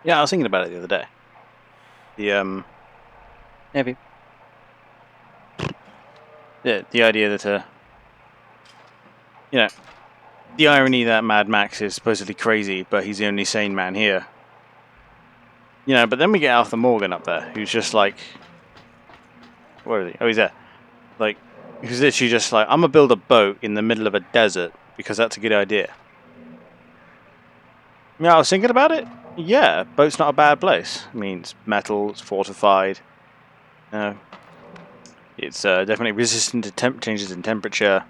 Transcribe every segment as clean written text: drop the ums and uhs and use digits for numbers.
Yeah, I was thinking about it the other day. Maybe. The idea that the irony that Mad Max is supposedly crazy, but he's the only sane man here. But then we get Arthur Morgan up there, who's just like, where is he? Oh, he's there. Like, who's literally just like, I'm gonna build a boat in the middle of a desert because that's a good idea. Yeah, I was thinking about it. Yeah, boat's not a bad place. I mean, it's metal, it's fortified. It's definitely resistant to changes in temperature.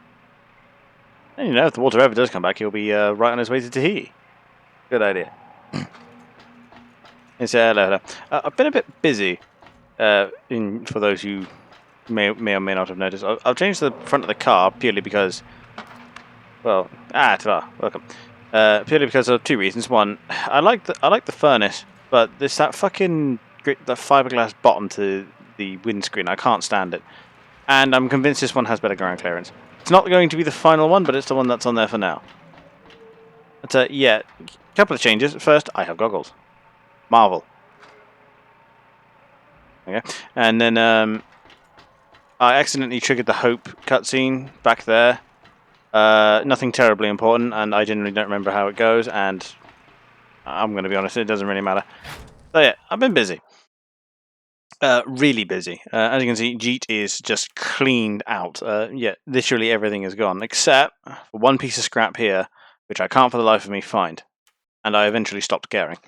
And if the water ever does come back, he'll be right on his way to Tahiti. Good idea. It's hello. I've been a bit busy. For those who may or may not have noticed, I've changed the front of the car purely because, well, welcome. Purely because of two reasons. One, I like the furnace, but there's that fucking the fiberglass bottom to the windscreen. I can't stand it, and I'm convinced this one has better ground clearance. It's not going to be the final one, but it's the one that's on there for now. But yeah, a couple of changes. First, I have goggles. Marvel. Okay, and then I accidentally triggered the Hope cutscene back there. Nothing terribly important, and I genuinely don't remember how it goes, and I'm going to be honest, it doesn't really matter. So yeah, I've been busy. Really busy. As you can see, Jeet is just cleaned out. Yeah, literally everything is gone, except for one piece of scrap here, which I can't for the life of me find. And I eventually stopped caring.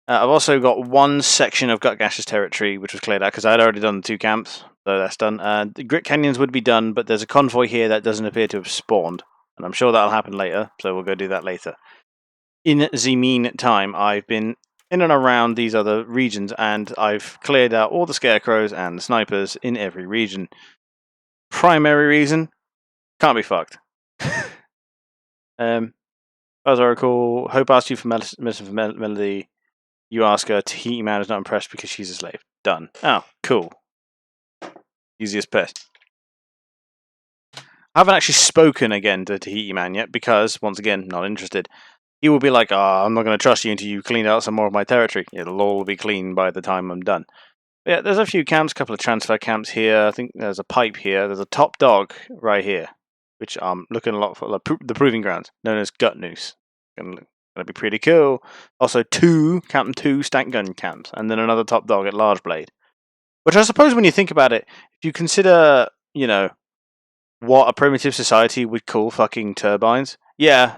I've also got one section of Gutgash's territory, which was cleared out, because I had already done the 2 camps, so that's done. The Grit Canyons would be done, but there's a convoy here that doesn't appear to have spawned, and I'm sure that'll happen later, so we'll go do that later. In the meantime, I've been in and around these other regions, and I've cleared out all the scarecrows and the snipers in every region. Primary reason, can't be fucked. As I recall, Hope asked you for medicine for Melody. You ask her, Tahiti Man is not impressed because she's a slave. Done. Oh, cool. Easiest best. I haven't actually spoken again to Tahiti Man yet because, once again, not interested. He will be like, I'm not going to trust you until you clean out some more of my territory. It'll all be clean by the time I'm done. But yeah, there's a few camps, a couple of transfer camps here. I think there's a pipe here. There's a top dog right here, which I'm looking a lot for the proving grounds, known as Gut Noose. Gonna be pretty cool. Also, Captain 2 stank gun camps, and then another top dog at Large Blade. Which I suppose, when you think about it, if you consider, what a primitive society would call fucking turbines, yeah,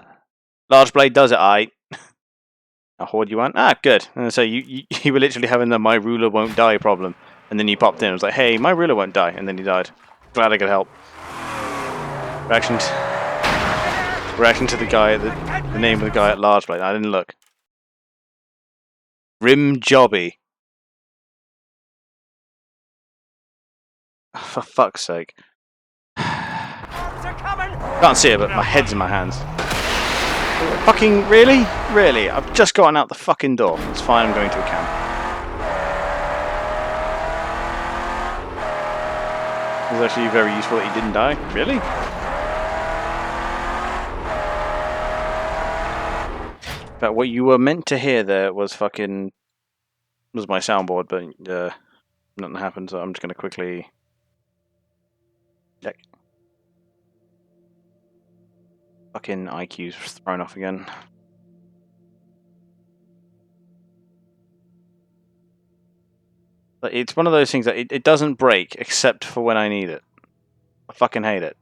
Large Blade does it, aight. How hard you want? Ah, good. And so you were literally having the "my ruler won't die" problem, and then you popped in. It was like, "Hey, my ruler won't die," and then he died. Glad I could help. Reaction to the guy, the name of the guy at Large Blade. I didn't look. Rim Jobby. For fuck's sake. Can't see it, but my head's in my hands. Fucking really? Really? I've just gotten out the fucking door. It's fine, I'm going to a camp. It was actually very useful that he didn't die. Really? But what you were meant to hear there was my soundboard, but nothing happened, so I'm just going to quickly check. Fucking IQ's thrown off again. But it's one of those things that it doesn't break except for when I need it. I fucking hate it.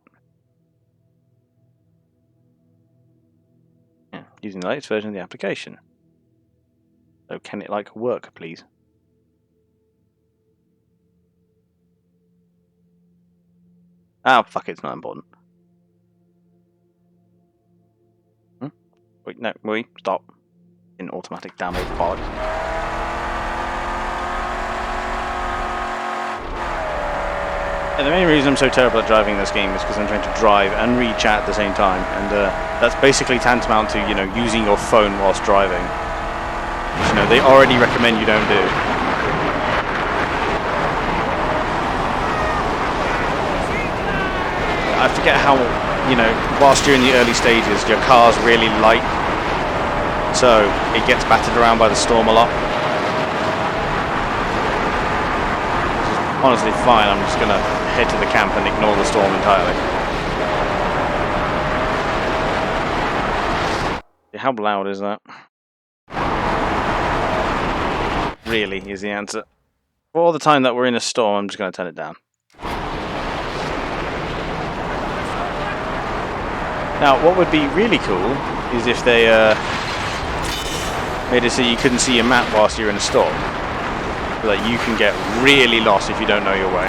Yeah, using the latest version of the application. So can it work, please? Oh, fuck it, it's not important. Wait, no, wait, stop. In automatic download pod. And the main reason I'm so terrible at driving this game is because I'm trying to drive and read chat at the same time, and that's basically tantamount to, using your phone whilst driving. Which, they already recommend you don't do. I forget how, whilst you're in the early stages, your car's really light. so it gets battered around by the storm a lot. Honestly fine, I'm just gonna head to the camp and ignore the storm entirely. How loud is that? Really is the answer. For all the time that we're in a storm, I'm just gonna turn it down. Now, what would be really cool is if they made it so you couldn't see your map whilst you're in a storm. So that you can get really lost if you don't know your way.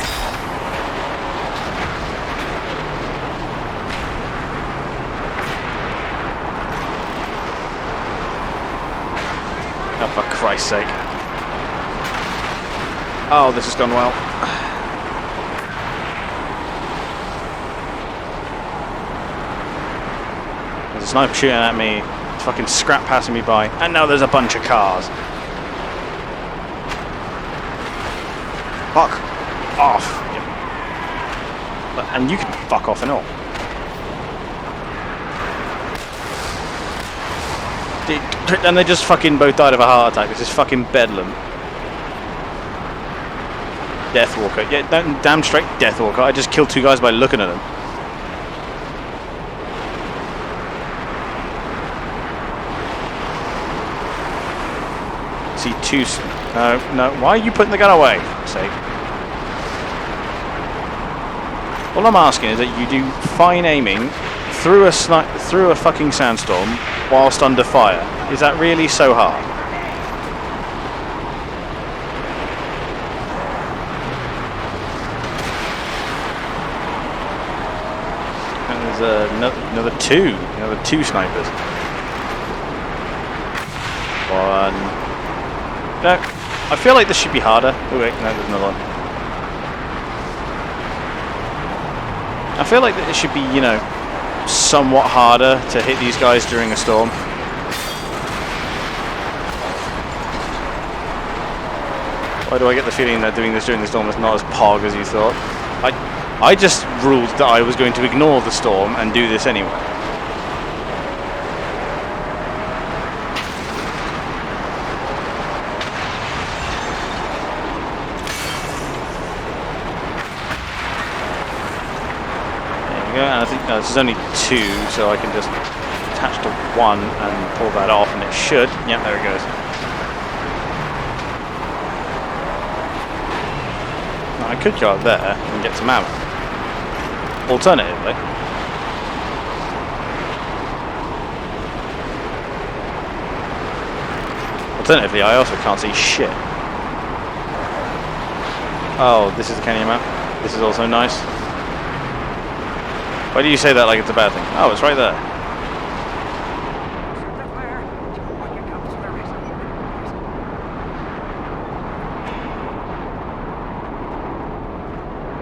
Oh, for Christ's sake. Oh, this has gone well. There's a sniper shooting at me, fucking scrap passing me by, and now there's a bunch of cars. Fuck off. Yep. And you can fuck off and all. And they just fucking both died of a heart attack. This is fucking bedlam. Deathwalker. Yeah, damn straight Deathwalker. I just killed 2 guys by looking at them. See 2... No. Why are you putting the gun away? For fuck's sake. All I'm asking is that you do fine aiming through a fucking sandstorm whilst under fire. Is that really so hard? And there's another two snipers. 1. No, I feel like this should be harder. Oh wait, no, there's another one. I feel like that it should be, you know, somewhat harder to hit these guys during a storm. Why do I get the feeling that doing this during the storm is not as pog as you thought? I just ruled that I was going to ignore the storm and do this anyway. And I think this is only 2, so I can just attach to 1 and pull that off, and it should. Yep, there it goes. Now, I could go up there and get some ammo. Alternatively, I also can't see shit. Oh, this is the canyon map. This is also nice. Why do you say that like it's a bad thing? Oh, it's right there.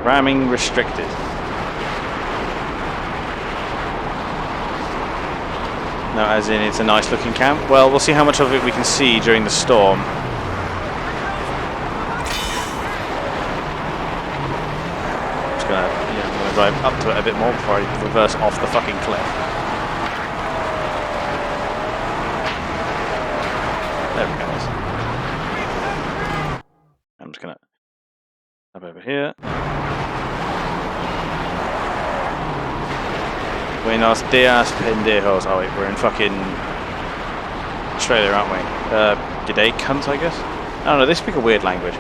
Ramming restricted. No, as in it's a nice looking camp. Well, we'll see how much of it we can see during the storm. Just gonna, yeah, I'm gonna drive up to it a bit more before I reverse off the fucking cliff. There we go. I'm just gonna up over here. Buenos dias, pendejos. Oh wait, we're in fucking Australia, aren't we? G'day, cunts, I guess? I don't know, they speak a weird language.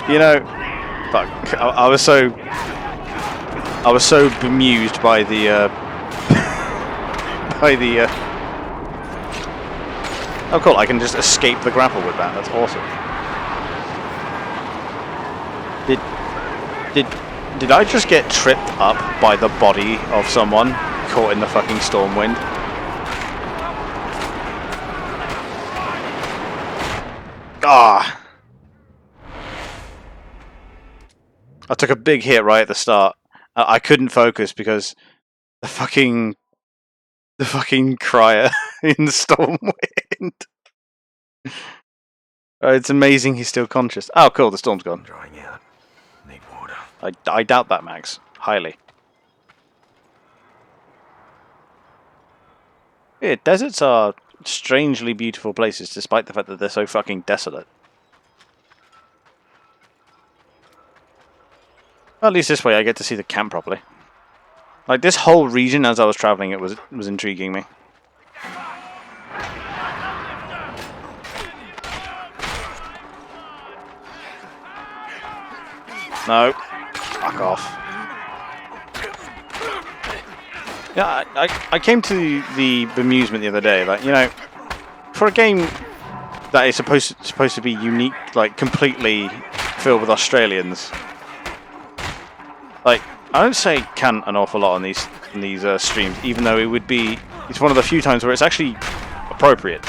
You know, fuck, I was so bemused by the oh cool, I can just escape the grapple with that. That's awesome. Did I just get tripped up by the body of someone caught in the fucking storm wind? Ah! I took a big hit right at the start. I couldn't focus because the fucking crier in the storm wind. It's amazing he's still conscious. Oh, cool, the storm's gone. Drying out. Need water. I doubt that, Max. Highly. Yeah, deserts are strangely beautiful places, despite the fact that they're so fucking desolate. Well, at least this way I get to see the camp properly. Like, this whole region, as I was travelling, it was intriguing me. No. Fuck off. Yeah, I came to the bemusement the other day, like, you know, for a game that is supposed to be unique, like, completely filled with Australians, like, I don't say cunt an awful lot on these streams, even though it's one of the few times where it's actually appropriate.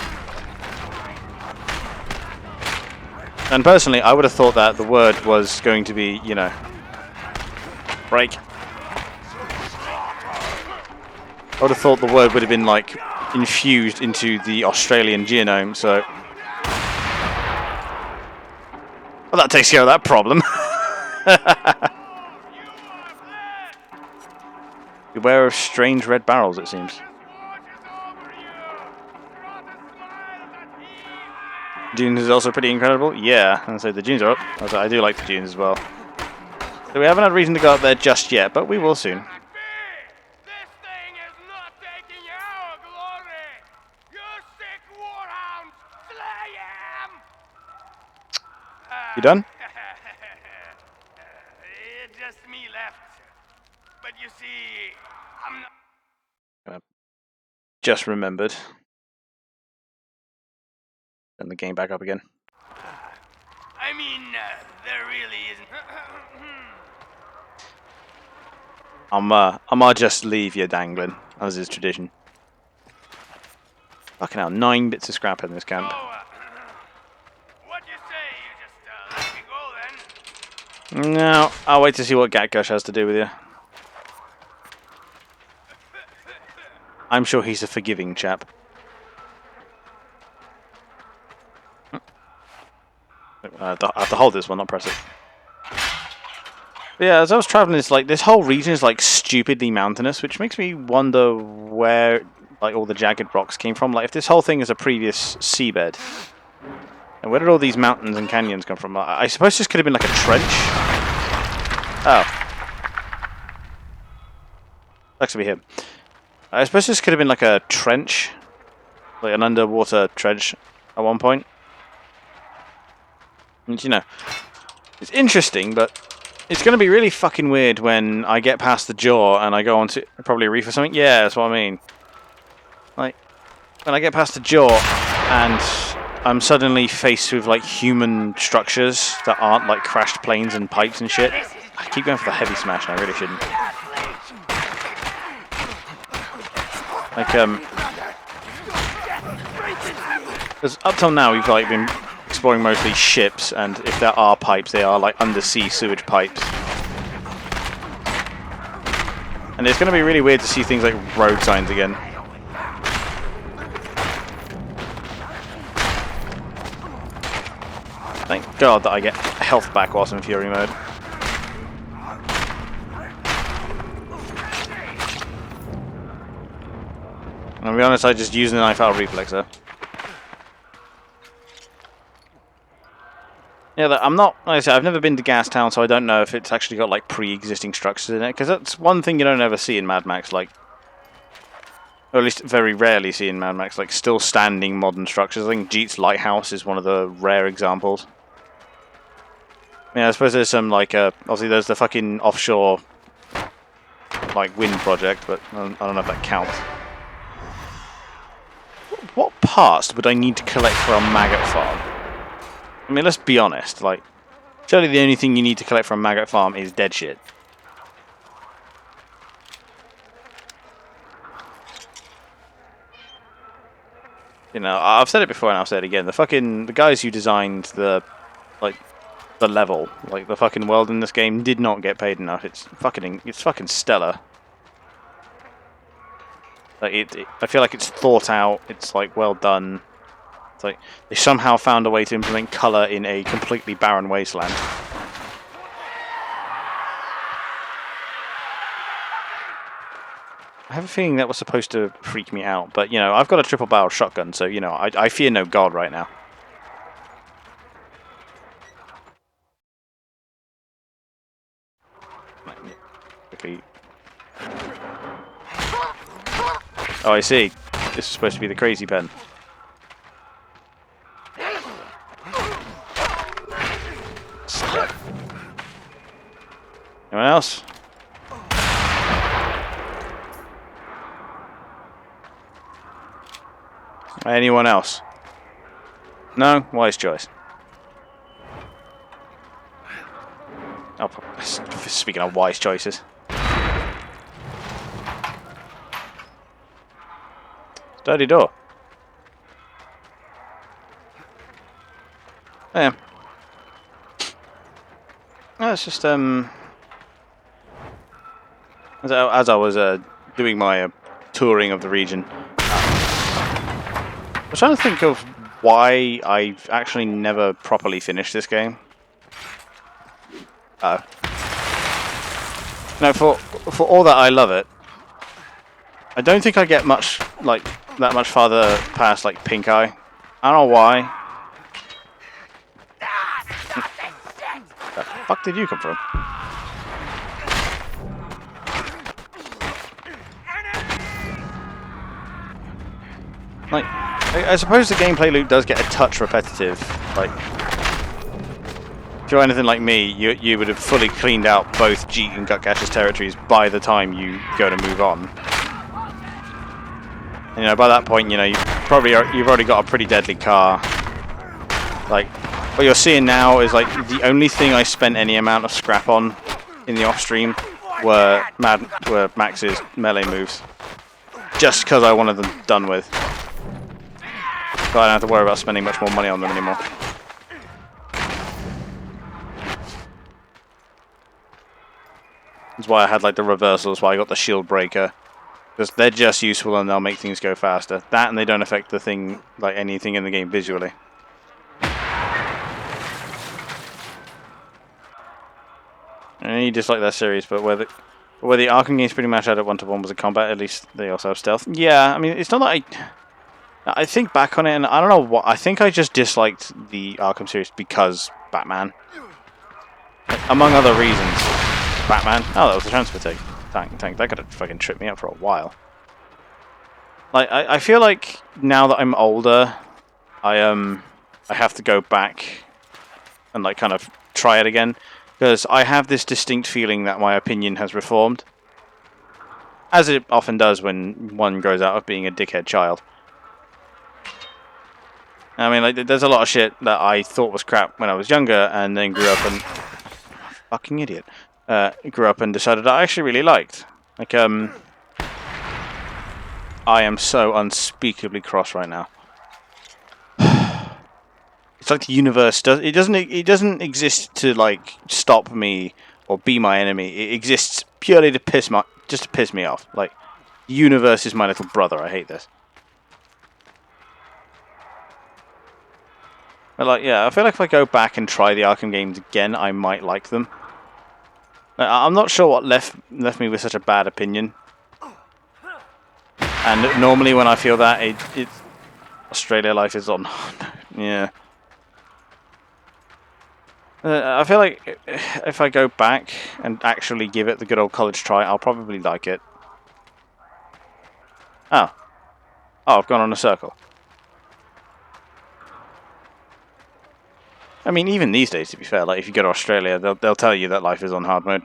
And personally, I would have thought that the word was going to be, you know, break. I would have thought the word would have been, like, infused into the Australian genome, so... Well, that takes care of that problem. Beware of strange red barrels, it seems. Dunes is also pretty incredible. Yeah, and so the dunes are up. I do like the dunes as well. So we haven't had reason to go up there just yet, but we will soon. You done? It's just me left. But you see, I'm not... Just remembered. Turn the game back up again. I mean, there really isn't... I'ma just leave you dangling, as is tradition. Fucking hell, 9 bits of scrap in this camp. What you say? You just let me go then? No, I'll wait to see what Gatgush has to do with you. I'm sure he's a forgiving chap. I have to hold this one, not press it. But yeah, as I was traveling, it's like this whole region is like stupidly mountainous, which makes me wonder where like all the jagged rocks came from. Like if this whole thing is a previous seabed, and where did all these mountains and canyons come from? I suppose this could have been like a trench. Oh, looks to be him. I suppose this could have been like a trench, like an underwater trench at one point. And, you know, it's interesting, but it's going to be really fucking weird when I get past the jaw and I go on to probably a reef or something. Yeah, that's what I mean. Like, when I get past the jaw and I'm suddenly faced with, like, human structures that aren't, like, crashed planes and pipes and shit. I keep going for the heavy smash and I really shouldn't. Like, because up till now we've, like, been exploring mostly ships, and if there are pipes, they are like undersea sewage pipes. And it's going to be really weird to see things like road signs again. Thank God that I get health back whilst in Fury mode. And I'll be honest, I just used the knife out of reflex there. Yeah, I'm not, like I said, I've never been to Gastown, so I don't know if it's actually got, like, pre-existing structures in it, because that's one thing you don't ever see in Mad Max, like, or at least very rarely see in Mad Max, like, still standing modern structures. I think Jeet's Lighthouse is one of the rare examples. Yeah, I suppose there's some, like, obviously there's the fucking offshore, like, wind project, but I don't know if that counts. What parts would I need to collect for a maggot farm? I mean, let's be honest, like, surely the only thing you need to collect from a maggot farm is dead shit. You know, I've said it before and I'll say it again, the guys who designed the level, like, the fucking world in this game did not get paid enough. It's fucking stellar. Like, I feel like it's thought out, it's, like, well done. It's like they somehow found a way to implement colour in a completely barren wasteland. I have a feeling that was supposed to freak me out, but, you know, I've got a triple-barrel shotgun, so, you know, I fear no god right now. Quickly. Oh, I see. This is supposed to be the crazy pen. Anyone else? Anyone else? No? Wise choice. Oh, speaking of wise choices. Dirty door. Yeah. No, it's just as I was doing my touring of the region, I was trying to think of why I've actually never properly finished this game. No, for all that I love it, I don't think I get much that much farther past like Pink Eye. I don't know why. Where the fuck did you come from? Like, I suppose the gameplay loop does get a touch repetitive. Like, if you're anything like me, you would have fully cleaned out both Jeet and Gutgash's territories by the time you go to move on. You know, by that point, you know, you've already got a pretty deadly car. Like, what you're seeing now is like the only thing I spent any amount of scrap on in the off stream were Max's melee moves, just because I wanted them done with. So I don't have to worry about spending much more money on them anymore. That's why I had like the reversals, why I got the shield breaker. Because they're just useful and they'll make things go faster. That and they don't affect the thing, like anything in the game visually. And you dislike that series, but where the Arkham games pretty much had it one-to-one was a combat, at least they also have stealth. Yeah, I mean, it's not that I think back on it, and I don't know what. I think I just disliked the Arkham series because Batman. Among other reasons. Batman. Oh, that was a transfer tank. That could have fucking tripped me up for a while. Like, I feel like now that I'm older, I have to go back and like kind of try it again. Because I have this distinct feeling that my opinion has reformed. As it often does when one grows out of being a dickhead child. I mean, like, there's a lot of shit that I thought was crap when I was younger, and then grew up and... Fucking idiot. Grew up and decided I actually really liked. Like, I am so unspeakably cross right now. It's like the universe it doesn't exist to, like, stop me or be my enemy. It exists purely to piss me off. Like, the universe is my little brother. I hate this. But like, yeah, I feel like if I go back and try the Arkham games again, I might like them. I'm not sure what left me with such a bad opinion. And normally when I feel that, it's Australia life is on. Yeah. I feel like if I go back and actually give it the good old college try, I'll probably like it. Oh. Oh, I've gone on a circle. I mean, even these days, to be fair, like if you go to Australia, they'll tell you that life is on hard mode.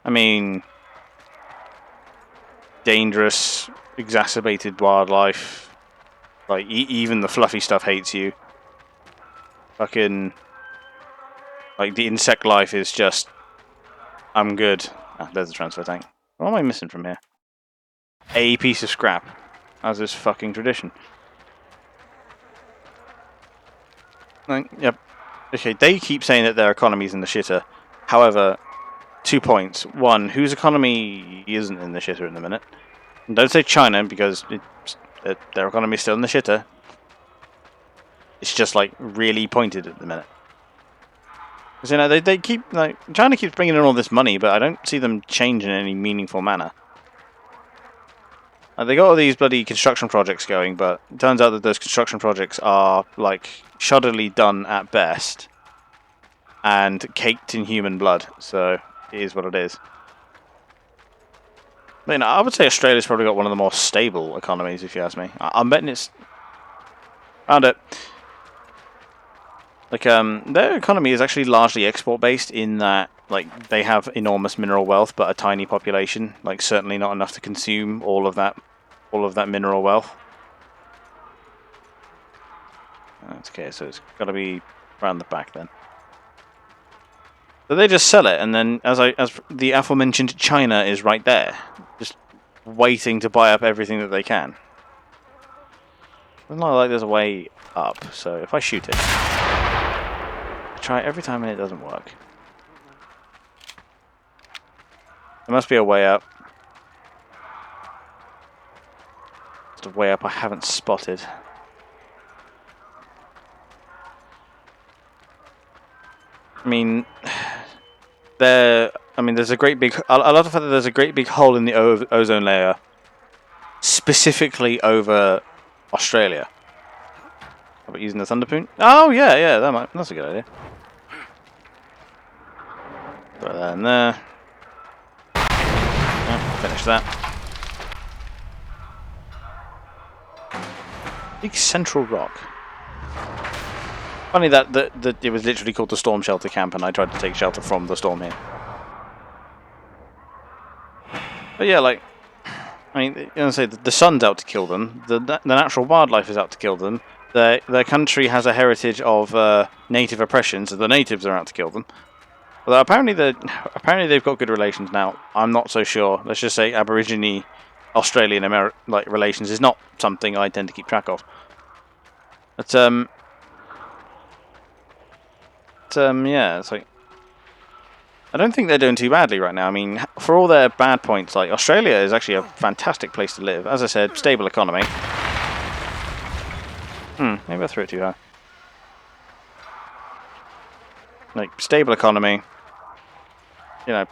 I mean, dangerous, exacerbated wildlife. Like even the fluffy stuff hates you. Fucking, like the insect life is just, I'm good. Ah, there's a transfer tank. What am I missing from here? A piece of scrap, as is fucking tradition. Yep. Okay, they keep saying that their economy's in the shitter. However, 2 points. One, whose economy isn't in the shitter in the minute? And don't say China, because it's Their economy's still in the shitter. It's just like really pointed at the minute. Because you know they keep like China keeps bringing in all this money, but I don't see them change in any meaningful manner. They got all these bloody construction projects going, but it turns out that those construction projects are like shoddily done at best and caked in human blood. So it is what it is. But, you know, I would say Australia's probably got one of the more stable economies, if you ask me. I'm betting it's found it. Like their economy is actually largely export based in that like they have enormous mineral wealth, but a tiny population. Like certainly not enough to consume all of that mineral wealth. That's okay, so it's got to be around the back then. So they just sell it, and then as the aforementioned China is right there, just waiting to buy up everything that they can. It's not like there's a way up, so if I shoot it, I try it every time and it doesn't work. There must be a way up. Just a way up I haven't spotted. I mean, there's a great big. I love the fact that there's a great big hole in the ozone layer, specifically over Australia. How about using the Thunderpoon? Oh yeah, that's a good idea. Throw that in there. Oh, finish that. Big central rock. Funny that it was literally called the Storm Shelter Camp, and I tried to take shelter from the storm here. But yeah, like, I mean, you know, say the sun's out to kill them. The natural wildlife is out to kill them. Their country has a heritage of native oppression, so the natives are out to kill them. Although apparently they've got good relations now. I'm not so sure. Let's just say Aborigine Australian relations is not something I tend to keep track of. But yeah, it's like I don't think they're doing too badly right now. I mean, for all their bad points, like Australia is actually a fantastic place to live. As I said, stable economy. Maybe I threw it too high. Like stable economy. You know,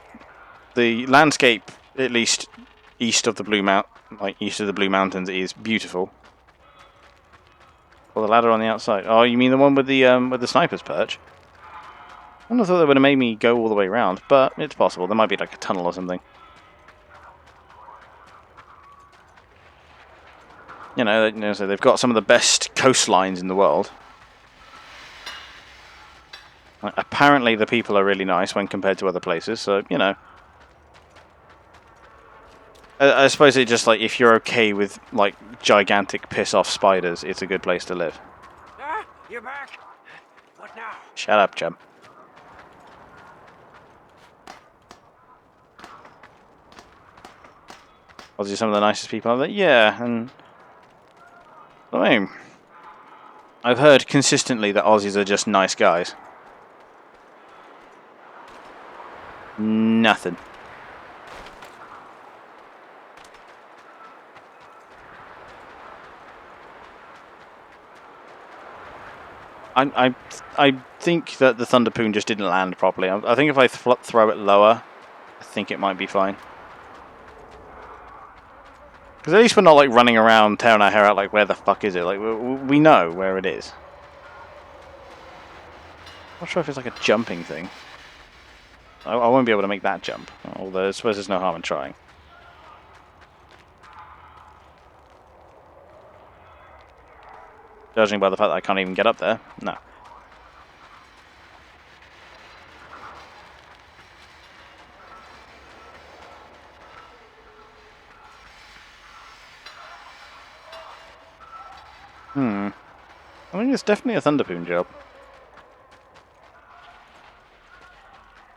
the landscape, at least east of the Blue Mountains, is beautiful. Well, the ladder on the outside. Oh, you mean the one with the sniper's perch? I wouldn't have thought that would have made me go all the way around, but it's possible. There might be like a tunnel or something. You know, so they've got some of the best coastlines in the world. Like, apparently the people are really nice when compared to other places, so, you know. I suppose it's just like, if you're okay with, like, gigantic piss-off spiders, it's a good place to live. Ah, you're back. What now? Shut up, chum. Was he some of the nicest people out there? Yeah, and I mean, I've heard consistently that Aussies are just nice guys. Nothing. I think that the Thunderpoon just didn't land properly. I think if I throw it lower, I think it might be fine. Because at least we're not like running around tearing our hair out like, where the fuck is it? Like, we know where it is. I'm not sure if it's like a jumping thing. I won't be able to make that jump. Although I suppose there's no harm in trying. Judging by the fact that I can't even get up there. No. I think it's definitely a Thunderpoon job.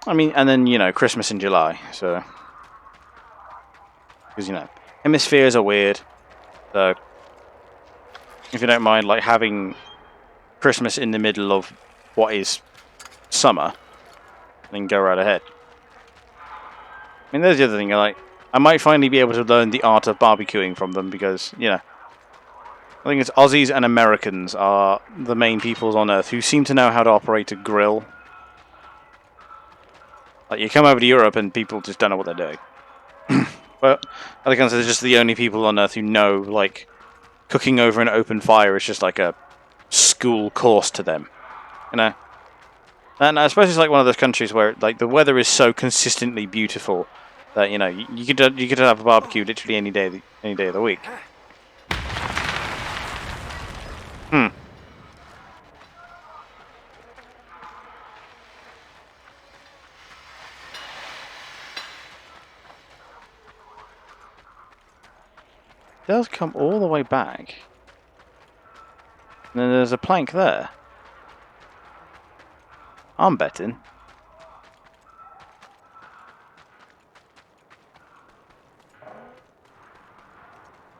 I mean, and then, you know, Christmas in July, so... Because, you know, hemispheres are weird. So, if you don't mind, like, having Christmas in the middle of what is summer, then go right ahead. I mean, there's the other thing, like, I might finally be able to learn the art of barbecuing from them because, you know, I think it's Aussies and Americans are the main peoples on Earth who seem to know how to operate a grill. Like, you come over to Europe and people just don't know what they're doing. But I think they're just the only people on Earth who know, like, cooking over an open fire is just like a school course to them. You know? And I suppose it's like one of those countries where, like, the weather is so consistently beautiful that, you know, you could have a barbecue literally any day of the week. It does come all the way back. And then there's a plank there. I'm betting.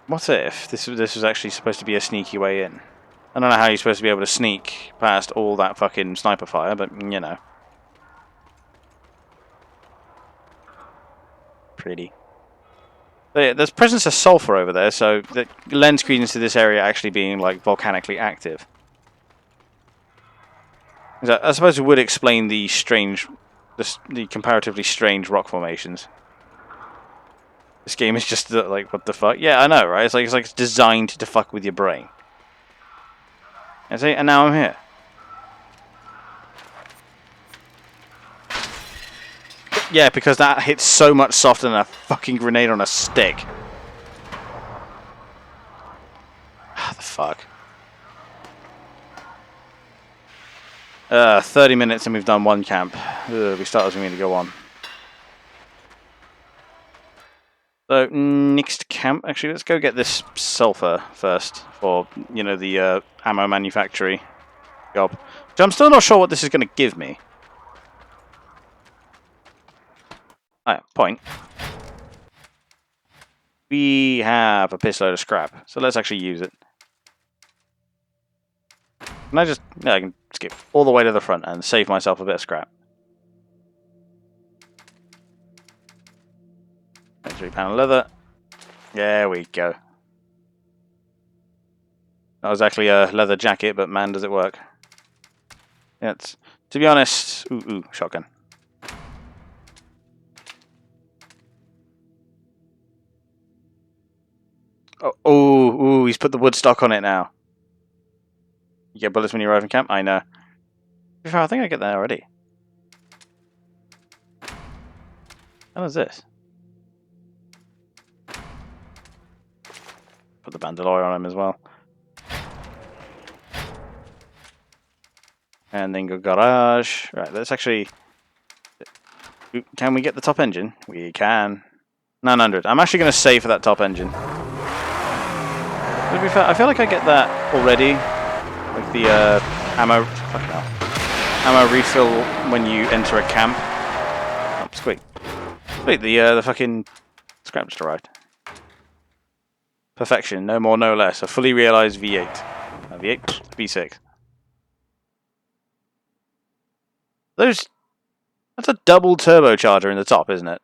What if this was actually supposed to be a sneaky way in? I don't know how you're supposed to be able to sneak past all that fucking sniper fire, but you know. Pretty. There's presence of sulfur over there, so that lends credence to this area actually being like volcanically active. I suppose it would explain the the comparatively strange rock formations. This game is just like, what the fuck? Yeah, I know, right? It's like it's designed to fuck with your brain. And see, and now I'm here. Yeah, because that hits so much softer than a fucking grenade on a stick. Ah, the fuck. 30 minutes and we've done one camp. Ugh, we start as we mean to go on. So, next camp, actually, let's go get this sulfur first for, you know, the ammo manufacturing job. Which I'm still not sure what this is going to give me. Oh, point. We have a piss load of scrap, so let's actually use it. Can I just... Yeah, I can skip all the way to the front and save myself a bit of scrap. 3 pound leather. There we go. Not exactly a leather jacket, but man, does it work. Yeah, it's, to be honest... Ooh, shotgun. Oh, he's put the wood stock on it now. You get bullets when you arrive in camp? I know. I think I get that already. How is this? Put the bandolier on him as well. And then go garage. Right, let's actually... Can we get the top engine? We can. 900. I'm actually going to save for that top engine. To be fair, I feel like I get that already. Like the ammo... Fucking hell. Ammo refill when you enter a camp. Oh, squeak. Wait, the fucking scrap just arrived. Perfection, no more, no less. A fully realized V8. V8, V6. That's a double turbocharger in the top, isn't it?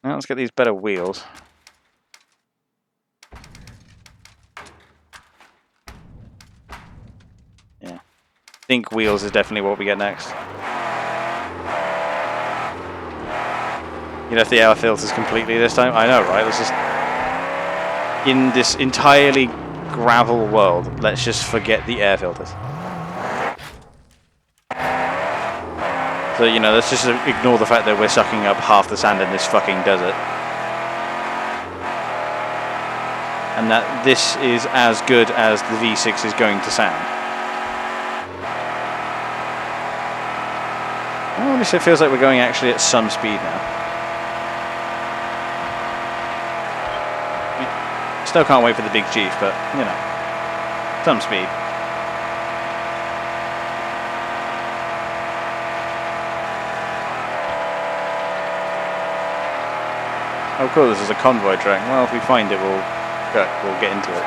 Now let's get these better wheels. Yeah. I think wheels is definitely what we get next. You know, if the air filters completely this time, I know, right? Let's just, in this entirely gravel world, let's just forget the air filters. So, you know, let's just ignore the fact that we're sucking up half the sand in this fucking desert. And that this is as good as the V6 is going to sound. Well, at least it feels like we're going actually at some speed now. Still can't wait for the big chief, but, you know, some speed. Oh cool, this is a convoy train. Well, if we find it, we'll get into it.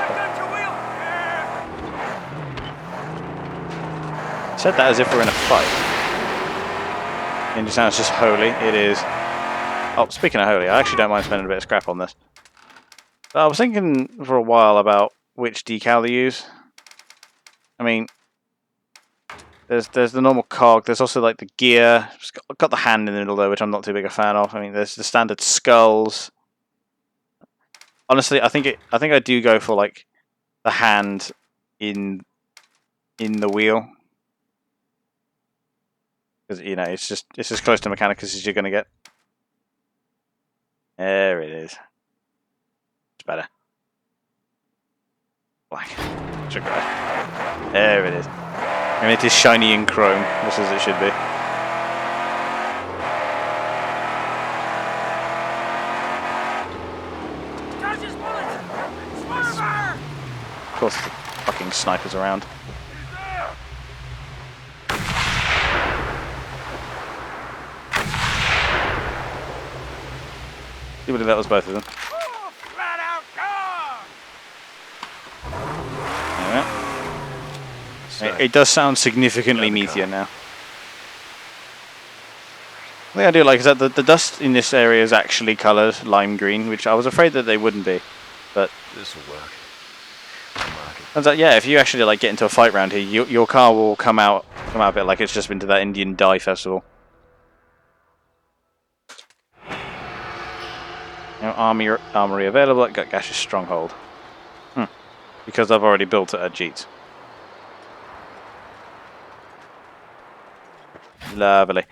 Said that as if we're in a fight. And just now it's just holy. It is Oh, speaking of holy, I actually don't mind spending a bit of scrap on this. But I was thinking for a while about which decal to use. I mean, there's the normal cog. There's also like the gear. It's got the hand in the middle though, which I'm not too big a fan of. I mean, there's the standard skulls. Honestly, I think I do go for like the hand in the wheel, because you know it's as close to Mechanicus as you're gonna get. There it is. It's better. Black. Sugar. There it is. And it is shiny in chrome, just as it should be. Of course, the fucking snipers around. I believe that was both of them. Anyway. It does sound significantly meatier now. The thing I do like is that the dust in this area is actually coloured lime green, which I was afraid that they wouldn't be. But This will work. turns out, yeah, if you actually like get into a fight round here, your car will come out a bit like it's just been to that Indian dye festival. Now, armory available at Gutgash's stronghold. Because I've already built it at Jeets. Lovely.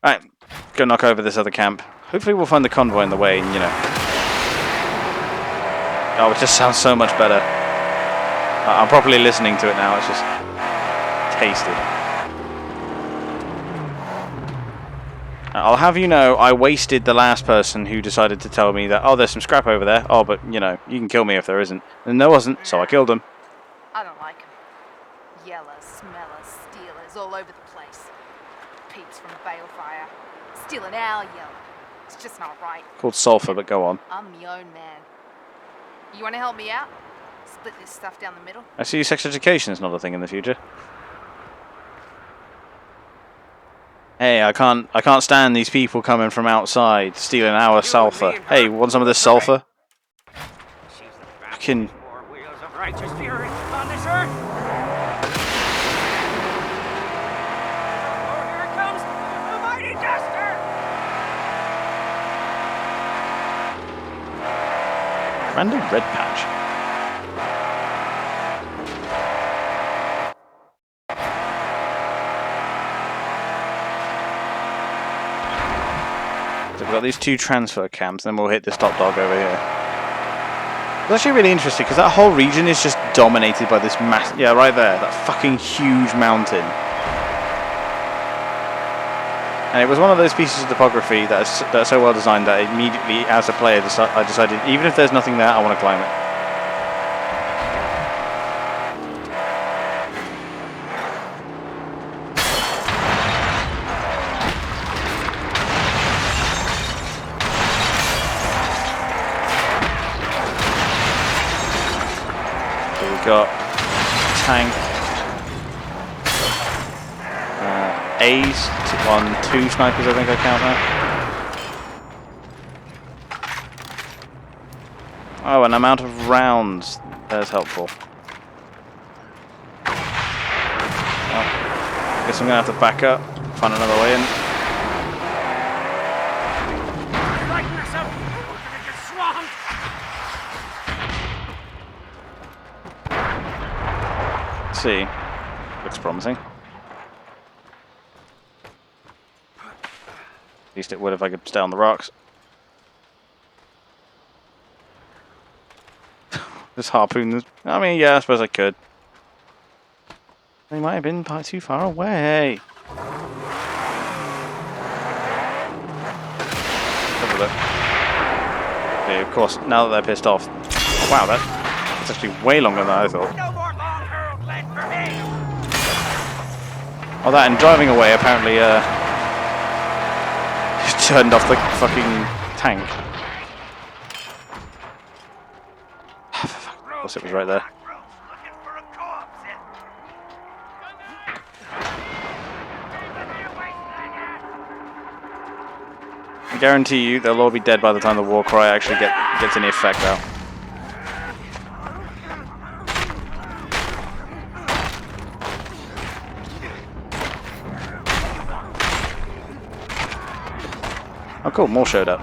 Alright, go knock over this other camp. Hopefully we'll find the convoy in the way and, you know. Oh, it just sounds so much better. I'm properly listening to it now, it's just tasty. I'll have you know, I wasted the last person who decided to tell me that, oh, there's some scrap over there. Oh, but, you know, you can kill me if there isn't. And there wasn't, so I killed him. I don't like them. Yellers, smellers, stealers, all over the place. Peeps from Balefire. Stealing our yellow. It's just not right. Called sulfur, but go on. I'm my own man. You want to help me out? Split this stuff down the middle? I see sex education is not a thing in the future. Hey, I can't stand these people coming from outside stealing our sulfur. Hey, want some of this sulfur? Fucking. Wheels of righteous fury on this earth. Oh, here it comes, the mighty duster. Random red patch. So we've got these two transfer camps, then we'll hit this top dog over here. It's actually really interesting because that whole region is just dominated by this mass. Yeah, right there, that fucking huge mountain. And it was one of those pieces of topography that's so well designed that immediately, as a player, I decided even if there's nothing there, I want to climb it. Got tank, A's on 2 snipers, I think I count that. Oh, an amount of rounds. That's helpful. Well, I guess I'm gonna have to back up, find another way in. See, looks promising. At least it would if I could stay on the rocks. This harpoon, I mean, yeah, I suppose I could. They might have been too far away. Have a look. Okay, of course, now that they're pissed off. Wow, that's actually way longer than I thought. Oh, that and driving away apparently turned off the fucking tank. Of course it was right there. guarantee you they'll all be dead by the time the war cry actually gets any effect out. Oh cool, more showed up.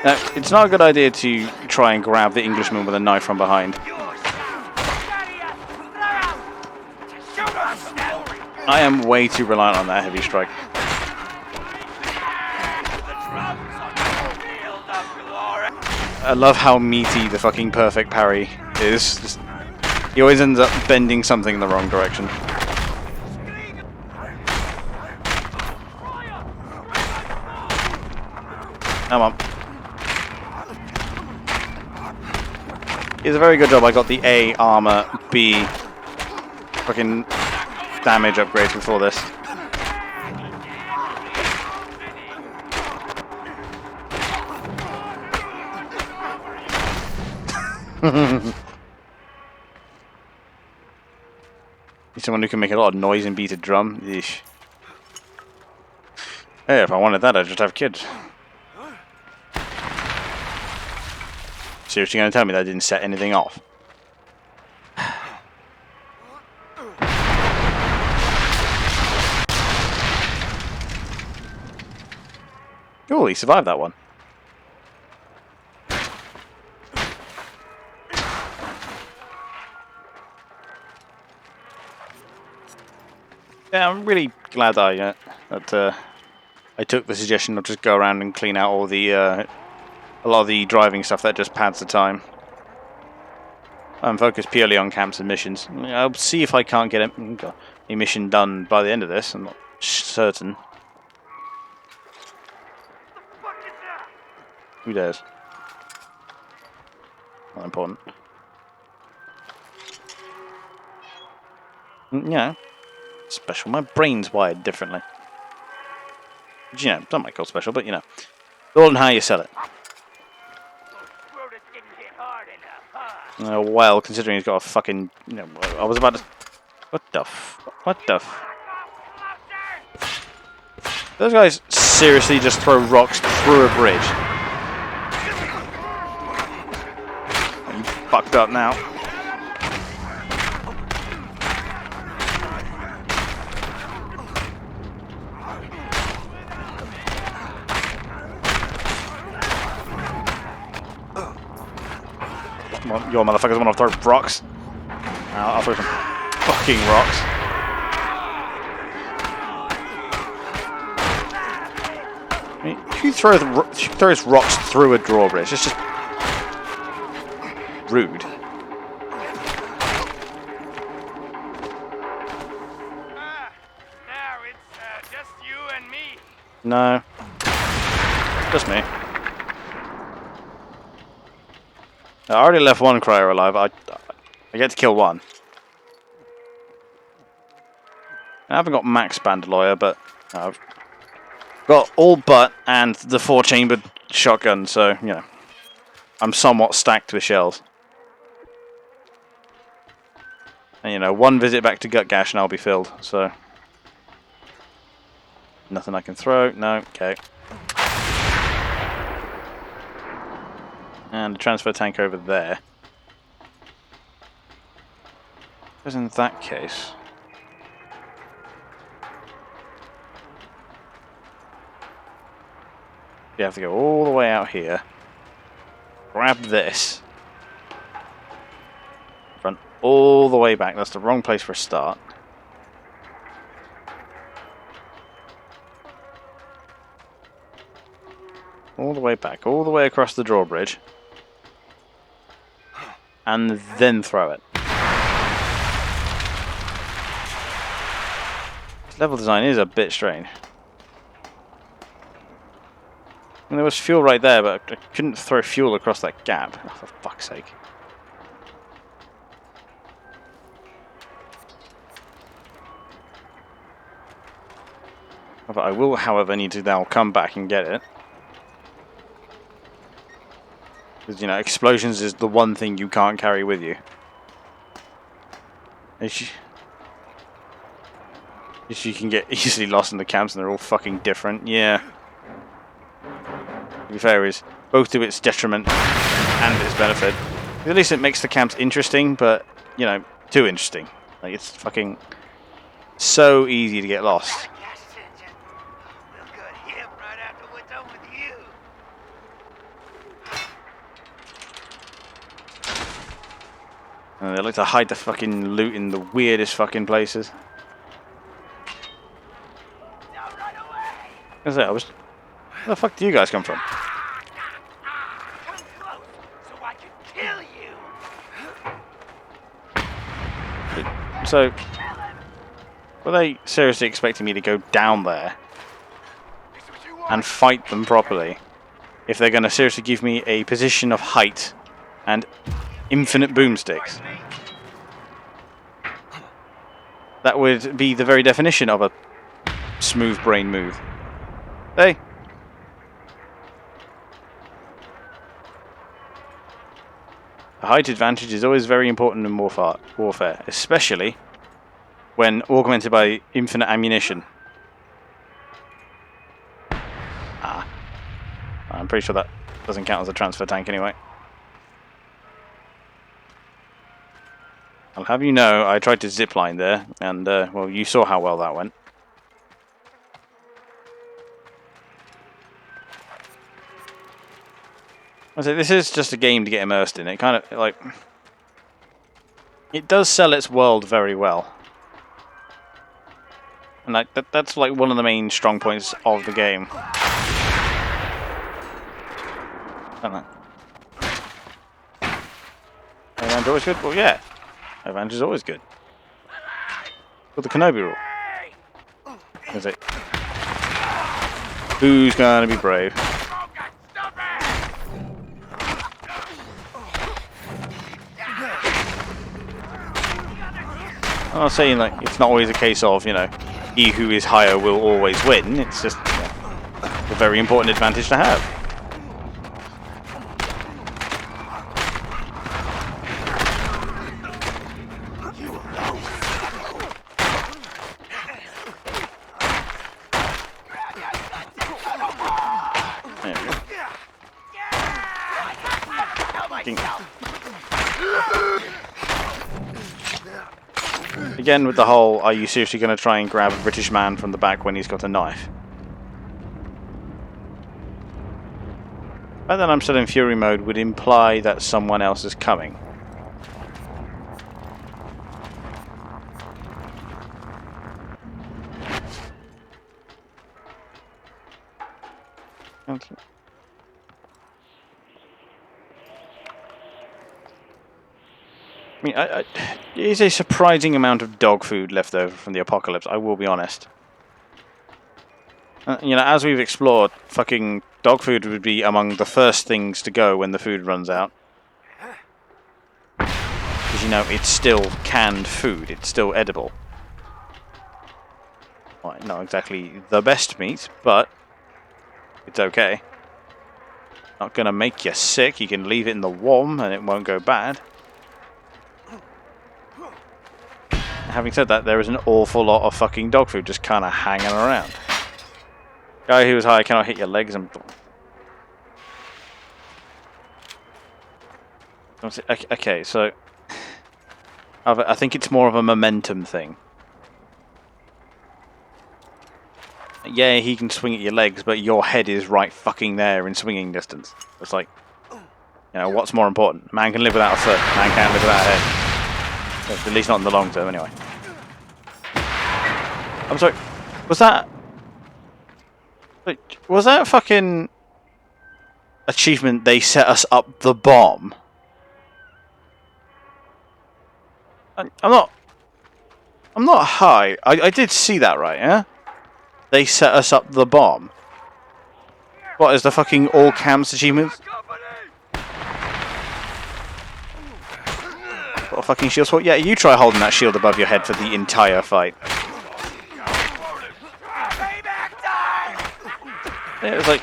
Now, it's not a good idea to try and grab the Englishman with a knife from behind. I am way too reliant on that heavy strike. I love how meaty the fucking perfect parry is. Just, he always ends up bending something in the wrong direction. Come on. It's a very good job I got the A armor, B fucking damage upgrades before this. Need someone who can make a lot of noise and beat a drum. Yeesh. Hey, if I wanted that, I'd just have kids. Seriously gonna tell me that didn't set anything off? Cool, he survived that one. Yeah, I'm really glad I took the suggestion of just go around and clean out all the a lot of the driving stuff that just pads the time. I'm focused purely on camps and missions. I'll see if I can't get a mission done by the end of this. I'm not certain. Who dares? Not important. Yeah. Special. My brain's wired differently. Which, you know, some might call special, but you know. It's all in how you sell it. Well, considering he's got a fucking... You know, I was about to... What the Those guys seriously just throw rocks through a bridge. You fucked up now. Your motherfuckers want to throw rocks? I'll throw some fucking rocks. I mean, who throws rocks through a drawbridge? It's just rude. Now it's just you and me. No. Just me. I already left one crier alive. I get to kill one. I haven't got Max Bandolier, but I've got all but and the 4-chambered shotgun, so, you know, I'm somewhat stacked with shells. And, you know, one visit back to Gut Gash and I'll be filled, so. Nothing I can throw. No, okay. And a transfer tank over there. Because in that case... You have to go all the way out here. Grab this. Run all the way back. That's the wrong place for a start. All the way back. All the way across the drawbridge. And then throw it. This level design is a bit strange. And there was fuel right there, but I couldn't throw fuel across that gap. Oh, for fuck's sake. I will, however, need to now come back and get it. Because, you know, explosions is the one thing you can't carry with you. As you can get easily lost in the camps and they're all fucking different. Yeah. To be fair, is both to its detriment and its benefit. At least it makes the camps interesting, but, you know, too interesting. Like, it's fucking so easy to get lost. And they like to hide the fucking loot in the weirdest fucking places. Where the fuck do you guys come from? So, were they seriously expecting me to go down there and fight them properly if they're going to seriously give me a position of height and infinite boomsticks? That would be the very definition of a smooth brain move. Hey! A height advantage is always very important in warfare, especially when augmented by infinite ammunition. Ah. I'm pretty sure that doesn't count as a transfer tank anyway. I'll have you know, I tried to zipline there, and, well, you saw how well that went. I say this is just a game to get immersed in. It kind of, like... It does sell its world very well. And like, that's like one of the main strong points of the game. I don't know. Advantage always good? Well, yeah. Advantage is always good. Well, the Kenobi rule. Is it? Who's gonna be brave? I'm not saying like it's not always a case of, you know, he who is higher will always win. It's just a very important advantage to have. Again with the whole, are you seriously going to try and grab a British man from the back when he's got a knife? And then I'm still in Fury mode would imply that someone else is coming. Okay. I mean, there is a surprising amount of dog food left over from the apocalypse, I will be honest. You know, as we've explored, fucking dog food would be among the first things to go when the food runs out. Because, you know, it's still canned food, it's still edible. Well, not exactly the best meat, but it's okay. Not gonna make you sick, you can leave it in the warm and it won't go bad. Having said that, there is an awful lot of fucking dog food just kind of hanging around. Guy who was high cannot hit your legs and... Okay, so... I think it's more of a momentum thing. Yeah, he can swing at your legs, but your head is right fucking there in swinging distance. It's like... You know, what's more important? Man can live without a foot, man can't live without a head. At least not in the long term, anyway. I'm sorry. Was that fucking achievement? They set us up the bomb. I'm not high. I did see that, right? Yeah. They set us up the bomb. What is the fucking all camps achievement? Got a fucking shield sword? Yeah, you try holding that shield above your head for the entire fight. Yeah, it was like,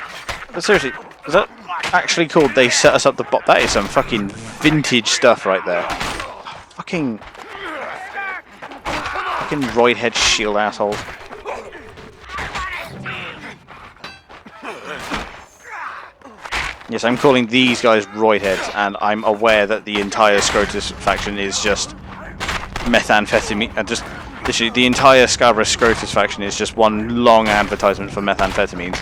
but seriously, is that actually called they set us up the bot? That is some fucking vintage stuff right there. Fucking... fucking roid head shield assholes. Yes, I'm calling these guys roid heads, and I'm aware that the entire Scrotus faction is just methamphetamine. Just literally, the entire Scabra Scrotus faction is just one long advertisement for methamphetamines.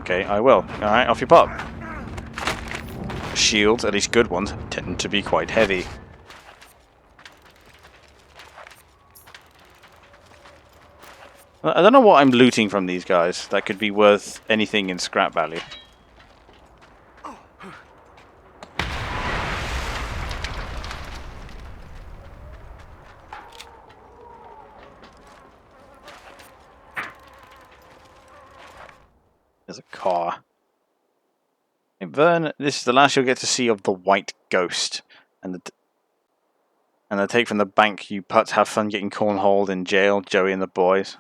Okay, I will. Alright, off you pop. Shields, at least good ones, tend to be quite heavy. I don't know what I'm looting from these guys that could be worth anything in scrap value. There's a car. Hey, Vern, this is the last you'll get to see of the White Ghost. And the take from the bank. You putts have fun getting cornholed in jail, Joey and the boys.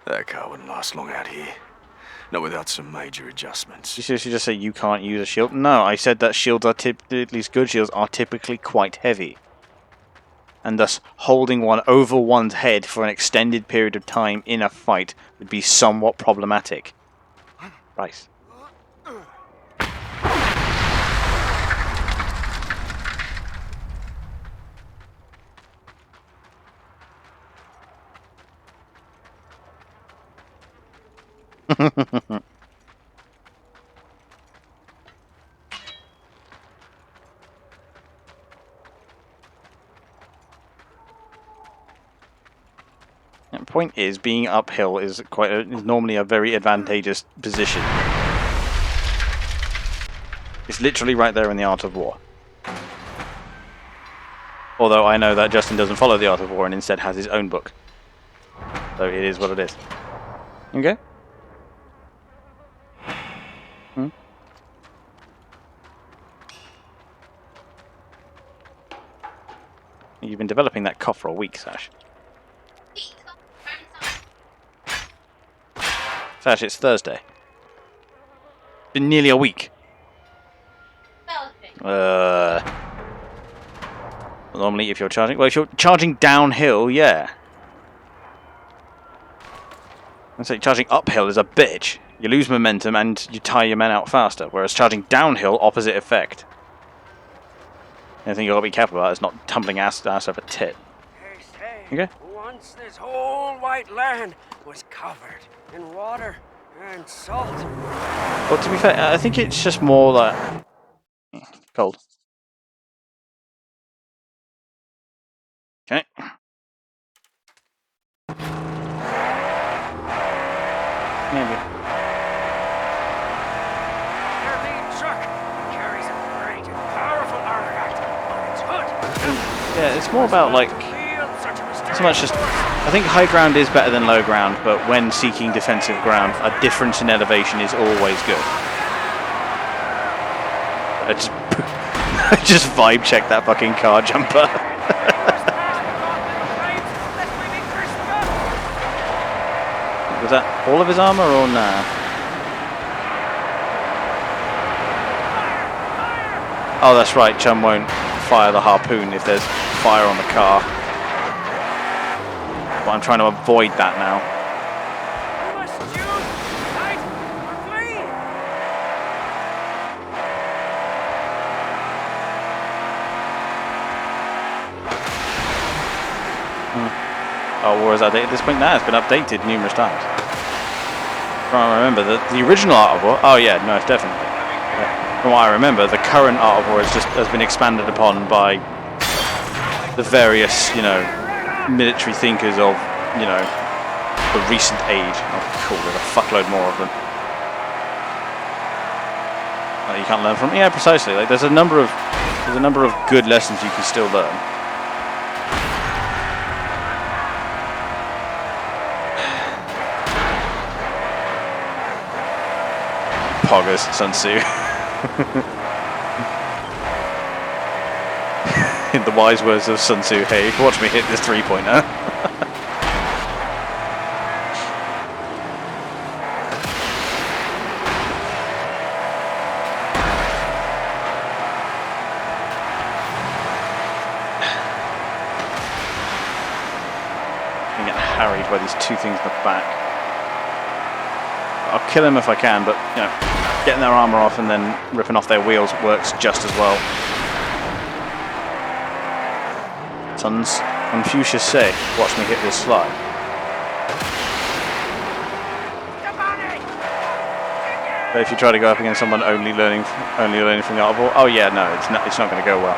That car wouldn't last long out here. Not without some major adjustments. You seriously just say you can't use a shield? No, I said that shields are at least good shields are typically quite heavy. And thus, holding one over one's head for an extended period of time in a fight would be somewhat problematic. Right. The point is, being uphill is normally a very advantageous position. It's literally right there in the Art of War. Although I know that Justin doesn't follow the Art of War and instead has his own book. So it is what it is. Okay? Hmm? You've been developing that cough for a week, Sash. Sash, it's Thursday. Been nearly a week. Normally if you're charging... Well, if you're charging downhill, yeah. I say charging uphill is a bitch. You lose momentum and you tire your men out faster. Whereas charging downhill, opposite effect. The thing you gotta be careful about is not tumbling ass over tit. Okay? Once this whole white land was covered in water and salt. Well, to be fair, I think it's just more like... cold. Okay. Maybe. Their lead truck carries a great and powerful artifact on its hood. Yeah, it's more about like... so much just... I think high ground is better than low ground, but when seeking defensive ground, a difference in elevation is always good. I just vibe check that fucking car jumper. Was that all of his armor or nah? Oh, that's right. Chum won't fire the harpoon if there's fire on the car. But I'm trying to avoid that now. You must choose fight or flee. Oh, war is outdated at this point? Nah, it's been updated numerous times. From what I remember, the original Art of War... Oh yeah, no, it's definitely. From what I remember, the current Art of War has been expanded upon by the various, you know, military thinkers of, you know, the recent age. Oh, cool, there's a fuckload more of them. You can't learn from. Yeah, precisely. Like there's a number of good lessons you can still learn. Poggers, Sun Tzu. In the wise words of Sun Tzu, hey, watch me hit this three-pointer. parried by these two things in the back. I'll kill him if I can, but you know, getting their armor off and then ripping off their wheels works just as well. Sons, Confucius say, watch me hit this slide. But if you try to go up against someone only learning from the art of war, oh yeah, no, it's not going to go well.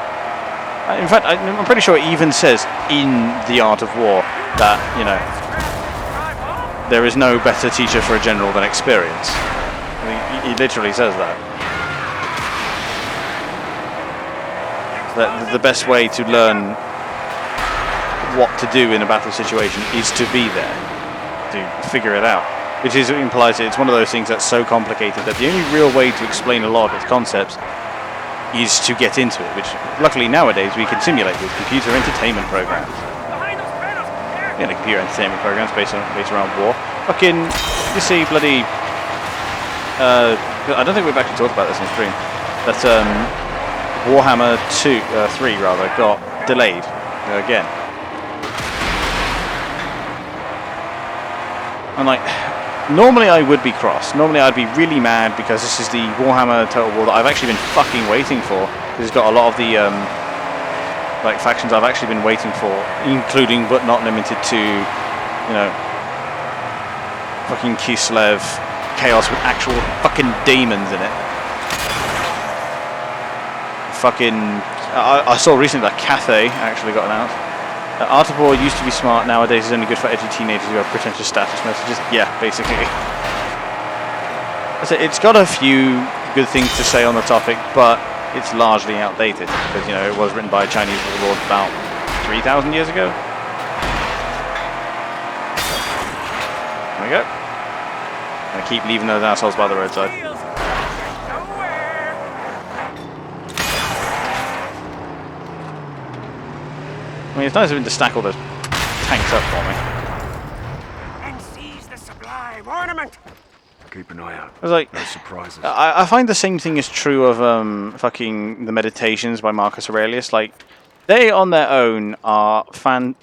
In fact, I'm pretty sure it even says in the art of war that, you know, there is no better teacher for a general than experience. I mean, he literally says that. That the best way to learn what to do in a battle situation is to be there, to figure it out. Which implies it's one of those things that's so complicated that the only real way to explain a lot of its concepts is to get into it, which luckily nowadays we can simulate with computer entertainment programs. Yeah, the computer entertainment programs based around war. Fucking, you see, bloody. I don't think we've actually talked about this on stream. That Warhammer 3 rather got delayed again. And like, normally I would be cross. Normally I'd be really mad because this is the Warhammer Total War that I've actually been fucking waiting for. It's got a lot of the like factions I've actually been waiting for, including but not limited to, you know, fucking Kislev Chaos with actual fucking demons in it. Fucking, I saw recently that Cathay actually got announced. Art of War used to be smart, nowadays is only good for edgy teenagers who have pretentious status messages. Yeah, basically. It's got a few good things to say on the topic, but it's largely outdated because, you know, it was written by Chinese warlords about 3,000 years ago. There we go. I'm gonna keep leaving those assholes by the roadside. I mean, it's nice of him to stack all those tanks up for me. And seize the sublime ornament. Keep an eye out. I was like, no surprises. I find the same thing is true of fucking the Meditations by Marcus Aurelius. Like, they on their own are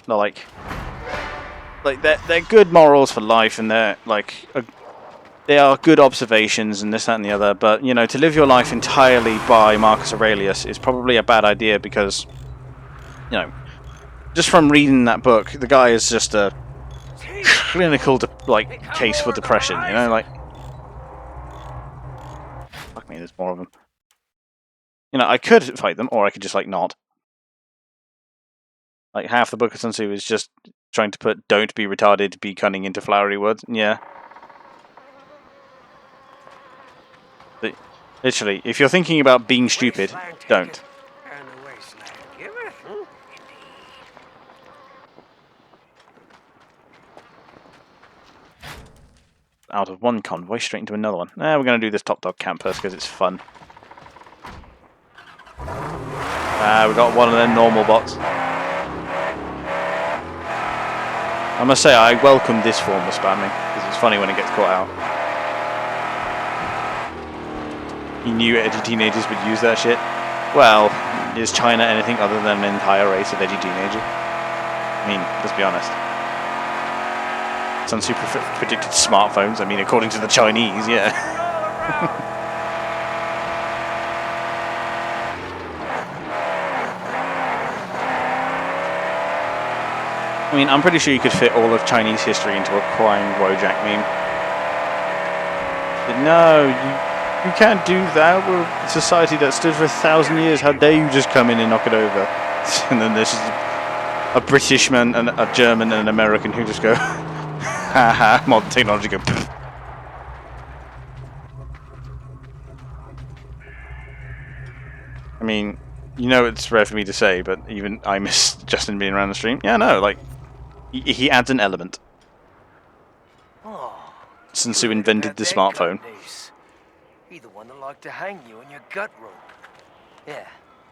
like they're good morals for life, and they're like they are good observations and this, that, and the other. But you know, to live your life entirely by Marcus Aurelius is probably a bad idea because, you know, just from reading that book, the guy is just a clinical case for depression. You know, like, fuck me, there's more of them. You know, I could fight them, or I could just like not. Like half the book of Sun Tzu is just trying to put "don't be retarded, be cunning" into flowery words. Yeah. But literally, if you're thinking about being stupid, don't. Out of one convoy, straight into another one. We're going to do this top dog camp first because it's fun. We got one of them normal bots. I must say, I welcome this form of spamming because it's funny when it gets caught out. He knew edgy teenagers would use that shit. Well, is China anything other than an entire race of edgy teenagers? I mean, let's be honest. Sun Tzu predicted smartphones. I mean, according to the Chinese, yeah. I mean, I'm pretty sure you could fit all of Chinese history into a crying Wojak meme. But no, you can't do that. We're a society that stood for 1,000 years. How dare you just come in and knock it over? And then there's a British man, and a German, and an American who just go, haha, modern technology, go, pfft. I mean, you know it's rare for me to say, but even I miss Justin being around the stream. Yeah, no, like, he adds an element. Oh, Sun Tzu invented the smartphone. He the one that liked to hang you on your gut rope. Yeah,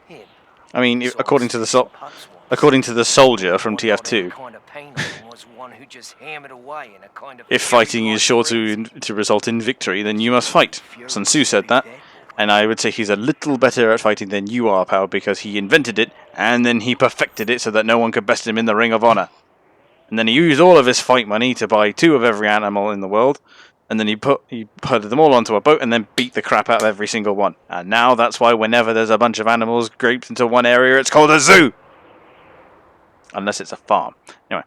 him. I mean, according to the soldier from TF2, if fighting is sure to result in victory, then you must fight. Sun Tzu said that, and I would say he's a little better at fighting than you are, pal, because he invented it, and then he perfected it so that no one could best him in the Ring of Honor. And then he used all of his fight money to buy 2 of every animal in the world. And then he put them all onto a boat and then beat the crap out of every single one. And now that's why whenever there's a bunch of animals grouped into one area, it's called a zoo. Unless it's a farm. Anyway.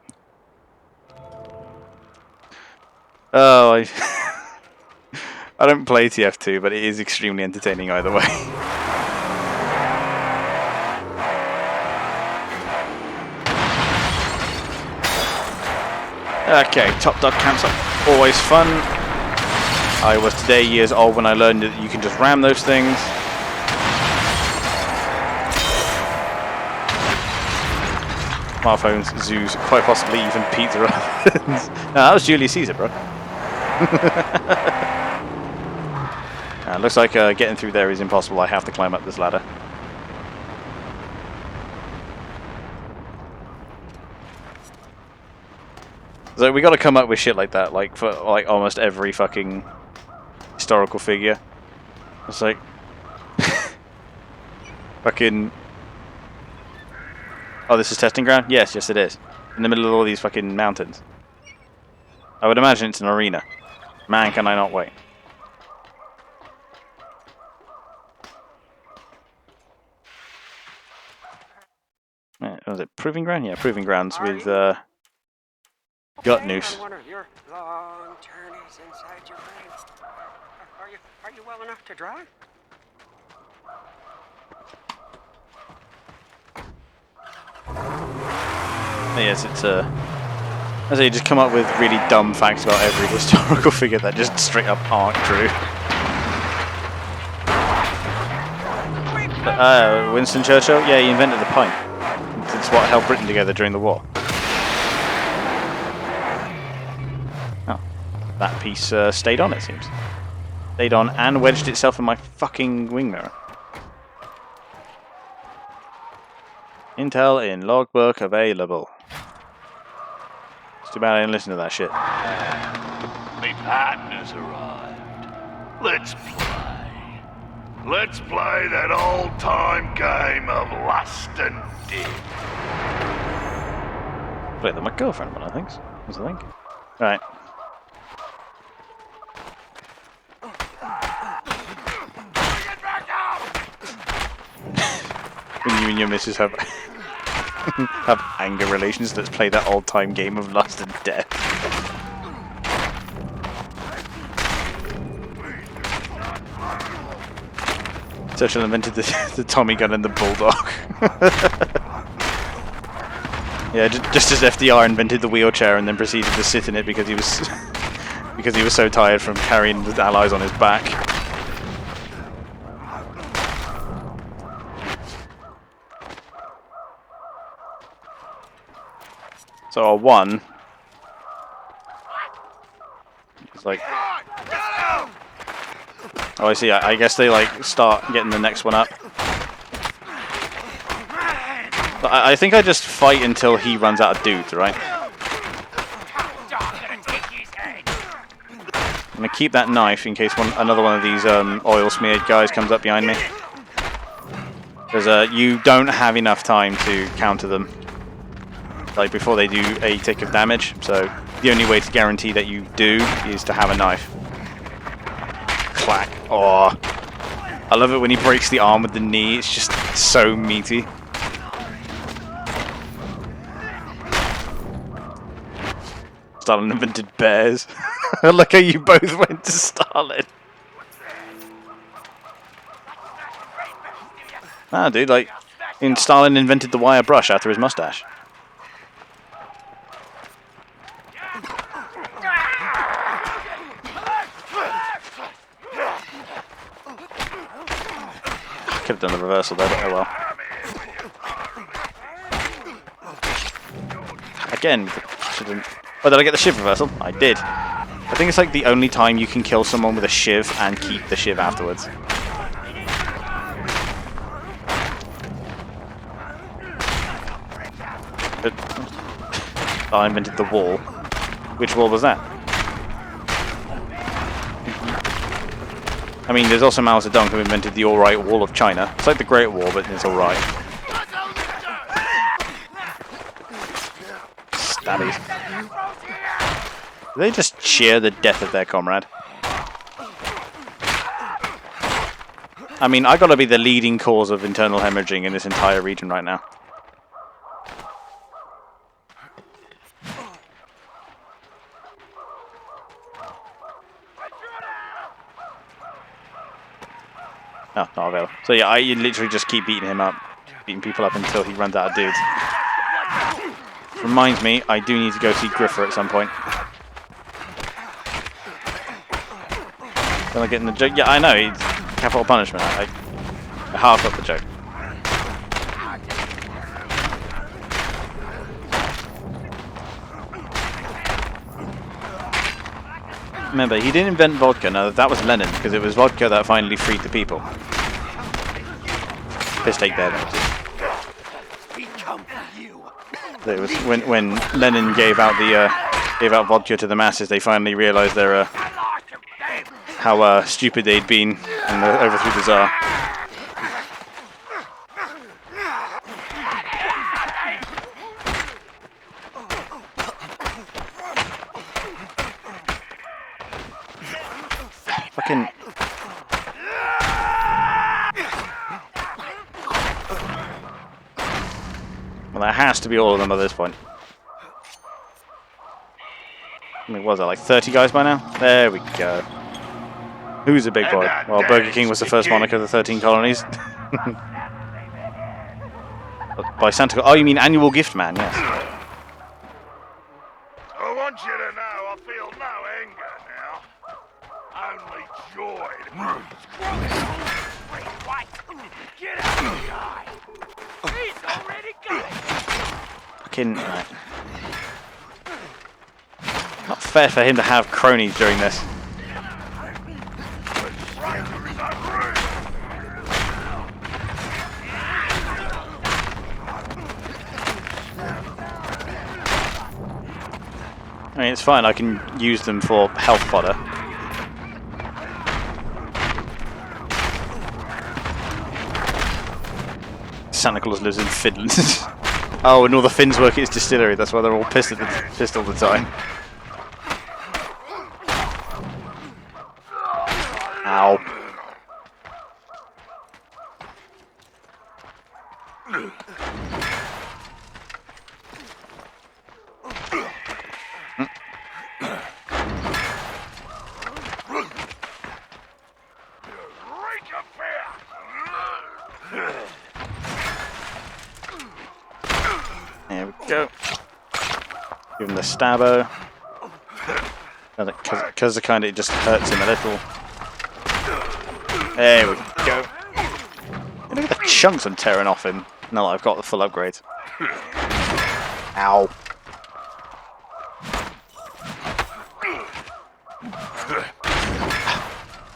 Oh, I don't play TF2, but it is extremely entertaining either way. Okay, top dog campsite, always fun. I was today years old when I learned that you can just ram those things. Smartphones, zoos, quite possibly even pizza ovens. No, that was Julius Caesar, bro. Looks like getting through there is impossible. I have to climb up this ladder. So we got to come up with shit like that, like for like almost every fucking historical figure. It's like fucking. Oh, this is testing ground? Yes, yes it is. In the middle of all these fucking mountains. I would imagine it's an arena. Man, can I not wait. Was it Proving Ground? Yeah, Proving Grounds with Gut Noose. One of your long journeys inside your brain. Are you well enough to drive? Yes, it's I say, you just come up with really dumb facts about every historical figure that just straight up aren't true. Winston Churchill? Yeah, he invented the pint. It's what held Britain together during the war. Oh, that piece stayed on, it seems. Stayed on and wedged itself in my fucking wing mirror. Intel in logbook available. It's too bad I didn't listen to that shit. My partner's arrived. Let's play. Let's play that old-time game of lust and death. Play with my girlfriend one, I think. Was I think. Right. When you and your missus have have anger relations, let's play that old-time game of lust and death. Churchill invented the Tommy gun and the bulldog. Yeah, just as FDR invented the wheelchair and then proceeded to sit in it because he was so tired from carrying the Allies on his back. So our one is like, oh, I see. I guess they like start getting the next one up. But I think I just fight until he runs out of dudes, right? I'm gonna keep that knife in case another one of these oil smeared guys comes up behind me. Because you don't have enough time to counter them. Like before they do a tick of damage, so the only way to guarantee that you do is to have a knife. Clack. Oh, I love it when he breaks the arm with the knee. It's just so meaty. Stalin invented bears. Look how you both went to Stalin. Nah, dude, like, Stalin invented the wire brush after his mustache. Could have done the reversal there, but oh well. Again, shouldn't. Oh, did I get the shiv reversal? I did. I think it's like the only time you can kill someone with a shiv and keep the shiv afterwards. But I invented the wall. Which wall was that? I mean, there's also Mao Zedong who invented the alright wall of China. It's like the Great Wall, but it's alright. stabbies. Do they just cheer the death of their comrade? I mean, I gotta be the leading cause of internal hemorrhaging in this entire region right now. No, not available. So yeah, I literally just keep beating him up, beating people up until he runs out of dudes. Reminds me, I do need to go see Griffer at some point. Then I get in the joke. Yeah, I know, it's capital punishment. I half got the joke. Remember, he didn't invent vodka. No, that was Lenin, because it was vodka that finally freed the people. Piss take there, though. It was when Lenin gave out vodka to the masses. They finally realised how stupid they'd been and overthrew the Tsar. Fucking. Well, that has to be all of them at this point. I mean, what was that, like 30 guys by now? There we go. Who's a big boy? Well, Burger King was the first monarch of the 13 colonies. By Santa Claus. Oh, you mean annual gift man, yes. I want you to know I feel no anger now. Only joy. Get out of the eye. He's already got it. Fucking. Right. Not fair for him to have cronies during this. I mean, it's fine, I can use them for health fodder. Santa Claus lives in Finland. Oh, and all the Finns work at his distillery, that's why they're all pissed all the time. Ow. There we go. Give him the stabbo. Because the kind of it just hurts him a little. There we go. Look at the chunks I'm tearing off him. Now that I've got the full upgrade. Ow.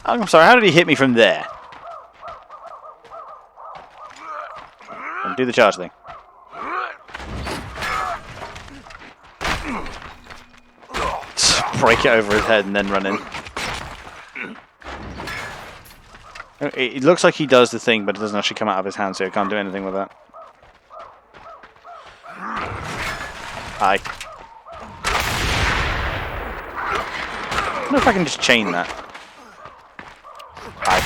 I'm sorry, how did he hit me from there? And do the charge thing. Break it over his head and then run in. It looks like he does the thing, but it doesn't actually come out of his hand, so I can't do anything with that. Hi. I wonder if I can just chain that. Hi.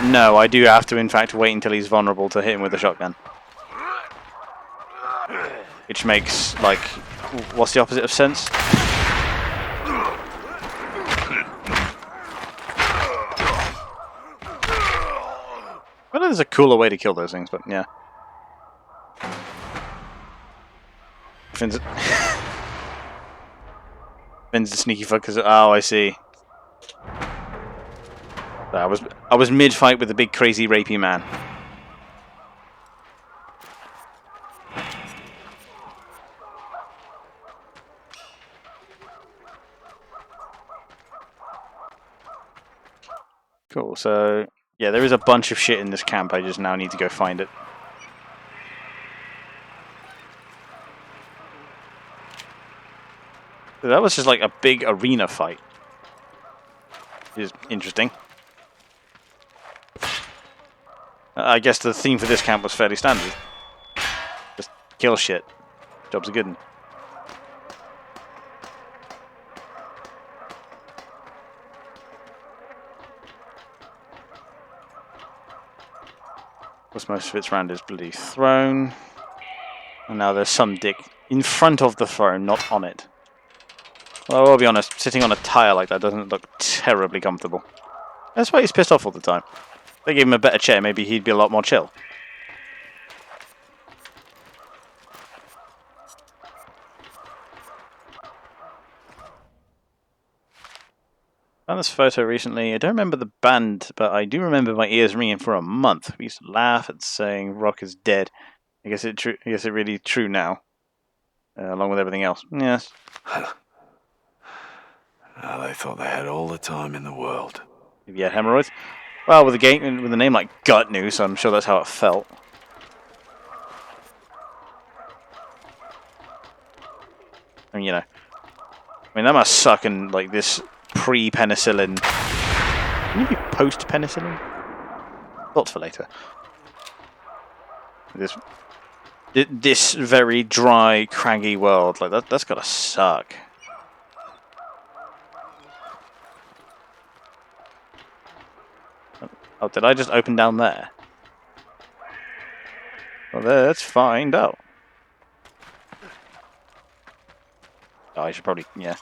No, I do have to, in fact, wait until he's vulnerable to hit him with the shotgun. Which makes, like, what's the opposite of sense? I know there's a cooler way to kill those things, but yeah. Finn's a sneaky fuck because oh, I see. I was mid-fight with the big crazy rapey man. Cool. So yeah, there is a bunch of shit in this camp. I just now need to go find it. So that was just like a big arena fight. Which is interesting. I guess the theme for this camp was fairly standard. Just kill shit. Job's a good one. Plus most of it's around his bloody throne. And now there's some dick in front of the throne, not on it. Well, I'll be honest, sitting on a tire like that doesn't look terribly comfortable. That's why he's pissed off all the time. If they gave him a better chair, maybe he'd be a lot more chill. I found this photo recently. I don't remember the band, but I do remember my ears ringing for a month. We used to laugh at saying rock is dead. I guess it really true now, along with everything else. Yes. They thought they had all the time in the world. Maybe you had hemorrhoids. Well, with a name like Gut News, I'm sure that's how it felt. I mean, you know, that must suck in like this pre-penicillin. Can you be post-penicillin? Thoughts for later. This very dry, craggy world, like that's gotta suck. Oh, did I just open down there? Well, let's find out. Oh, I should probably, yeah.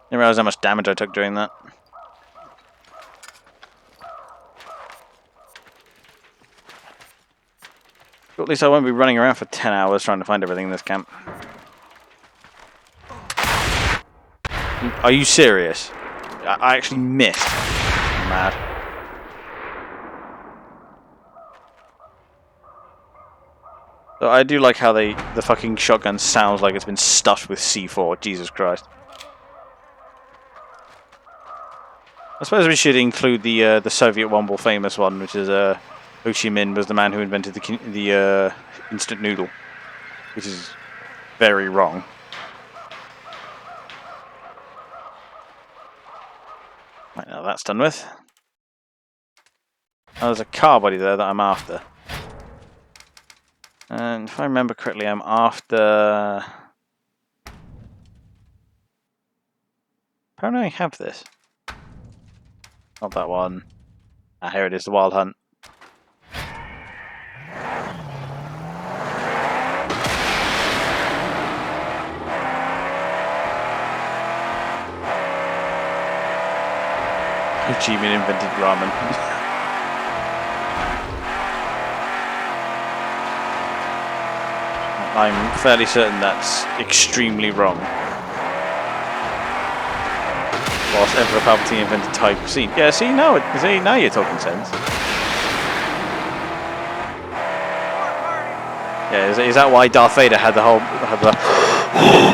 Didn't realize how much damage I took doing that. But at least I won't be running around for 10 hours trying to find everything in this camp. Are you serious? I actually missed. I'm mad. So I do like how the fucking shotgun sounds like it's been stuffed with C4. Jesus Christ. I suppose we should include the Soviet one, more famous one, which is Ho Chi Minh was the man who invented the instant noodle, which is very wrong. Right, now that's done with. Oh, there's a car body there that I'm after. And if I remember correctly, I'm after... Apparently I have this. Not that one. Ah, here it is, the Wild Hunt. Ho Chi Minh invented ramen. I'm fairly certain that's extremely wrong. Whilst Emperor Palpatine invented Thai cuisine. Yeah, see, now you're talking sense. Yeah, is that why Darth Vader had the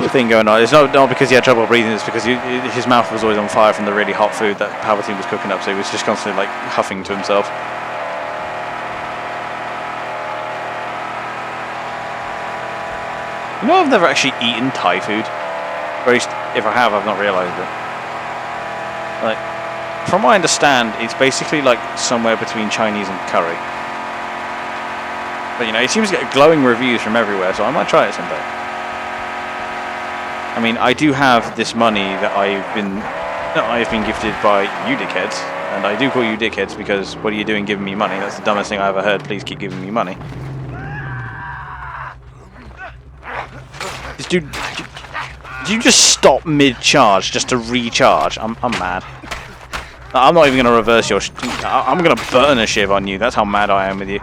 thing going on? It's not because he had trouble breathing, it's because his mouth was always on fire from the really hot food that Palpatine was cooking up, so he was just constantly like huffing to himself. You know, I've never actually eaten Thai food. Or at least, if I have, I've not realised it. Like, from what I understand, it's basically like somewhere between Chinese and curry. But you know, it seems to get glowing reviews from everywhere, so I might try it someday. I mean, I do have this money that I've been gifted by you dickheads, and I do call you dickheads because what are you doing giving me money? That's the dumbest thing I ever heard. Please keep giving me money. Dude, did you just stop mid-charge just to recharge? I'm mad. I'm not even going to reverse your... I'm going to burn a shiv on you. That's how mad I am with you.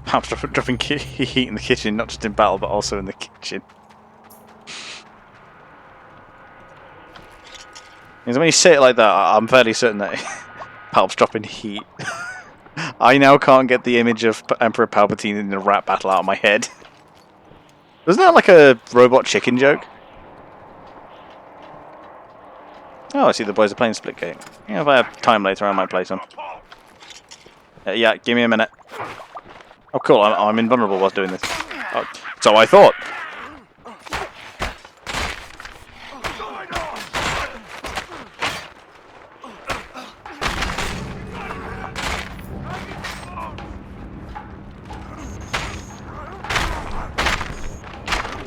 Perhaps dropping heat in the kitchen, not just in battle, but also in the kitchen. Because when you say it like that, I'm fairly certain that Palp's dropping heat. I now can't get the image of Emperor Palpatine in a rap battle out of my head. Wasn't that like a robot chicken joke? Oh, I see the boys are playing Split Game. Yeah, if I have time later, I might play some. Yeah, give me a minute. Oh, cool, I'm invulnerable whilst doing this. Oh, so I thought.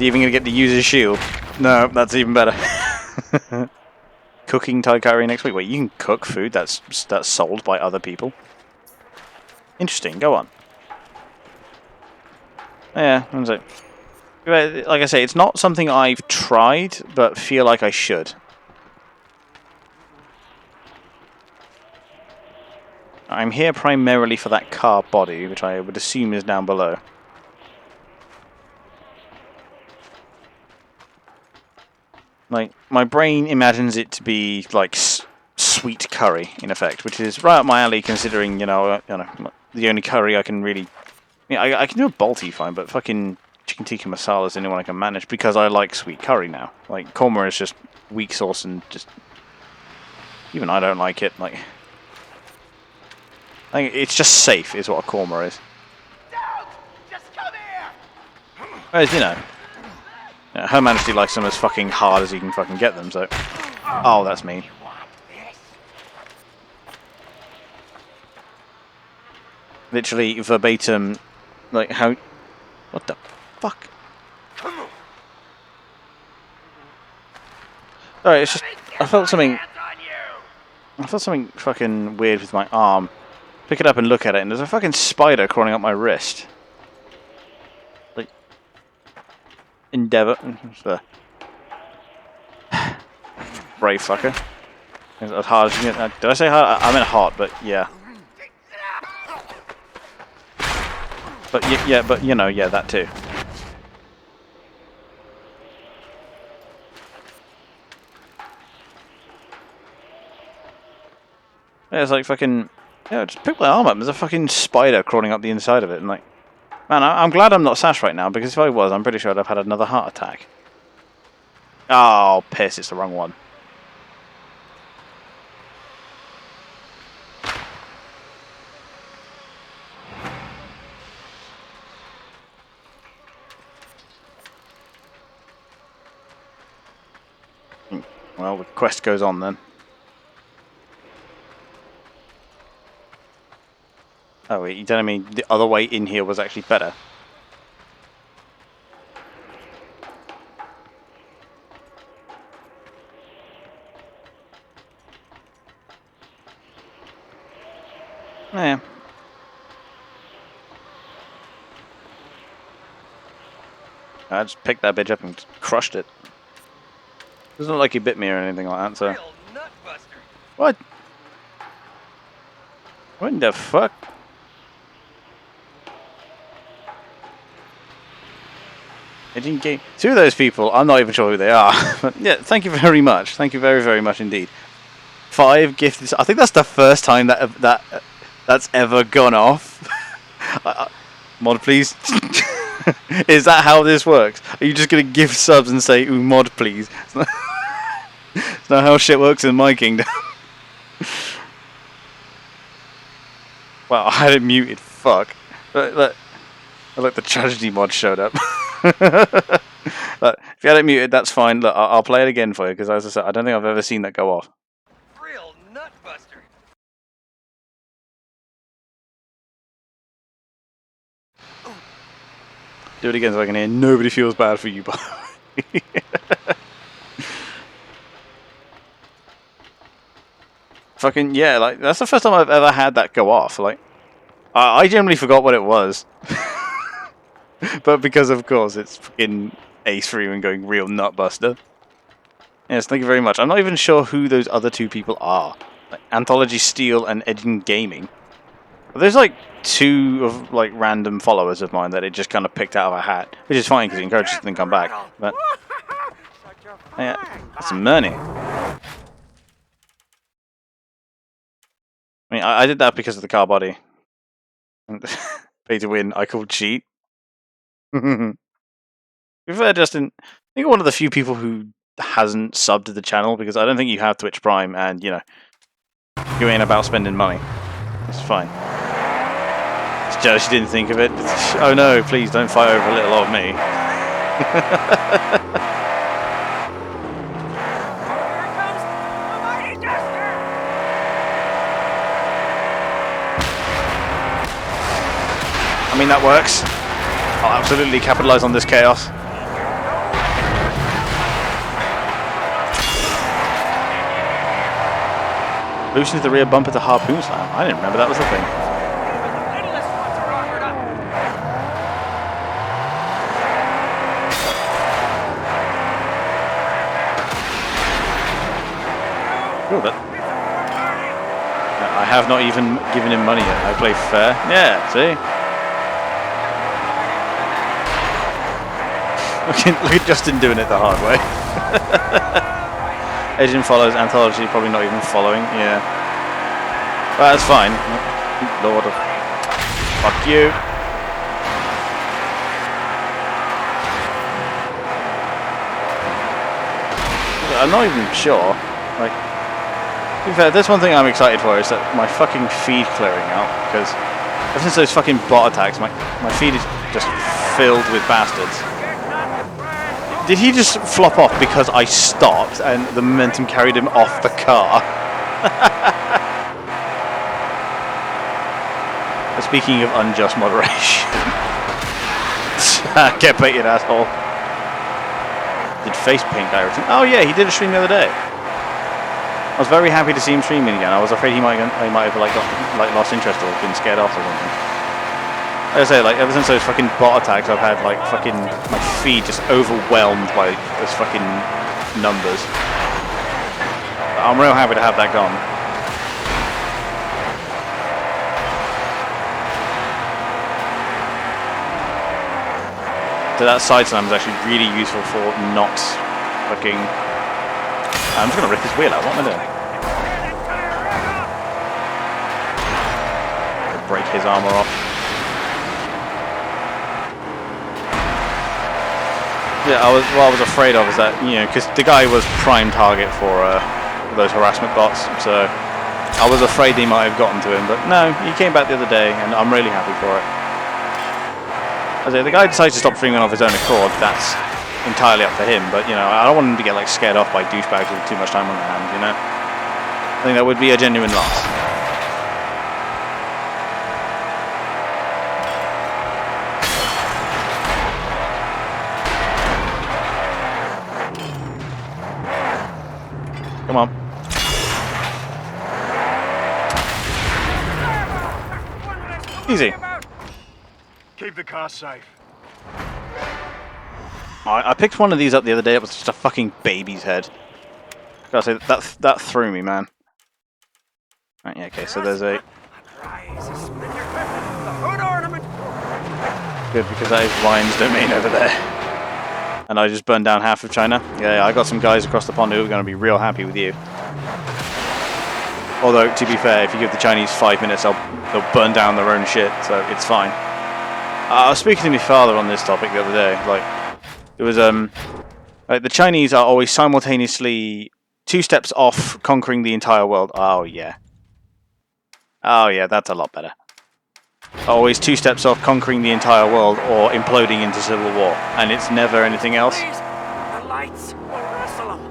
You even gonna get to use his shield? No, that's even better. Cooking Thai curry next week. Wait, you can cook food that's sold by other people? Interesting. Go on. Yeah, that's it. Like I say, it's not something I've tried, but feel like I should. I'm here primarily for that car body, which I would assume is down below. Like, my brain imagines it to be like sweet curry, in effect, which is right up my alley, considering you know the only curry I can really. I can do a balti fine, but fucking chicken tikka masala is the only one I can manage because I like sweet curry now. Like korma is just weak sauce and just even I don't like it. Like, I think it's just safe, is what a korma is. Don't! Just come here! Whereas Her Majesty likes them as fucking hard as he can fucking get them. So, oh, that's mean. Literally verbatim, like how. What the fuck? Sorry, it's just I felt something fucking weird with my arm. Pick it up and look at it, and there's a fucking spider crawling up my wrist. Like Endeavour, brave fucker. As hard as you can. Did I say hard? I meant hot, but yeah. But yeah, but you know, yeah, that too. Yeah, it's like fucking. Yeah, just pick my arm up. There's a fucking spider crawling up the inside of it, and like, man, I'm glad I'm not Sash right now because if I was, I'm pretty sure I'd have had another heart attack. Oh, piss! It's the wrong one. Well, the quest goes on then. Oh wait, you telling me the other way in here was actually better? Yeah. I just picked that bitch up and crushed it. Doesn't look like he bit me or anything like that, so... Real nutbuster. What? What in the fuck? I didn't get... Two of those people, I'm not even sure who they are. But yeah, thank you very much. Thank you very, very much indeed. 5 gifted... I think that's the first time that's ever gone off. Mod, please. Is that how this works? Are you just going to give subs and say, ooh, mod, please? It's not how shit works in my kingdom. Wow, I had it muted. Fuck. Look, the tragedy mod showed up. Look, if you had it muted, that's fine. Look, I'll play it again for you, because as I said, I don't think I've ever seen that go off. Real nutbuster. Do it again so I can hear nobody feels bad for you, by the way. Fucking, yeah, like, that's the first time I've ever had that go off. Like, I generally forgot what it was. But because, of course, it's fucking Ace Freeman going real nutbuster. Yes, thank you very much. I'm not even sure who those other two people are. Like, Anthology Steel and Edging Gaming. There's like 2 of like random followers of mine that it just kind of picked out of a hat, which is fine because it encourages them to come back. But yeah, that's Murney. I mean, I did that because of the car body. Pay to win. I called cheat. To be fair, Justin, I think you're one of the few people who hasn't subbed to the channel because I don't think you have Twitch Prime, and you know, you ain't about spending money. It's fine. It's jealous you didn't think of it. Oh no, please don't fight over a little old me. Here comes the mighty duster. I mean, that works. I'll absolutely capitalize on this chaos. Loosens the rear bumper to harpoon slam. I didn't remember that was a thing. Even the littlest ones are armored up. Cool, that. I have not even given him money yet. I play fair. Yeah, see? Look at Justin doing it the hard way. Agent follows, Anthology probably not even following, yeah. But that's fine. Lord of... Fuck you. I'm not even sure. Like, to be fair, there's one thing I'm excited for is that my fucking feed clearing out, because ever since those fucking bot attacks, my feed is just filled with bastards. Did he just flop off because I stopped and the momentum carried him off the car? Speaking of unjust moderation. Get baited, asshole. Did face paint directing? Oh yeah, he did a stream the other day. I was very happy to see him streaming again. I was afraid he might have lost interest or been scared off or something. Like I say, like ever since those fucking bot attacks, I've had like fucking my feed just overwhelmed by those fucking numbers. But I'm real happy to have that gone. So that side slam is actually really useful for not fucking. I'm just gonna rip his wheel out. What am I doing? Break his armor off. Yeah, what I was afraid of is that, you know, because the guy was prime target for those harassment bots, so I was afraid he might have gotten to him, but no, he came back the other day, and I'm really happy for it. As I say, the guy decides to stop streaming off his own accord, that's entirely up to him, but, you know, I don't want him to get, like, scared off by douchebags with too much time on their hands, you know? I think that would be a genuine loss. Come on. Easy. Keep the car safe. I picked one of these up the other day. It was just a fucking baby's head. Gotta say, that threw me, man. Right, yeah, okay, so there's a... Good, because that is Ryan's domain over there. And I just burned down half of China. Yeah, I got some guys across the pond who are going to be real happy with you. Although, to be fair, if you give the Chinese 5 minutes, they'll burn down their own shit, so it's fine. I was speaking to my father on this topic the other day. Like, it was like the Chinese are always simultaneously 2 steps off conquering the entire world. Oh yeah, that's a lot better. Always 2 steps off conquering the entire world or imploding into civil war, and it's never anything else. The lights will wrestle them.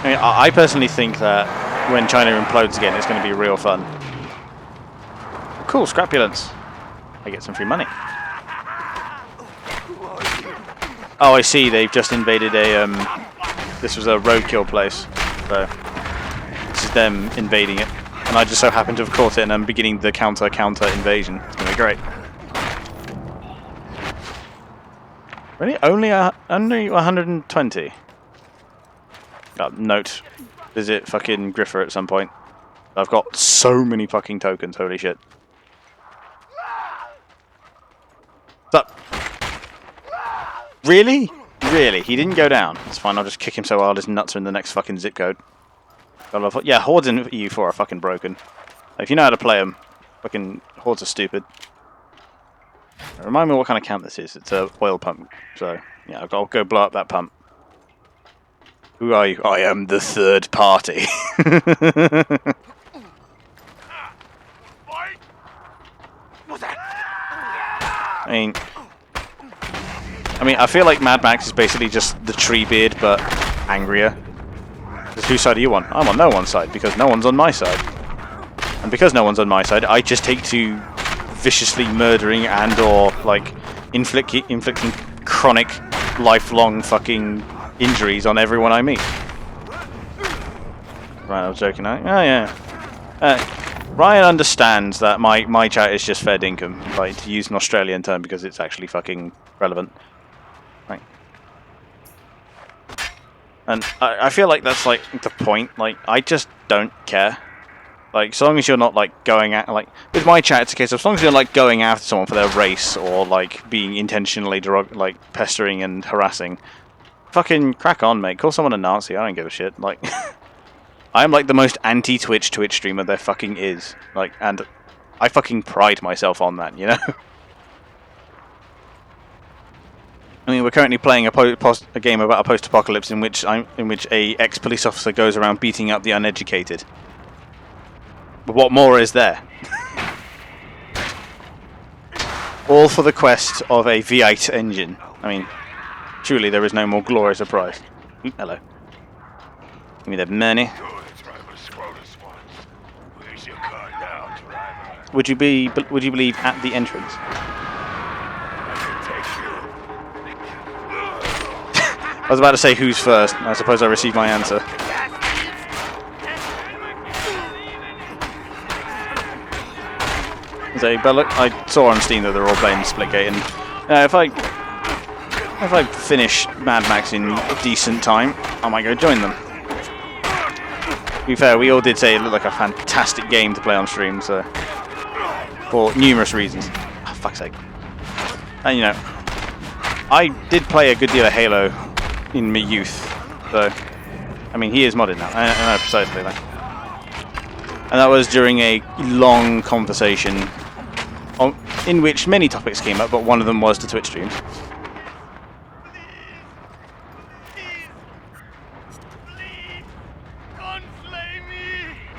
I mean, I personally think that when China implodes again, it's going to be real fun. Cool, scrapulence. I get some free money. Oh, I see. They've just invaded a. This was a roadkill place, so this is them invading it, and I just so happen to have caught it, and I'm beginning the counter invasion. It's going to be great. Really, only 120. Note, visit fucking Griffer at some point. I've got so many fucking tokens, holy shit. What's up? Really? Really? He didn't go down. It's fine, I'll just kick him so hard his nuts are in the next fucking zip code. Yeah, Hordes in EU4 are fucking broken. If you know how to play them, fucking Hordes are stupid. Remind me what kind of camp this is. It's a oil pump, so yeah, I'll go blow up that pump. Who are you? I am the third party. I mean, I feel like Mad Max is basically just the Treebeard, but angrier. Because whose side are you on? I'm on no one's side, because no one's on my side. And because no one's on my side, I just take to viciously murdering and or, like, inflicting chronic lifelong fucking injuries on everyone I meet. Right, I was joking. Oh yeah. Ryan understands that my chat is just fair dinkum, like to use an Australian term because it's actually fucking relevant. Right. And I feel like that's like the point. Like I just don't care. Like, so long as you're not like going at like with my chat, it's a case of as long as you're like going after someone for their race or like being intentionally like pestering and harassing, fucking crack on, mate. Call someone a Nazi. I don't give a shit. Like, I'm like the most anti-Twitch streamer there fucking is. Like, and I fucking pride myself on that, you know. I mean, we're currently playing a game about a post-apocalypse in which a ex-police officer goes around beating up the uneducated. But what more is there? All for the quest of a V8 engine. I mean, truly there is no more glorious a prize. Hello. Give me that money. Would you believe at the entrance? I was about to say who's first. I suppose I received my answer. But look, I saw on Steam that they're all playing Splitgate, and if I finish Mad Max in decent time, I might go join them. To be fair, we all did say it looked like a fantastic game to play on stream, so for numerous reasons. Oh, fuck's sake. And you know, I did play a good deal of Halo in my youth, so I mean he is modded now. I know precisely that. And that was during a long conversation in which many topics came up, but one of them was the Twitch streams.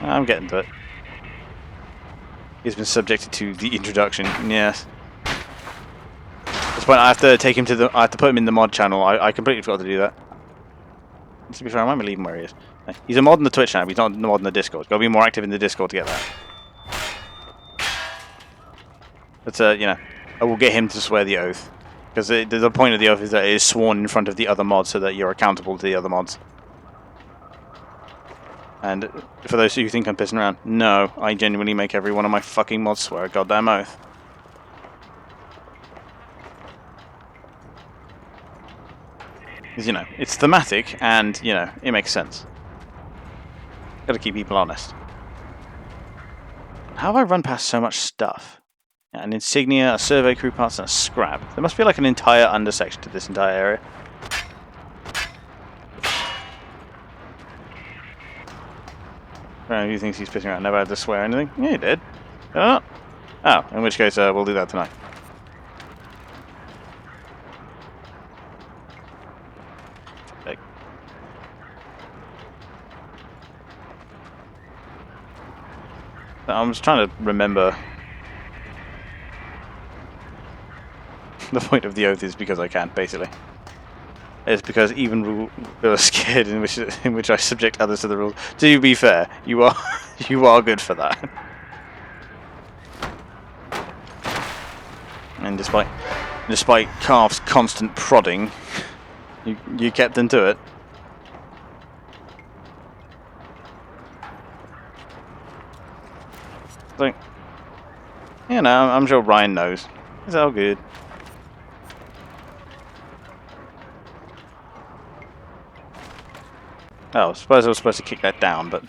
I'm getting to it. He's been subjected to the introduction, yes. At this point, I have to take him to I have to put him in the mod channel. I completely forgot to do that. To be fair, I might leave him where he is. He's a mod in the Twitch channel, but he's not a mod in the Discord. Got to be more active in the Discord to get that. But you know, I will get him to swear the oath, because the point of the oath is that it is sworn in front of the other mods, so that you're accountable to the other mods. And for those who think I'm pissing around, no, I genuinely make every one of my fucking mods swear a goddamn oath. Because, you know, it's thematic, and, you know, it makes sense. Gotta keep people honest. How have I run past so much stuff? An insignia, a survey crew parts, and a scrap. There must be like an entire undersection to this entire area. Who thinks he's pissing around? Never had to swear anything? Yeah, he did. Oh, in which case we'll do that tonight. I'm just trying to remember. The point of the oath is because I can, basically. It's because even rules are scared in which I subject others to the rules. To be fair, you are good for that. And despite Carve's constant prodding, you kept into it. So, you know, I'm sure Ryan knows. It's all good. Oh, I suppose I was supposed to kick that down, but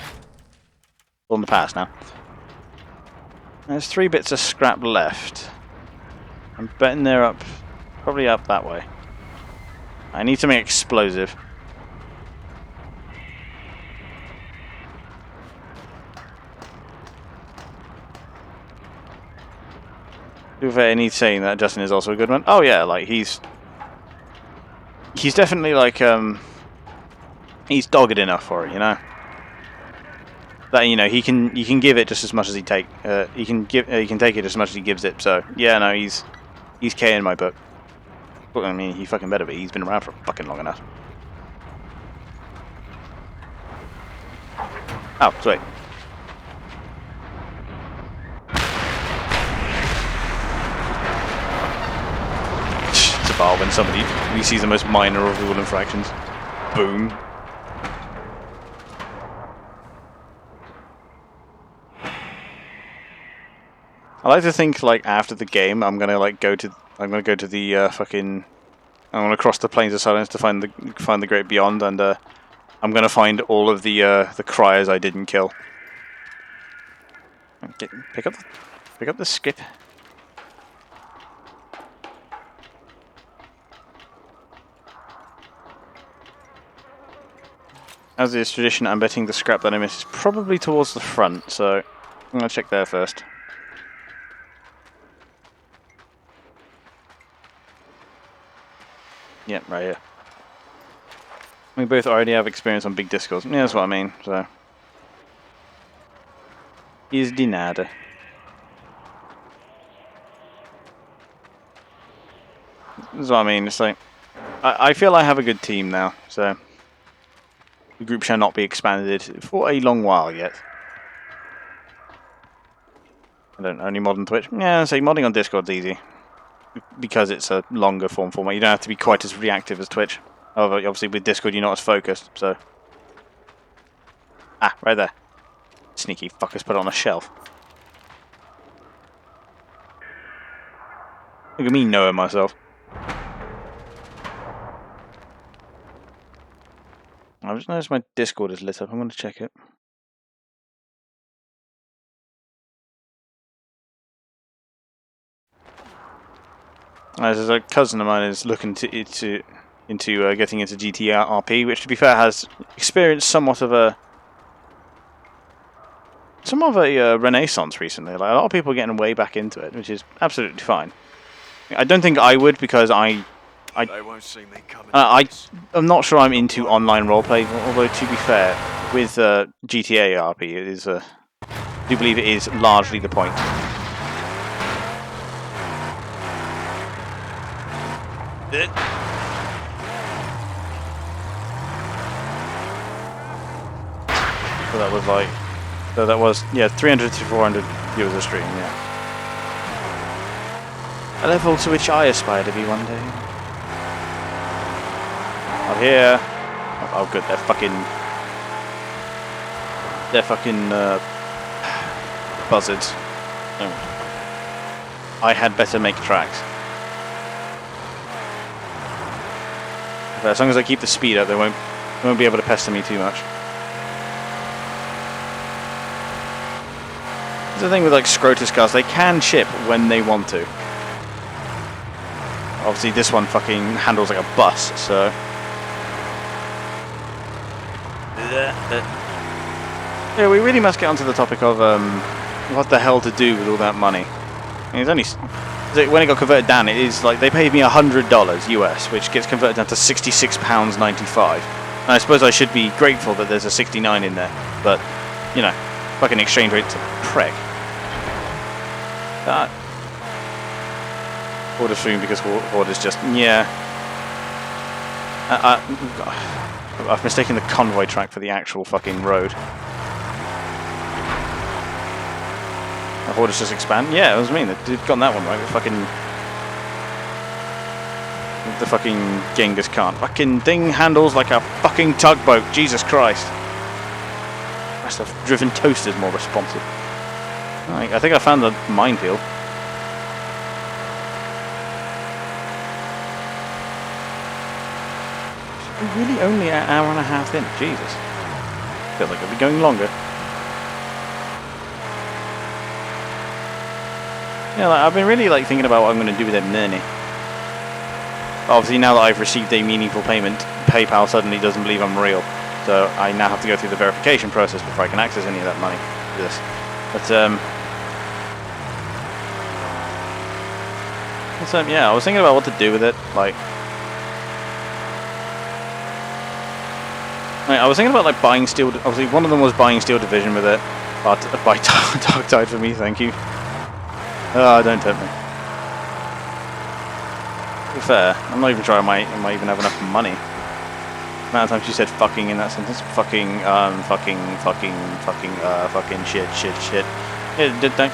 all in the past now. There's 3 bits of scrap left. I'm betting they're up, probably up that way. I need something explosive. I need saying that Justin is also a good one. Oh yeah, like he's definitely like he's dogged enough for it, you know. That, you know, he can give it just as much as he take. He can take it just as much as he gives it. So yeah, no, he's K in my book. Well, I mean, he fucking better be. He's been around for fucking long enough. Oh, sweet. a bar when somebody sees the most minor of all infractions. Boom. I like to think like after the game I'm gonna go to the fucking I'm gonna cross the plains of silence to find the great beyond, and I'm gonna find all of the criers I didn't kill. Pick up the skip. As is tradition, I'm betting the scrap that I missed is probably towards the front, so I'm gonna check there first. Yep, right here. We both already have experience on big discords. Yeah, that's what I mean, so. Is de nada. That's what I mean, it's like, I feel I have a good team now, so. The group shall not be expanded for a long while yet. I don't only mod on Twitch. Yeah, so modding on Discord's easy. Because it's a longer format. You don't have to be quite as reactive as Twitch. However, obviously with Discord you're not as focused, so... Ah, right there. Sneaky fuckers put it on a shelf. Look at me knowing myself. I just noticed my Discord is lit up. I'm going to check it. There's a cousin of mine is looking into getting into GTA RP, which, to be fair, has experienced somewhat of a renaissance recently. Like, a lot of people are getting way back into it, which is absolutely fine. I don't think I would, because I'm not sure I'm into online roleplay. Although, to be fair, with GTA RP, it is I do believe it is largely the point. So that was like, yeah, 300 to 400 viewers a stream, yeah. A level to which I aspire to be one day. Out here. Oh good, they're fucking buzzards. Oh. I had better make tracks. But as long as I keep the speed up, they won't be able to pester me too much. The thing with like Scrotus cars, they can chip when they want to. Obviously this one fucking handles like a bus, so... Yeah, we really must get onto the topic of what the hell to do with all that money. I mean, it's only... When it got converted down, it is like they paid me $100 US, which gets converted down to £66.95. And I suppose I should be grateful that there's a 69 in there, but, you know, fucking exchange rate's a prick. That... Horde stream because Horde is just, yeah. I've mistaken the convoy track for the actual fucking road. The Horde is just expand. Yeah, that was me. They've gotten that one right. The fucking Genghis Khan. Fucking thing handles like a fucking tugboat. Jesus Christ. Must have driven toasters more responsive. I think I found the minefield. We're really only an hour and a half in. Jesus. Feels like it'll be going longer. Yeah, like, I've been really like thinking about what I'm going to do with that money. Obviously, now that I've received a meaningful payment, PayPal suddenly doesn't believe I'm real. So I now have to go through the verification process before I can access any of that money. Yes. But yeah, I was thinking about what to do with it. Like, I was thinking about like buying Steel. Obviously, one of them was buying Steel Division with it, but buy Dark Tide for me, thank you. Oh, don't tempt me. To be fair, I'm not even sure I might even have enough money. The amount of times you said "fucking" in that sentence, fucking, shit. Yeah, don't.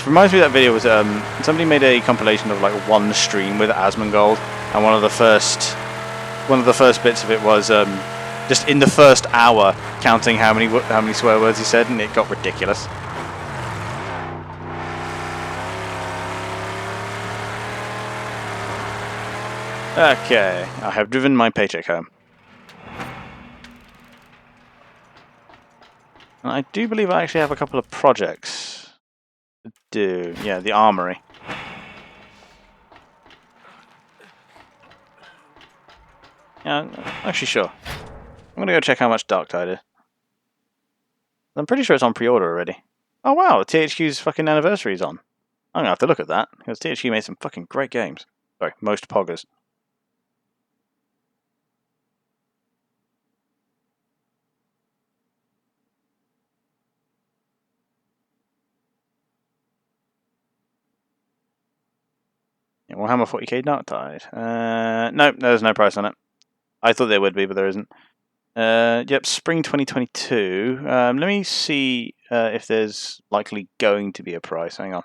reminds me of that video was somebody made a compilation of like one stream with Asmongold, and one of the first bits of it was just in the first hour counting how many swear words he said, and it got ridiculous. Okay, I have driven my paycheck home. And I do believe I actually have a couple of projects to do. Yeah, the armory. Yeah, actually sure. I'm gonna go check how much Dark Tide is. I'm pretty sure it's on pre-order already. Oh wow, THQ's fucking anniversary is on. I'm gonna have to look at that, because THQ made some fucking great games. Sorry, most poggers. Yeah, Warhammer 40k Dark Tide. No, there's no price on it. I thought there would be, but there isn't. Yep, spring 2022. Let me see if there's likely going to be a price. Hang on.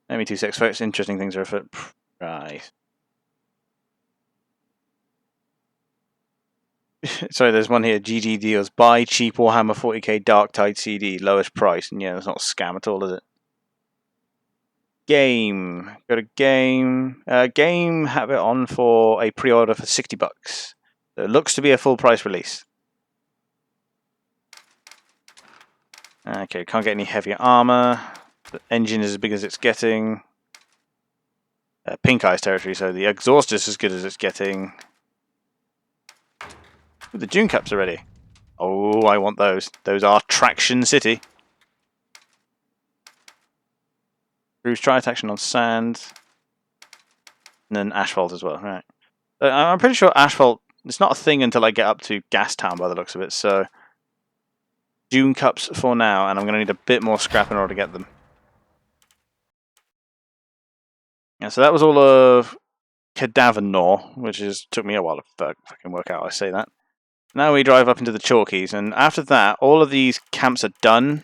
Let me 2 seconds, folks. Interesting things are afoot. Right. Sorry, there's one here. GG deals. Buy cheap Warhammer 40k Dark Tide CD, lowest price. And yeah, that's not a scam at all, is it? Game. Go to game. Game have it on for a pre-order for $60. So it looks to be a full price release. Okay, can't get any heavier armor. The engine is as big as it's getting. Pink Eyes territory, so the exhaust is as good as it's getting. Ooh, the Dune Cups are ready. Oh, I want those. Those are Traction City. Cruise Triad action on sand. And then Asphalt as well, right. I'm pretty sure Asphalt, it's not a thing until I get up to Gastown by the looks of it, so... Dune Cups for now, and I'm going to need a bit more scrap in order to get them. Yeah, so that was all of Cadavernaw, which took me a while to fucking work out, I say that. Now we drive up into the Chalkies, and after that, all of these camps are done.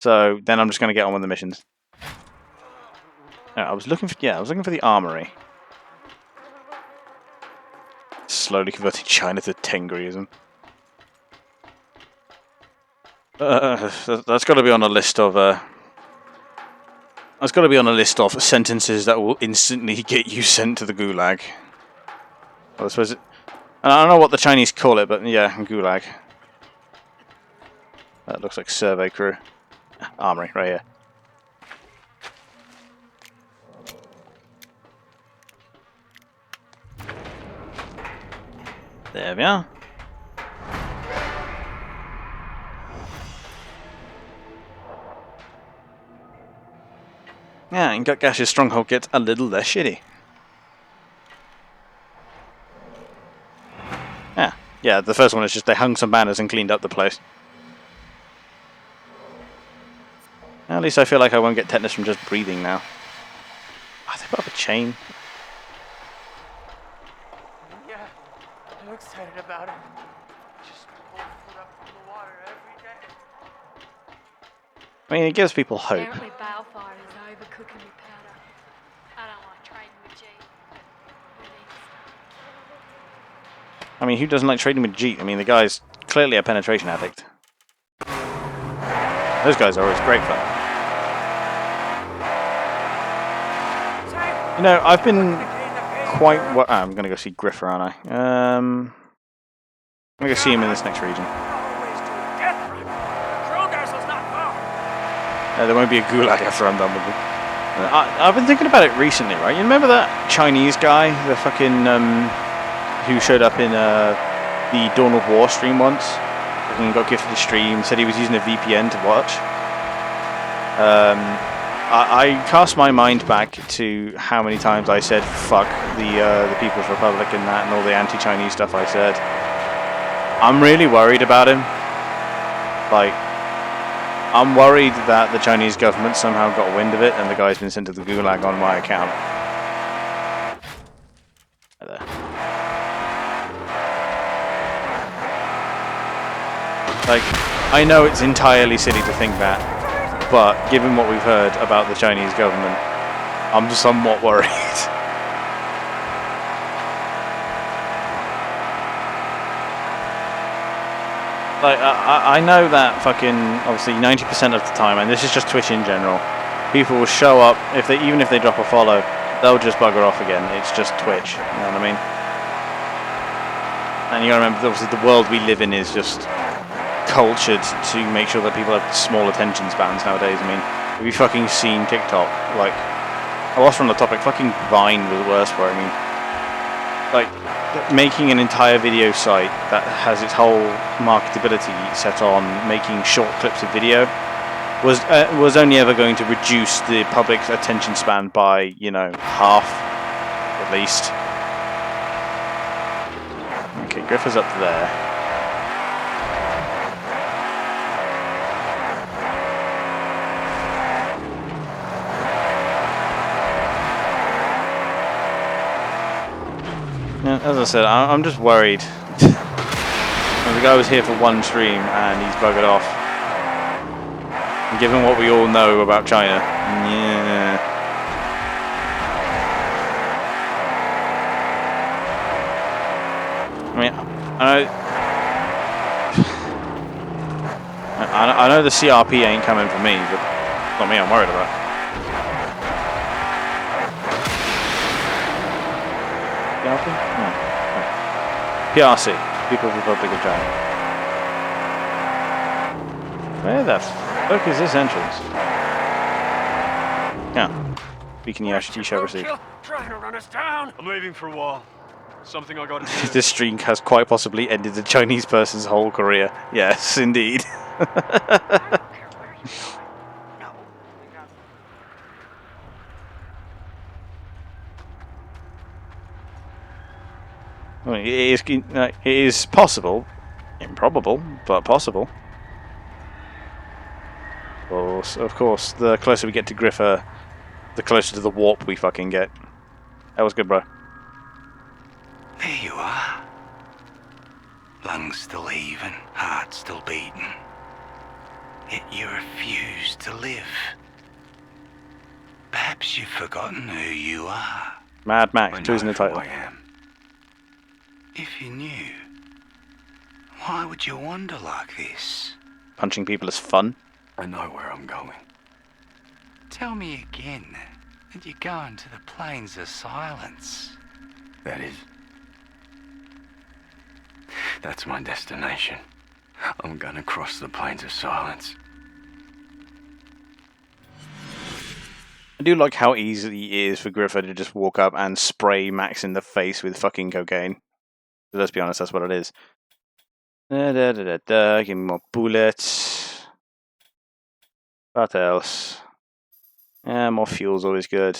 So then I'm just going to get on with the missions. I was looking for the armory. Slowly converting China to Tengriism. That's got to be on a list of. That's got to be on a list of sentences that will instantly get you sent to the Gulag. Well, I suppose it. And I don't know what the Chinese call it, but yeah, Gulag. That looks like survey crew. Armory, right here. There we are. Yeah, and Gutgash's stronghold gets a little less shitty. Yeah, the first one is just they hung some banners and cleaned up the place. At least I feel like I won't get tetanus from just breathing now. Oh, they put up a chain. Yeah, I'm excited about it. Just pull food up from the water every day. I mean, it gives people hope. Apparently Balefire is overcooking your powder. I don't like trading with G. I mean, who doesn't like trading with Jeet? I mean, the guy's clearly a penetration addict. Those guys are always great fun. You know, I've been quite... I'm going to go see Griffer, aren't I? I'm going to go see him in this next region. There won't be a gulag after I'm done with it. I've been thinking about it recently, right? You remember that Chinese guy, the fucking... who showed up in the Dawn of War stream once and got gifted a stream, said he was using a VPN to watch. I cast my mind back to how many times I said fuck the People's Republic and that and all the anti-Chinese stuff I said. I'm really worried about him. Like, I'm worried that the Chinese government somehow got wind of it and the guy's been sent to the gulag on my account. There. Like, I know it's entirely silly to think that but given what we've heard about the Chinese government, I'm somewhat worried. Like, I know that fucking, obviously 90% of the time, and this is just Twitch in general, people will show up, even if they drop a follow, they'll just bugger off again. It's just Twitch, you know what I mean? And you gotta remember, obviously the world we live in is just cultured to make sure that people have small attention spans nowadays. I mean, have you fucking seen TikTok? Like, I lost from the topic, fucking Vine was worse for it. I mean, like, making an entire video site that has its whole marketability set on making short clips of video was only ever going to reduce the public's attention span by, you know, half at least. Okay, Griffer's up there. Yeah, as I said, I'm just worried. The guy was here for one stream and he's buggered off. And given what we all know about China, yeah. I mean, I know the CRP ain't coming for me, but it's not me I'm worried about. CRP? No. PRC, People's Republic of China. Where the fuck is this entrance? Yeah. Beacon you shall receive. Trying to run us down. I'm leaving for a while. Something I gotta do. This stream has quite possibly ended the Chinese person's whole career. Yes, indeed. I don't care where you are. No. I mean, it is possible, improbable, but possible. Of course, the closer we get to Griffer, the closer to the warp we fucking get. That was good, bro. There you are. Lungs still heaving, heart still beating. Yet you refuse to live. Perhaps you've forgotten who you are. Mad Max, I choosing know the who title. I am. If you knew, why would you wander like this? Punching people is fun. I know where I'm going. Tell me again that you're going to the plains of silence. That's my destination. I'm gonna cross the plains of silence. I do like how easy it is for Griffer to just walk up and spray Max in the face with fucking cocaine. But let's be honest, that's what it is. Give me more bullets. What else? Yeah, more fuel's always good.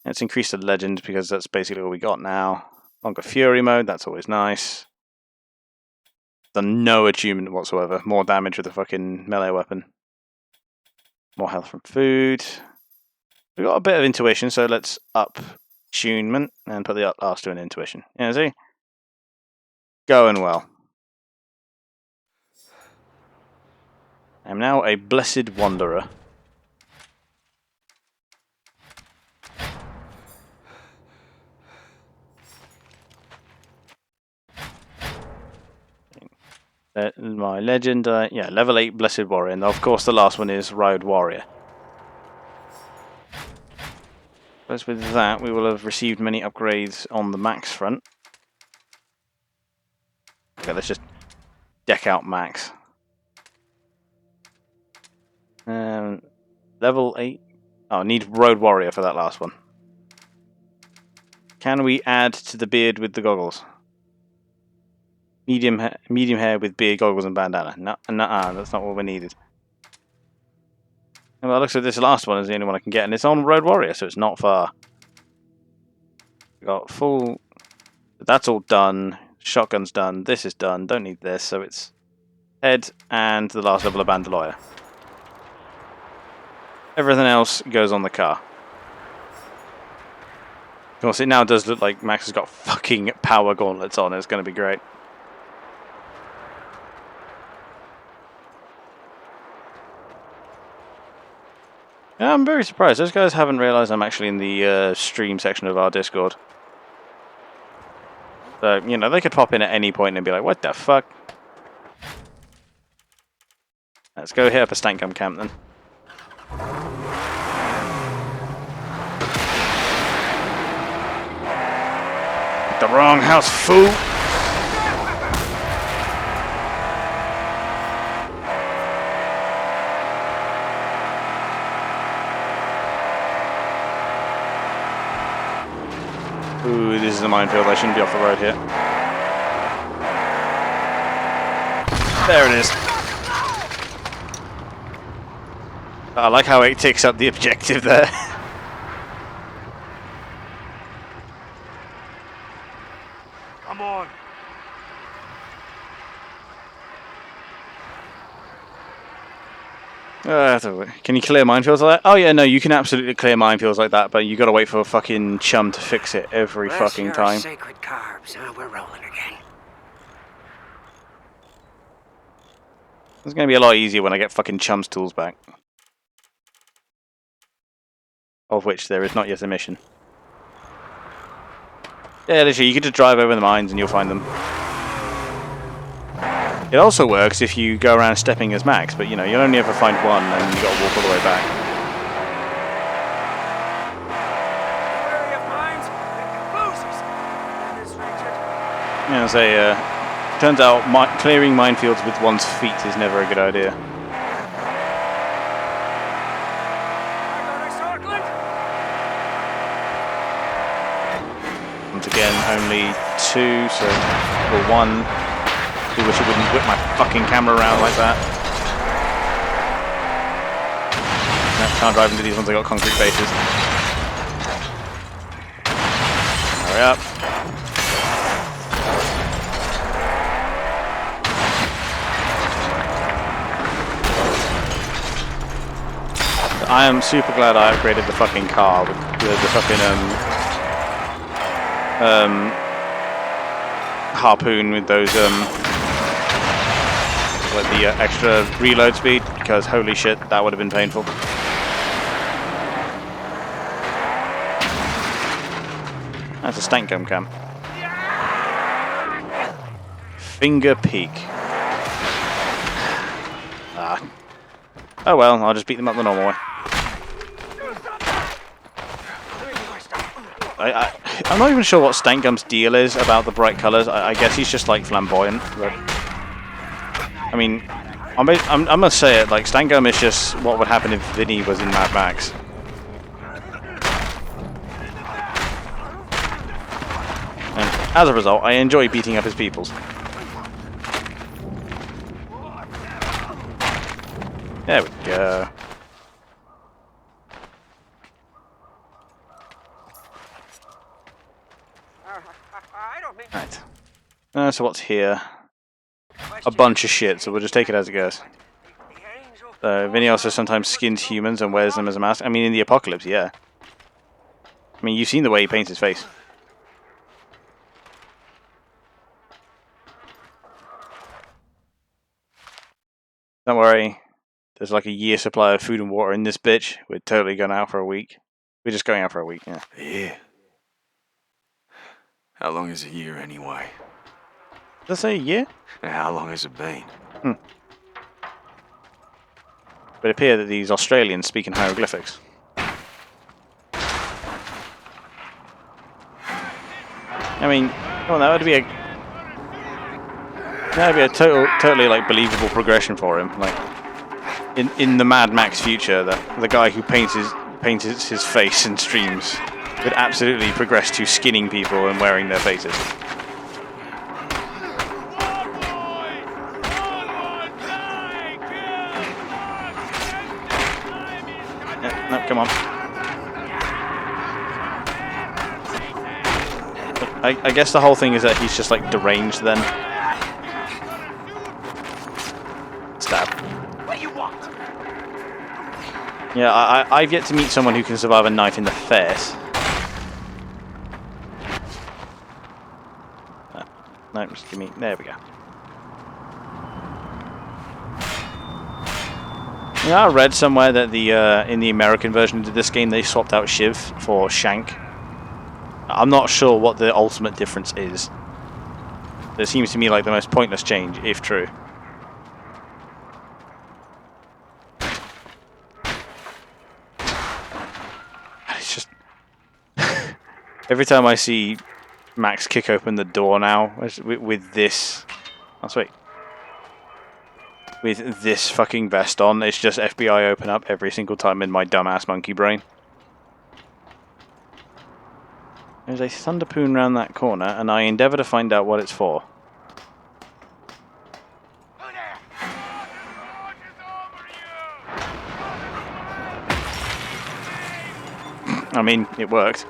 Let's increase the legend because that's basically all we got now. Longer fury mode, that's always nice. Done no achievement whatsoever. More damage with a fucking melee weapon. More health from food. We've got a bit of intuition, so let's up attunement and put the last two in intuition. Yeah, see? Going well. I'm now a blessed wanderer. My legend, yeah, level 8 Blessed Warrior, and of course the last one is Road Warrior. As with that, we will have received many upgrades on the Max front. Okay, let's just deck out Max. Level 8. Oh, I need Road Warrior for that last one. Can we add to the beard with the goggles? Medium hair with beard, goggles, and bandana. No, that's not what we needed. Well, it looks like this last one is the only one I can get, and it's on Road Warrior, so it's not far. We got full. That's all done. Shotgun's done. This is done. Don't need this, so it's head and the last level of bandolier. Everything else goes on the car. Of course, it now does look like Max has got fucking power gauntlets on. It's going to be great. Yeah, I'm very surprised. Those guys haven't realised I'm actually in the stream section of our Discord. So, you know, they could pop in at any point and be like, what the fuck? Let's go hit up a stank gum camp then. The wrong house, fool! Ooh, this is a minefield. I shouldn't be off the road here. There it is. I like how it takes up the objective there. Come on. Can you clear minefields like that? Oh yeah, no, you can absolutely clear minefields like that, but you gotta wait for a fucking chum to fix it every fucking time. Sacred carbs, we're rolling again. It's gonna be a lot easier when I get fucking chum's tools back. Of which there is not yet a mission. Yeah, literally, you can just drive over the mines and you'll find them. It also works if you go around stepping as Max, but you know, you'll only ever find one and you gotta walk all the way back. Wary of mines and cabooses in this region. Yeah, turns out clearing minefields with one's feet is never a good idea. Once again, only two, or one. I wish I wouldn't whip my fucking camera around like that. No, can't drive into these ones, I got concrete bases. Hurry up. I am super glad I upgraded the fucking car with the fucking harpoon with those like the extra reload speed, because holy shit, that would have been painful. That's a stank gum camp. Finger Peak. Ah. Oh well, I'll just beat them up the normal way. I'm not even sure what Stank Gum's deal is about the bright colours. I guess he's just like flamboyant. But I mean, I'm gonna say it, like Stank Gum is just what would happen if Vinny was in Mad Max. And as a result, I enjoy beating up his peoples. There we go. Right. So what's here? A bunch of shit, so we'll just take it as it goes. Vinny also sometimes skins humans and wears them as a mask. I mean, in the apocalypse, yeah. I mean, you've seen the way he paints his face. Don't worry. There's like a year supply of food and water in this bitch. We're totally going out for a week. We're just going out for a week, yeah. Yeah. How long is a year anyway? Does it say a year? And how long has it been? But it appears that these Australians speak in hieroglyphics. I mean, well, that would be a totally like believable progression for him. Like in the Mad Max future, the guy who paints his face in streams could absolutely progress to skinning people and wearing their faces. No, come on. I guess the whole thing is that he's just like deranged then. Stab. What do you want? Yeah, I've yet to meet someone who can survive a knife in the face. No, just give me... There we go. You know, I read somewhere that the in the American version of this game they swapped out Shiv for Shank. I'm not sure what the ultimate difference is. It seems to me like the most pointless change, if true. It's just every time I see Max kick open the door now with this. Oh, sweet. With this fucking vest on, it's just FBI open up every single time in my dumbass monkey brain. There's a thunderpoon round that corner, and I endeavour to find out what it's for. I mean, it worked.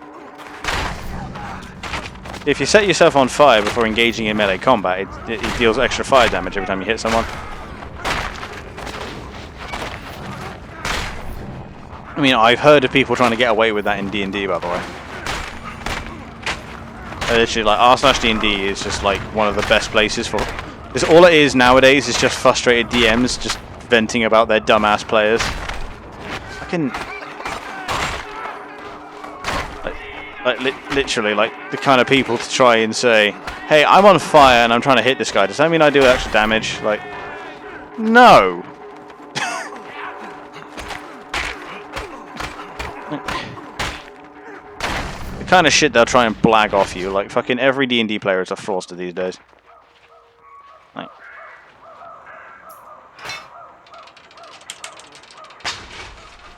If you set yourself on fire before engaging in melee combat, it deals extra fire damage every time you hit someone. I mean, I've heard of people trying to get away with that in D&D, by the way. Literally, like, r/D&D is just like one of the best places for... Because all it is nowadays is just frustrated DMs just venting about their dumbass players. Fucking... literally, like, the kind of people to try and say, hey, I'm on fire and I'm trying to hit this guy. Does that mean I do extra damage? Like, no! The kind of shit they'll try and blag off you. Like, fucking every D&D player is a fraudster these days. Like,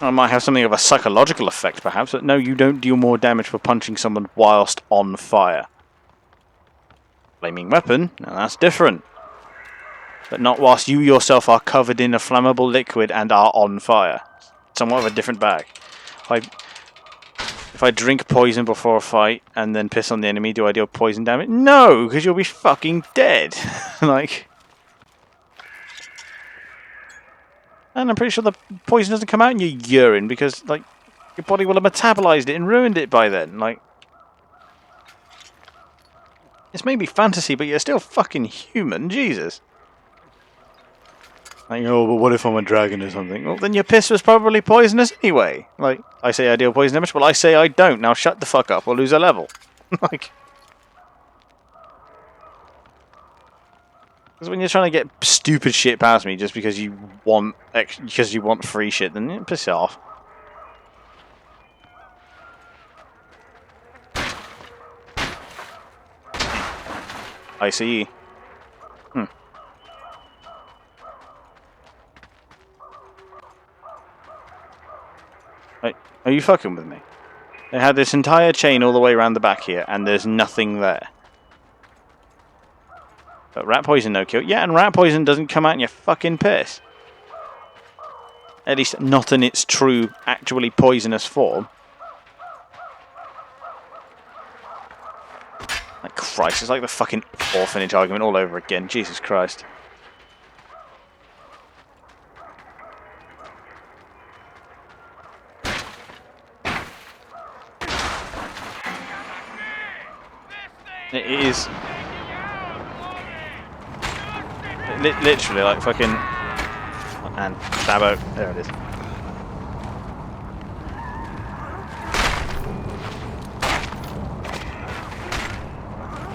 I might have something of a psychological effect, perhaps, but no, you don't deal more damage for punching someone whilst on fire. Flaming weapon, now that's different. But not whilst you yourself are covered in a flammable liquid and are on fire. Somewhat of a different bag. If I drink poison before a fight and then piss on the enemy, do I deal poison damage? No, because you'll be fucking dead. Like... And I'm pretty sure the poison doesn't come out in your urine because, like, your body will have metabolized it and ruined it by then. Like, it's maybe fantasy, but you're still fucking human. Jesus. Like, oh, but what if I'm a dragon or something? Well, then your piss was probably poisonous anyway. Like, I say I deal poison damage, well, I say I don't. Now shut the fuck up or lose a level. Like... Because when you're trying to get stupid shit past me just because you want free shit, then piss it off. I see. Wait, are you fucking with me? They had this entire chain all the way around the back here, and there's nothing there. But rat poison no kill. Yeah, and rat poison doesn't come out in your fucking piss. At least not in its true, actually poisonous form. Like Christ, it's like the fucking orphanage argument all over again. Jesus Christ. It is... literally, like, fucking... And Sabo, there it is.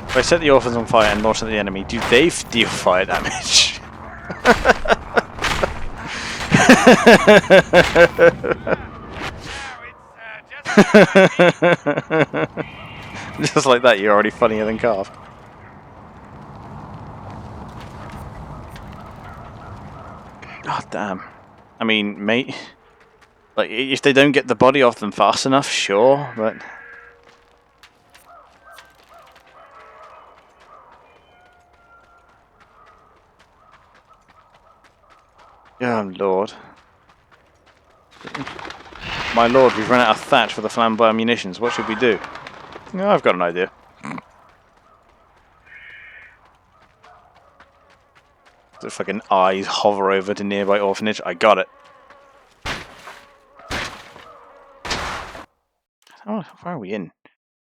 If I set the orphans on fire and launch at the enemy, do they deal fire damage? Just like that, you're already funnier than Carve. God damn. I mean, mate, like, if they don't get the body off them fast enough, sure, but... Oh, Lord. My lord, we've run out of thatch for the flammable munitions. What should we do? Oh, I've got an idea. The fucking eyes hover over to nearby orphanage. I got it. Oh, where are we in?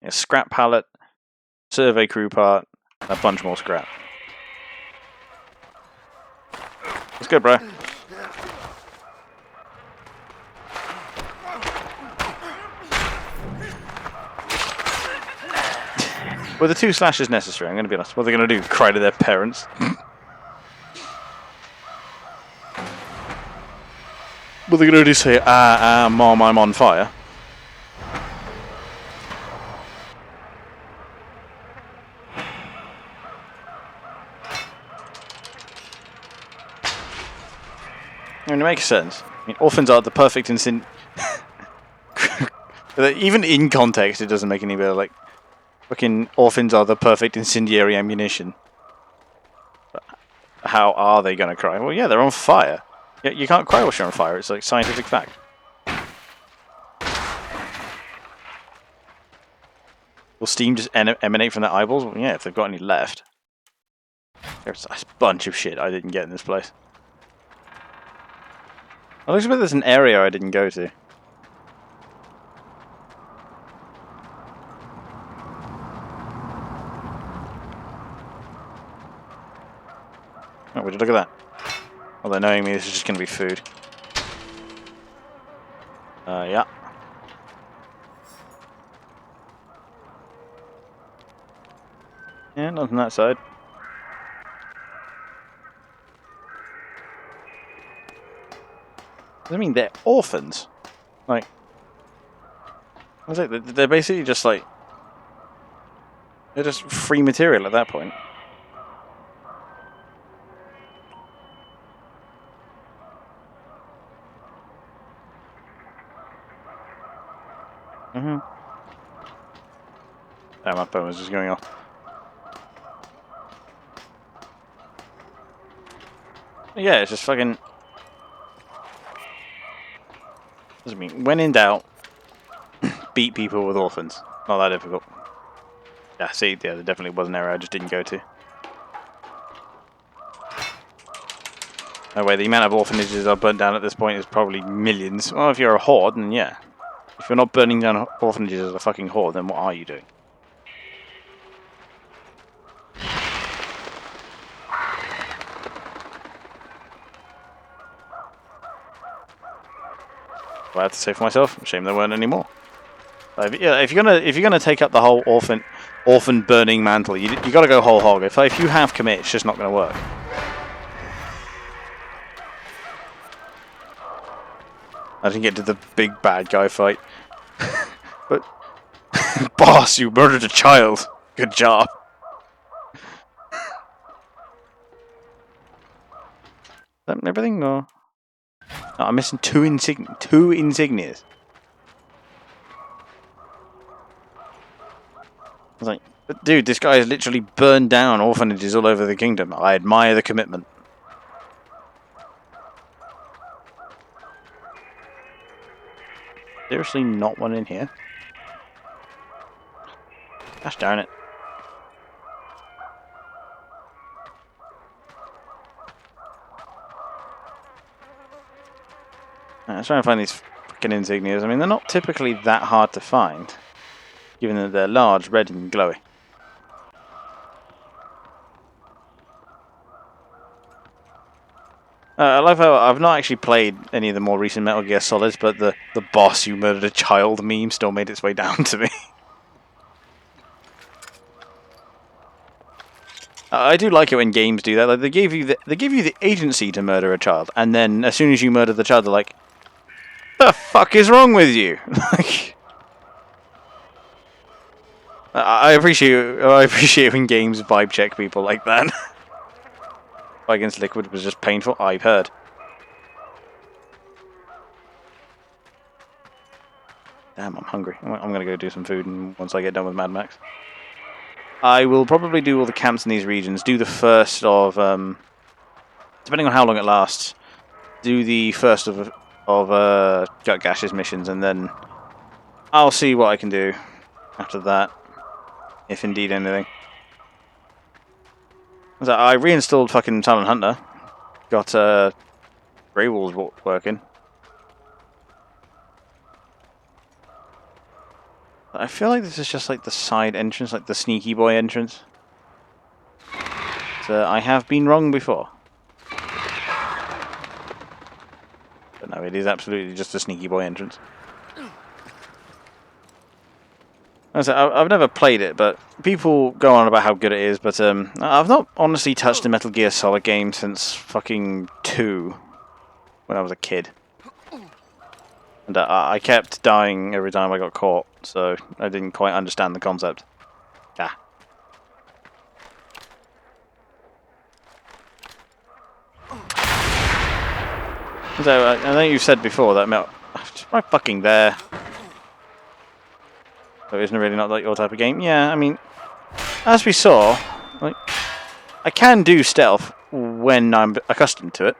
A scrap pallet, survey crew part, and a bunch more scrap. Let's go, bro. Were the 2 slashes necessary? I'm going to be honest. What are they going to do? Cry to their parents? What are they going to do? Say, Mom, I'm on fire? I mean, it makes sense. I mean, orphans are the perfect even in context, it doesn't make any better. Like, fucking orphans are the perfect incendiary ammunition. But how are they going to cry? Well, yeah, they're on fire. Yeah, you can't cry whilst you're on fire. It's like scientific fact. Will steam just emanate from their eyeballs? Well, yeah, if they've got any left. There's a bunch of shit I didn't get in this place. It looks like there's an area I didn't go to. Oh, would you look at that? Although knowing me, this is just going to be food. Yeah. Yeah, nothing on that side. I mean, they're orphans. Like, I was like, they're basically just like, they're just free material at that point. Damn, my phone was just going off. Yeah, it's just fucking. I mean, when in doubt, beat people with orphans. Not that difficult. Yeah, see, yeah, there definitely was an area I just didn't go to. No way, the amount of orphanages I've burnt down at this point is probably millions. Well, if you're a horde, then yeah. If you're not burning down orphanages as a fucking horde, then what are you doing? I have to say for myself, shame there weren't any more. Yeah, if you're gonna take up the whole orphan burning mantle, you got to go whole hog. If you have commit, it's just not going to work. I didn't get to the big bad guy fight, but boss, you murdered a child. Good job. Is that everything, or? Oh, I'm missing two insignias. I was like, but dude, this guy has literally burned down orphanages all over the kingdom. I admire the commitment. Seriously, not one in here? Gosh darn it. Let's try and find these fucking insignias. I mean, they're not typically that hard to find, given that they're large, red, and glowy. I love how I've not actually played any of the more recent Metal Gear Solids, but the boss you murdered a child meme still made its way down to me. I do like it when games do that. Like they give you the agency to murder a child, and then as soon as you murder the child, they're like, "The fuck is wrong with you?" Like, I appreciate when games vibe check people like that. Fight against Liquid was just painful. I've heard. Damn, I'm hungry. I'm gonna go do some food, and once I get done with Mad Max, I will probably do all the camps in these regions. Do the first of, depending on how long it lasts, do the first of Gut Gash's missions, and then I'll see what I can do after that, if indeed anything. So I reinstalled fucking Silent Hunter. Got Grey Walls working. I feel like this is just like the side entrance, like the sneaky boy entrance. So I have been wrong before. But no, it is absolutely just a sneaky boy entrance. I've never played it, but people go on about how good it is. But I've not honestly touched a Metal Gear Solid game since fucking 2, when I was a kid. And I kept dying every time I got caught, so I didn't quite understand the concept. Ah. So I know you've said before that just right fucking there. So isn't it really not like your type of game? Yeah, I mean, as we saw, like, I can do stealth when I'm accustomed to it.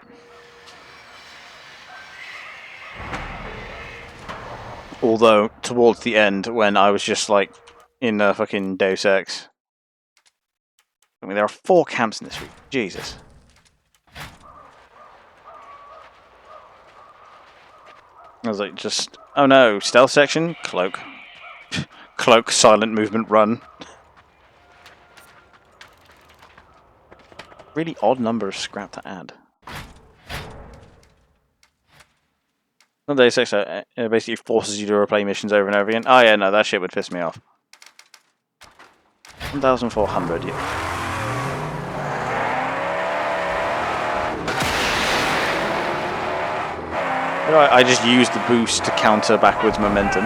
Although, towards the end, when I was just like in a fucking Deus Ex. I mean, there are 4 camps in this week. Jesus. I was like, just, oh no, stealth section, cloak. Cloak, silent movement, run. Really odd number of scrap to add. Deus Ex basically forces you to replay missions over and over again. Oh yeah, no, that shit would piss me off. 1,400, yeah. You know, I just use the boost to counter backwards momentum.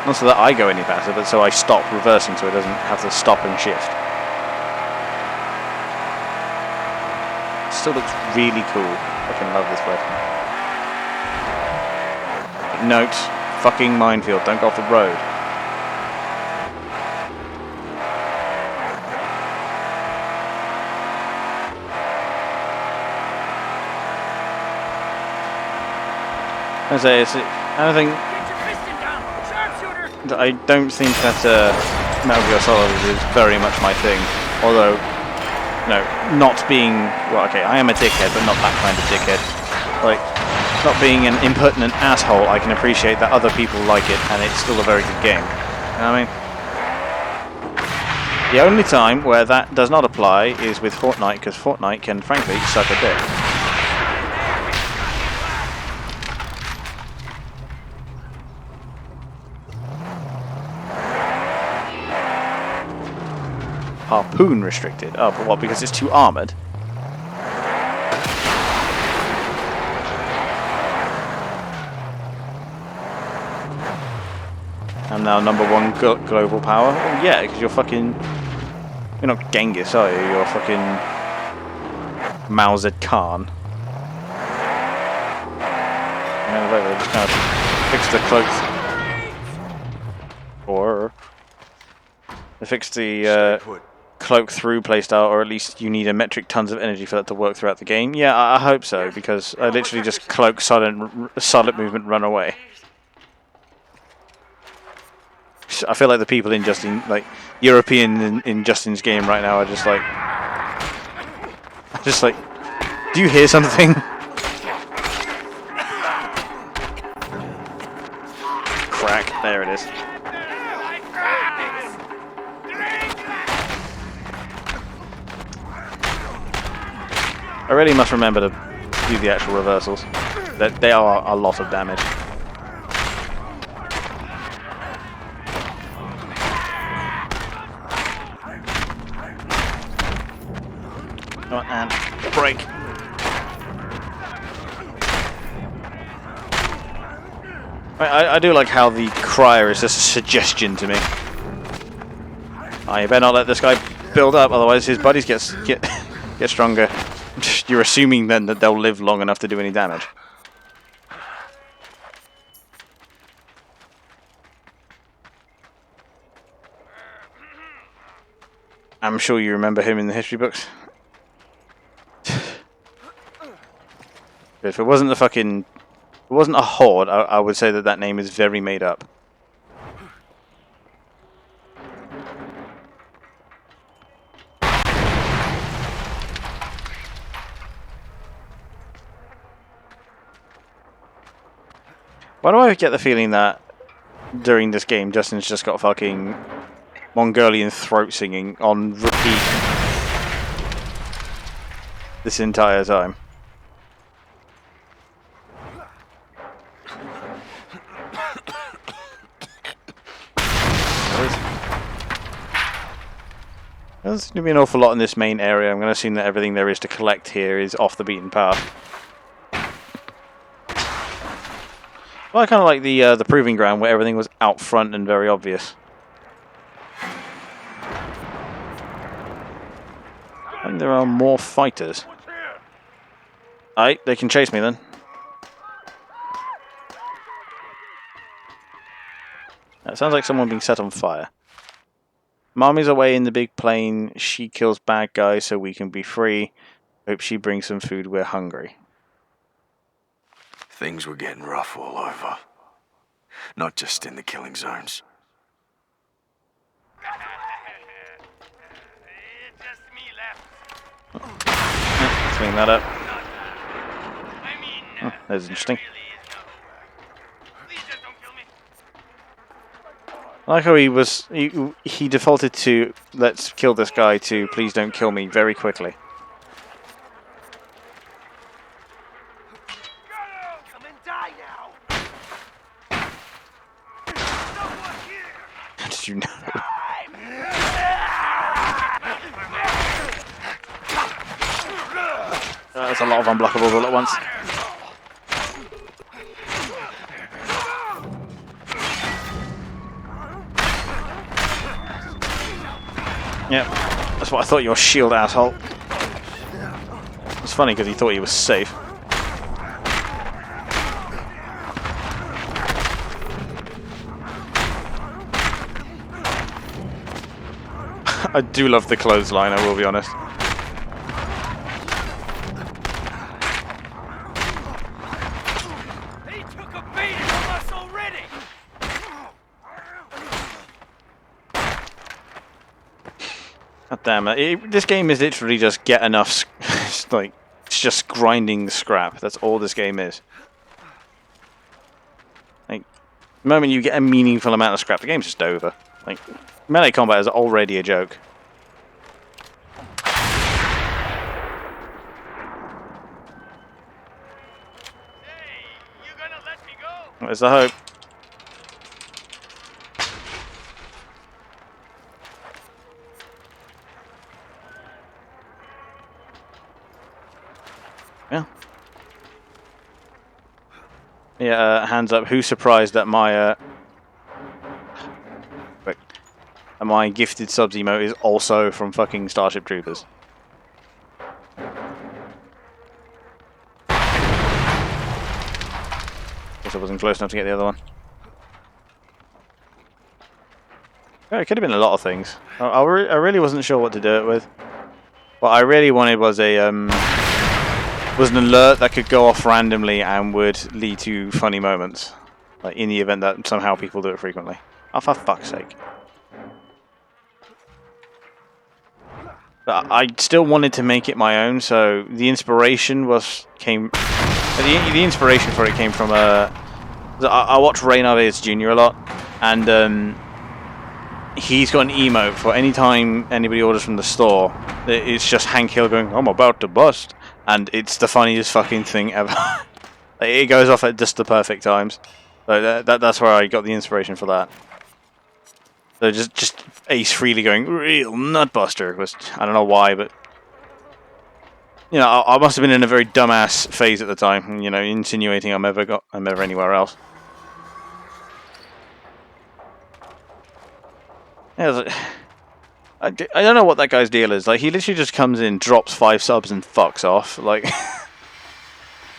Not so that I go any faster, but so I stop reversing so it doesn't have to stop and shift. Still looks really cool. Fucking love this place. Note, fucking minefield, don't go off the road. I don't think that Metal Gear Solid is very much my thing. Although, no, not being, well, okay, I am a dickhead, but not that kind of dickhead. Like, not being an impertinent asshole, I can appreciate that other people like it, and it's still a very good game. You know what I mean? The only time where that does not apply is with Fortnite, because Fortnite can, frankly, suck a dick. Harpoon restricted. Oh, but what? Because it's too armored? I'm now #1 global power. Oh yeah, because you're fucking... You're not Genghis, are you? You're fucking... Mao Zedong. And they just kind of fix the cloaks. Or... They fixed the... cloak through playstyle, or at least you need a metric tons of energy for that to work throughout the game. Yeah, I hope so, because I literally just cloak, silent movement, run away. I feel like the people in Justin, like European in Justin's game right now, are just like, do you hear something? Crack! There it is. I really must remember to do the actual reversals. They are a lot of damage. Come on, and break. I do like how the crier is just a suggestion to me. You better not let this guy build up, otherwise his buddies get stronger. You're assuming then that they'll live long enough to do any damage. I'm sure you remember him in the history books. If it wasn't if it wasn't a horde, I would say that name is very made up. Why do I get the feeling that during this game, Justin's just got fucking Mongolian throat singing on repeat this entire time? There's going to be an awful lot in this main area. I'm going to assume that everything there is to collect here is off the beaten path. Well, I kind of like the proving ground where everything was out front and very obvious. And there are more fighters. Alright, they can chase me then. That sounds like someone being set on fire. Mommy's away in the big plane. She kills bad guys so we can be free. Hope she brings some food. We're hungry. Things were getting rough all over. Not just in the killing zones. Just me left. Clean that up. I mean, Oh, that's interesting. really is no. Please just don't kill me. I like how he defaulted to let's kill this guy to please don't kill me very quickly. Come and die now. Someone here. How did you know? That's a lot of unblockables all at once. Yep, that's what I thought you were, shield asshole. It's funny because he thought he was safe. I do love the clothesline, I will be honest. They took a beating from us already. God damn it. This game is literally just get enough. It's just grinding scrap. That's all this game is. Like, the moment you get a meaningful amount of scrap, the game's just over. Like, melee combat is already a joke. Hey, you gonna let me go? Where's the hope? Yeah. Yeah, hands up. Who's surprised that my gifted subs emote is also from fucking Starship Troopers? Guess I wasn't close enough to get the other one. Yeah, it could have been a lot of things. I really wasn't sure what to do it with. What I really wanted was an alert that could go off randomly and would lead to funny moments, like in the event that somehow people do it frequently. Oh, for fuck's sake! But I still wanted to make it my own, so the inspiration came from I watch Ray Narvaez Jr. a lot, and he's got an emote for any time anybody orders from the store. It's just Hank Hill going, "I'm about to bust," and it's the funniest fucking thing ever. It goes off at just the perfect times. So that's where I got the inspiration for that. So just Ace Frehley going real nutbuster was, I don't know why, but you know, I must have been in a very dumbass phase at the time. You know, insinuating I'm ever anywhere else. Yeah, I don't know what that guy's deal is. Like, he literally just comes in, drops 5 subs, and fucks off. Like, I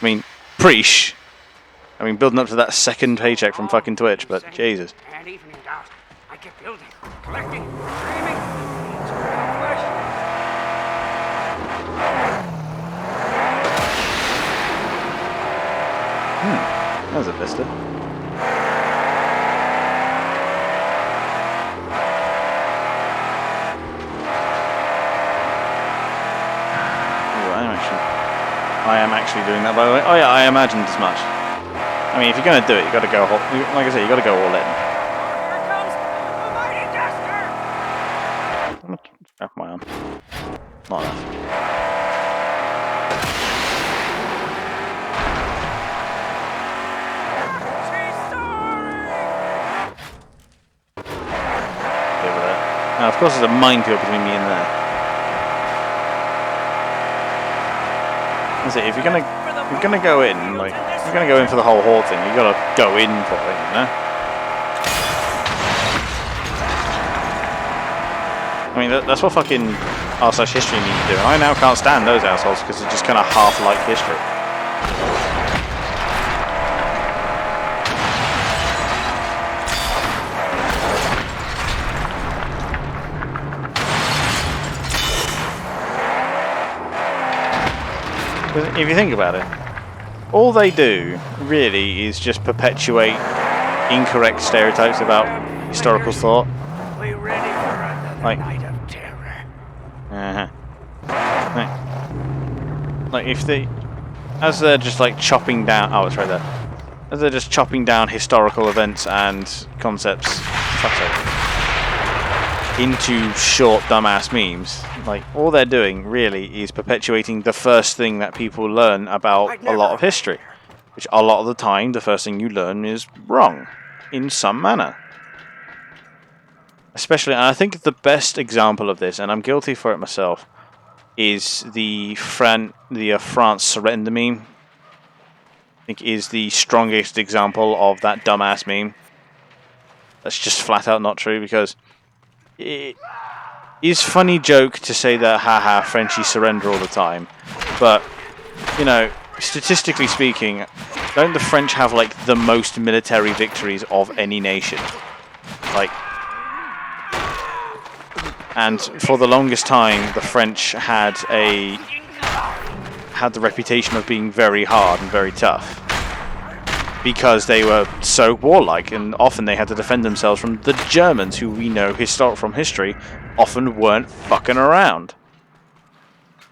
mean, preesh. I mean, building up to that second paycheck from fucking Twitch, but Jesus. And evening out. I kept building, collecting, dreaming. It's a real question. There's a vista. I am actually doing that, by the way. Oh yeah, I imagined as much. I mean, if you're gonna do it, you gotta go like I said, you gotta go all in. Here comes the mighty duster! I'm gonna strap my arm. Not enough. She's soaring! Over there. Now, of course, there's a minefield between me and there. That's it. If you're gonna go in, like, if you're gonna go in for the whole horde thing, you gotta go in for it, you know. I mean, that's what fucking r/history need to do, and I now can't stand those assholes because it's just kind of half like history. If you think about it, all they do really is just perpetuate incorrect stereotypes about historical thought. We ready for another Like- night of terror? Like if they, as they're just like chopping down. Oh, it's right there. As they're just chopping down historical events and concepts, fuck's sake, into short dumbass memes. Like all they're doing really is perpetuating the first thing that people learn about a lot of history, which a lot of the time the first thing you learn is wrong in some manner. Especially, and I think the best example of this, and I'm guilty for it myself, is the France surrender meme. I think is the strongest example of that dumbass meme. That's just flat out not true, because it is funny joke to say that haha Frenchies surrender all the time, but you know, statistically speaking, don't the French have like the most military victories of any nation? Like, and for the longest time the French had the reputation of being very hard and very tough because they were so warlike, and often they had to defend themselves from the Germans, who we know from history often weren't fucking around.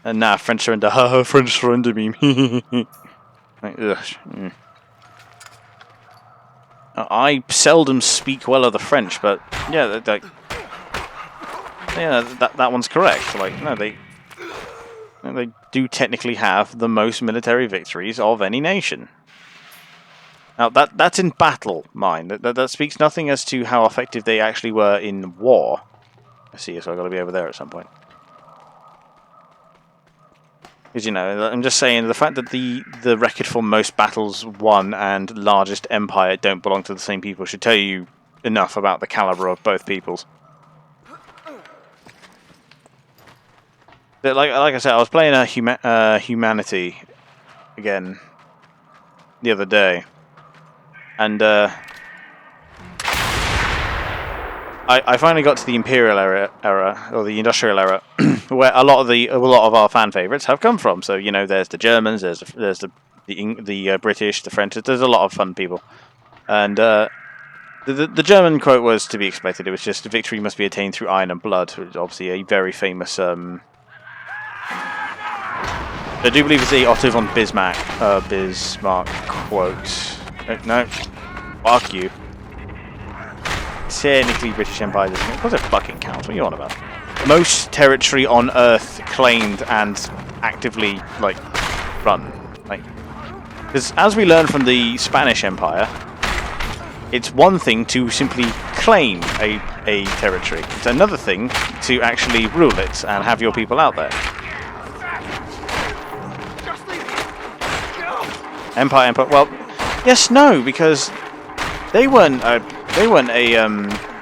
And now French surrender, haha, French surrender meme. Like, ugh. I seldom speak well of the French, but yeah, that one's correct. Like, no, they do technically have the most military victories of any nation. Now that's in battle, mind. That speaks nothing as to how effective they actually were in war. I see, so I've got to be over there at some point. Because, you know, I'm just saying, the fact that the record for most battles won and largest empire don't belong to the same people should tell you enough about the caliber of both peoples. But like I said, I was playing a Humanity again the other day, and I finally got to the Imperial era or the Industrial era, where a lot of our fan favorites have come from. So, you know, there's the Germans, there's the British, the French. There's a lot of fun people, and the German quote was to be expected. It was just, victory must be attained through iron and blood, which is obviously a very famous. I do believe it's the Otto von Bismarck quote. No, fuck you. Technically, British Empire doesn't. Of course, it fucking counts. What are you on about? Most territory on Earth claimed and actively run. Because as we learned from the Spanish Empire, it's one thing to simply claim a territory. It's another thing to actually rule it and have your people out there. Empire. Well, yes, no, because they weren't a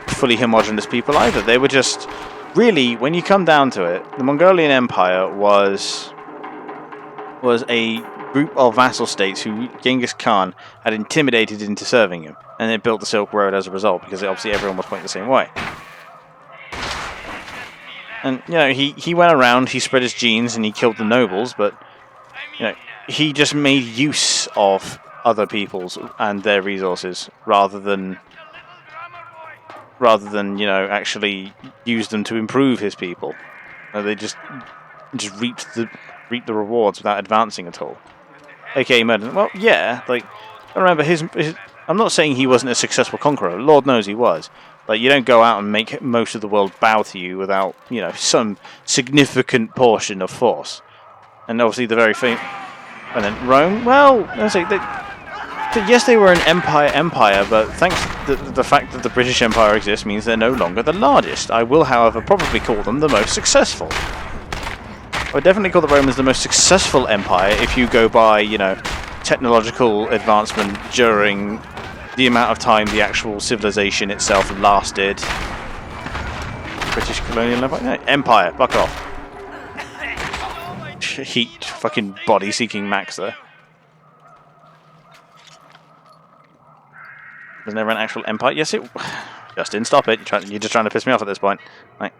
fully homogenous people either. They were just, really, when you come down to it, the Mongolian Empire was a group of vassal states who Genghis Khan had intimidated into serving him, and they built the Silk Road as a result, because obviously everyone was pointing the same way. And, you know, he went around, he spread his genes, and he killed the nobles, but, you know, he just made use of other people's and their resources rather than you know, actually use them to improve his people. They just reaped the rewards without advancing at all. Okay, Merlin. Well, yeah, I remember his. I'm not saying he wasn't a successful conqueror. Lord knows he was. You don't go out and make most of the world bow to you without, you know, some significant portion of force. And obviously the very famous. And then Rome, well, yes, they were an empire, but thanks to the fact that the British Empire exists means they're no longer the largest. I will, however, probably call them the most successful. would definitely call the Romans the most successful empire if you go by, you know, technological advancement during the amount of time the actual civilization itself lasted. British colonial empire? No, empire, fuck off. Heat fucking body-seeking Max there. Was never an actual empire? Yes, it... Justin, stop it. You're just trying to piss me off at this point. Right.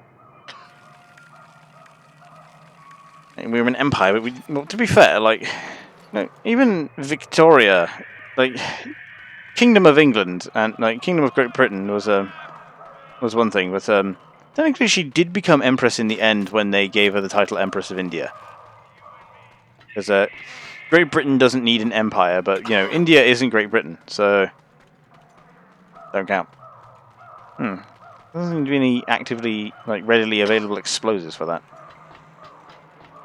We were an empire, but well, to be fair, like... You know, even Victoria, like... Kingdom of England and, like, Kingdom of Great Britain was one thing, but, technically she did become Empress in the end when they gave her the title Empress of India. Because, Great Britain doesn't need an empire, but, you know, India isn't Great Britain, so... Don't count. There doesn't seem to be any actively, like, readily available explosives for that.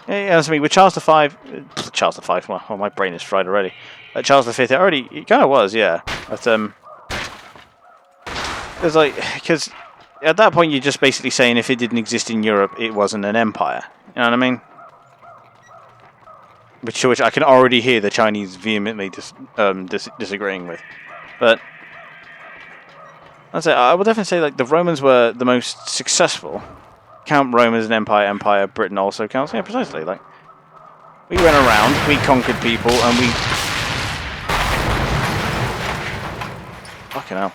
Yeah, that's me. With Charles V... Charles V, well, my brain is fried already. Charles V, it kind of was, yeah. But, it's like... Because at that point you're just basically saying if it didn't exist in Europe, it wasn't an empire. You know what I mean? Which I can already hear the Chinese vehemently disagreeing with. But... I would definitely say like the Romans were the most successful. Count Rome as an empire, empire, Britain also counts. Yeah, precisely. Like we went around, we conquered people, and we fucking hell.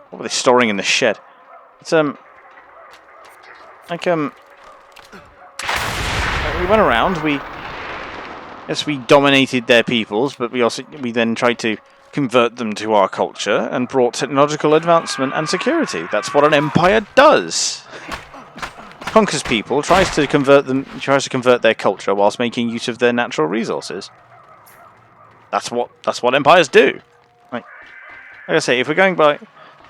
What were they storing in the shed? It's we went around, we dominated their peoples, but we then tried to convert them to our culture and brought technological advancement and security. That's what an empire does. Conquers people, tries to convert their culture whilst making use of their natural resources. That's what empires do. Like I say, if we're going by,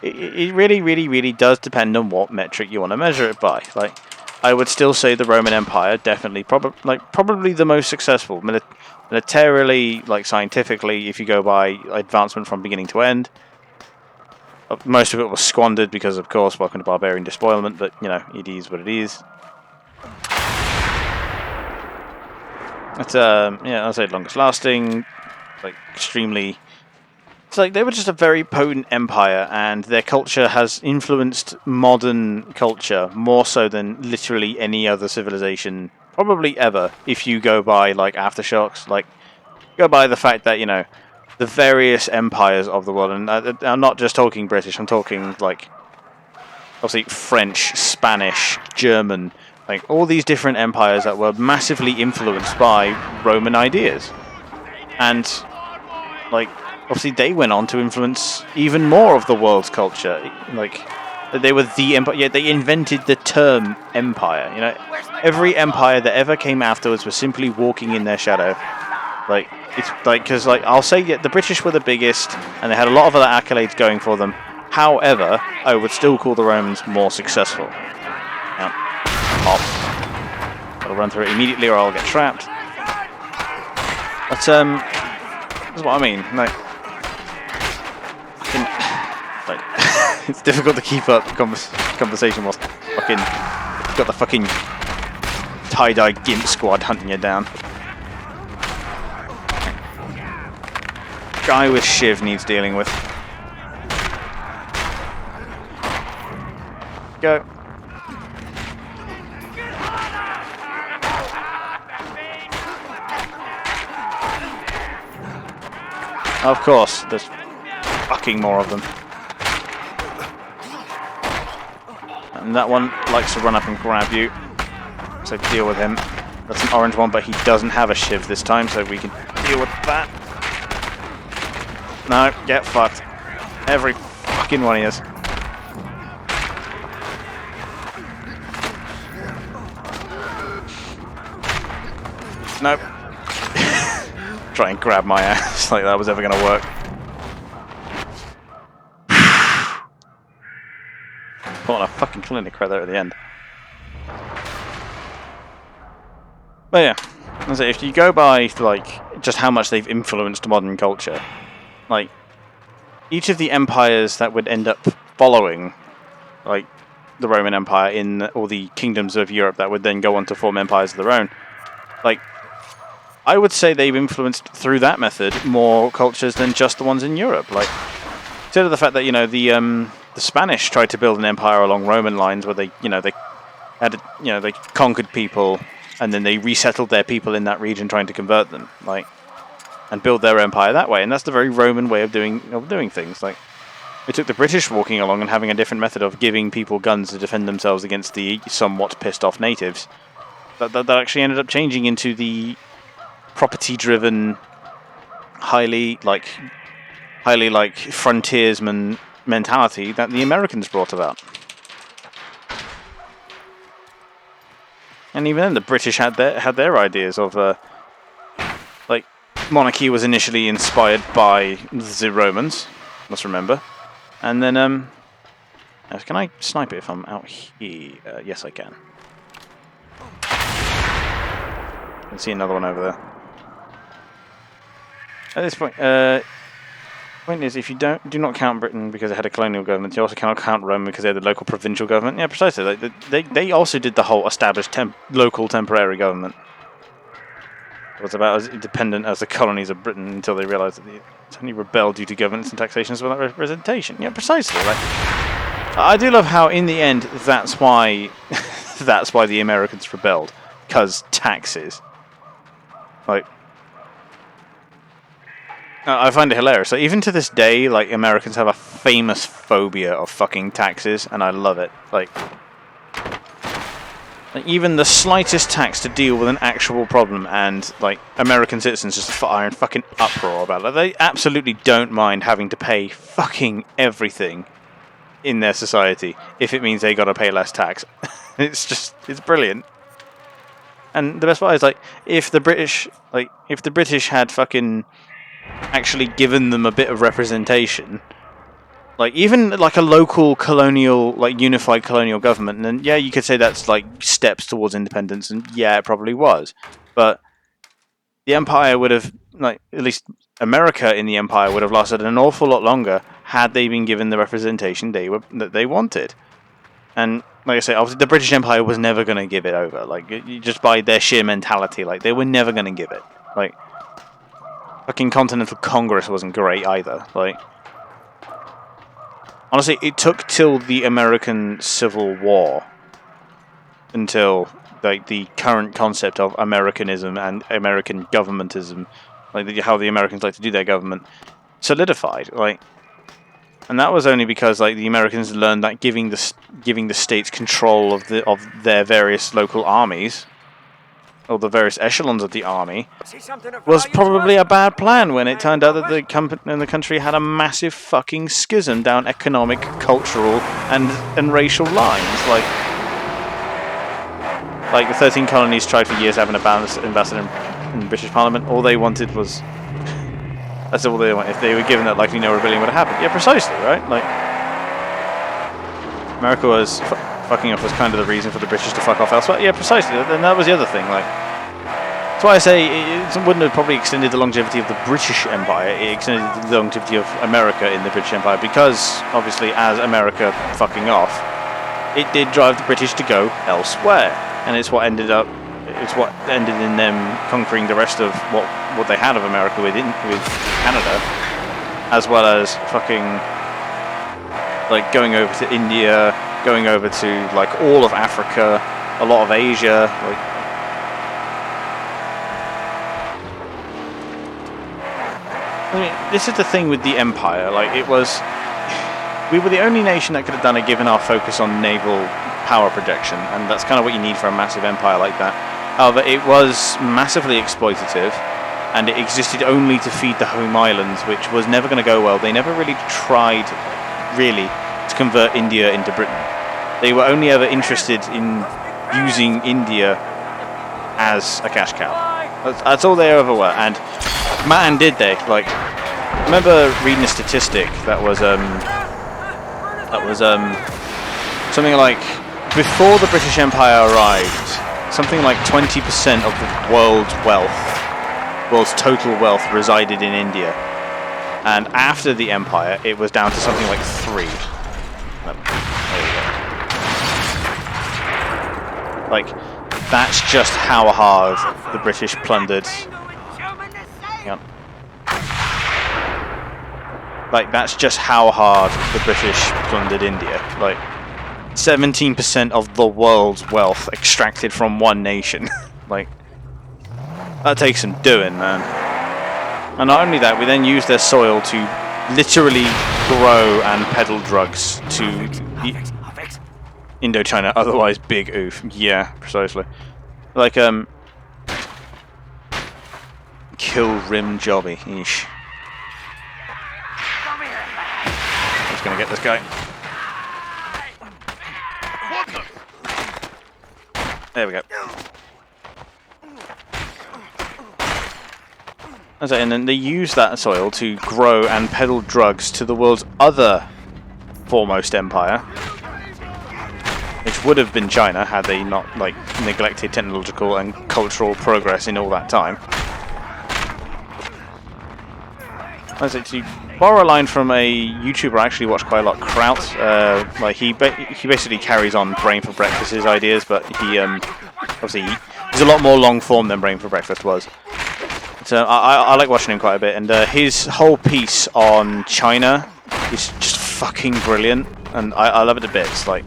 it really does depend on what metric you want to measure it by. Like I would still say the Roman Empire definitely probably the most successful militarily, like scientifically, if you go by advancement from beginning to end. Most of it was squandered because, of course, welcome to barbarian despoilment, but, you know, it is what it is. It's, yeah, I'd say longest lasting, like, extremely... It's like they were just a very potent empire, and their culture has influenced modern culture more so than literally any other civilization probably ever, if you go by, like, aftershocks. Like, go by the fact that, you know, the various empires of the world, and I'm not just talking British, I'm talking, like, obviously French, Spanish, German, like, all these different empires that were massively influenced by Roman ideas. And, like, obviously they went on to influence even more of the world's culture. Like, they were the empire, yeah, they invented the term empire, you know. Every empire that ever came afterwards was simply walking in their shadow. Like, it's like, because, like, I'll say, yeah, the British were the biggest, and they had a lot of other accolades going for them. However, I would still call the Romans more successful. Now, I'll run through it immediately, or I'll get trapped. But that's what I mean. Like, it's difficult to keep up conversation whilst fucking got the fucking tie-dye gimp squad hunting you down. Guy with Shiv needs dealing with. Go. Of course, there's fucking more of them. And that one likes to run up and grab you. So deal with him. That's an orange one, but he doesn't have a Shiv this time, so we can deal with that. No, get fucked. Every fucking one he is. Nope. Try and grab my ass like that was ever going to work. Put on a fucking clinic right there at the end. But yeah, as I say, if you go by like just how much they've influenced modern culture, like each of the empires that would end up following, like the Roman Empire in all the kingdoms of Europe that would then go on to form empires of their own. Like, I would say they've influenced through that method more cultures than just the ones in Europe. Like, instead of the fact that the Spanish tried to build an empire along Roman lines, where they had they conquered people and then they resettled their people in that region, trying to convert them, like, and build their empire that way. And that's the very Roman way of doing things. Like, it took the British walking along and having a different method of giving people guns to defend themselves against the somewhat pissed off natives. That actually ended up changing into the property-driven, highly frontiersman mentality that the Americans brought about. And even then, the British had their ideas of like, monarchy was initially inspired by the Romans. Let's remember. And then, can I snipe it if I'm out here? Yes, I can. I can see another one over there. At this point, point is, if you do not count Britain because it had a colonial government, you also cannot count Rome because they had the local provincial government. Yeah, precisely. Like, they also did the whole established local temporary government. It was about as independent as the colonies of Britain until they realised that they only rebelled due to governance and taxation as well as representation. Yeah, precisely. Like, I do love how, in the end, that's why the Americans rebelled, because taxes. Like, I find it hilarious. So even to this day, like, Americans have a famous phobia of fucking taxes, and I love it. Like, even the slightest tax to deal with an actual problem, and like, American citizens just are in fucking uproar about it. They absolutely don't mind having to pay fucking everything in their society if it means they gotta pay less tax. It's brilliant. And the best part is, like, if the British had fucking actually given them a bit of representation, like, even like a local colonial, like, unified colonial government, and then, yeah, you could say that's like steps towards independence, and yeah, it probably was, but the empire would have, like, at least America in the empire would have lasted an awful lot longer had they been given the representation that they wanted. And like I say, obviously the British Empire was never going to give it over, like, just by their sheer mentality. Like, they were never going to give it. Like, fucking Continental Congress wasn't great either. Like, honestly, it took till the American Civil War until, like, the current concept of Americanism and American governmentism, like how the Americans like to do their government, solidified. Like, and that was only because, like, the Americans learned that giving the states control of their various local armies, or the various echelons of the army, was probably a bad plan, when it turned out that the country had a massive fucking schism down economic, cultural, and racial lines. Like the 13 colonies tried for years to have an ambassador in the British Parliament. All they wanted was... That's all they wanted. If they were given that, likely no rebellion would have happened. Yeah, precisely, right? Like, America was... fucking off was kind of the reason for the British to fuck off elsewhere. Yeah, precisely. And that was the other thing. Like, that's why I say it wouldn't have probably extended the longevity of the British Empire. It extended the longevity of America in the British Empire, because, obviously, as America fucking off, it did drive the British to go elsewhere. And it's what ended in them conquering the rest of what they had of America with Canada, as well as fucking, like, going over to India, going over to, like, all of Africa, a lot of Asia. Like, I mean, this is the thing with the Empire. Like, we were the only nation that could have done it, given our focus on naval power projection, and that's kind of what you need for a massive empire like that. However, it was massively exploitative, and it existed only to feed the home islands, which was never going to go well. They never really tried, to convert India into Britain. They were only ever interested in using India as a cash cow. That's all they ever were. And man, did they! Like, I remember reading a statistic that was something like, before the British Empire arrived, something like 20% of the world's total wealth resided in India. And after the Empire, it was down to something like 3. There we go. Like, that's just how hard the British plundered. Hang on. Like, that's just how hard the British plundered India. Like, 17% of the world's wealth extracted from one nation. Like, that takes some doing, man. And not only that, we then use their soil to literally grow and peddle drugs to Indochina, otherwise big oof. Yeah, precisely. Like, kill Rim Jobby. Eesh. Just gonna get this guy. There we go. And then they use that soil to grow and peddle drugs to the world's other foremost empire, which would have been China had they not like neglected technological and cultural progress in all that time. To borrow a line from a YouTuber I actually watch quite a lot, Kraut. Like he basically carries on Brain for Breakfast's ideas, but he obviously he's a lot more long form than Brain for Breakfast was. So I like watching him quite a bit, and his whole piece on China is just fucking brilliant, and I love it to bits. Like,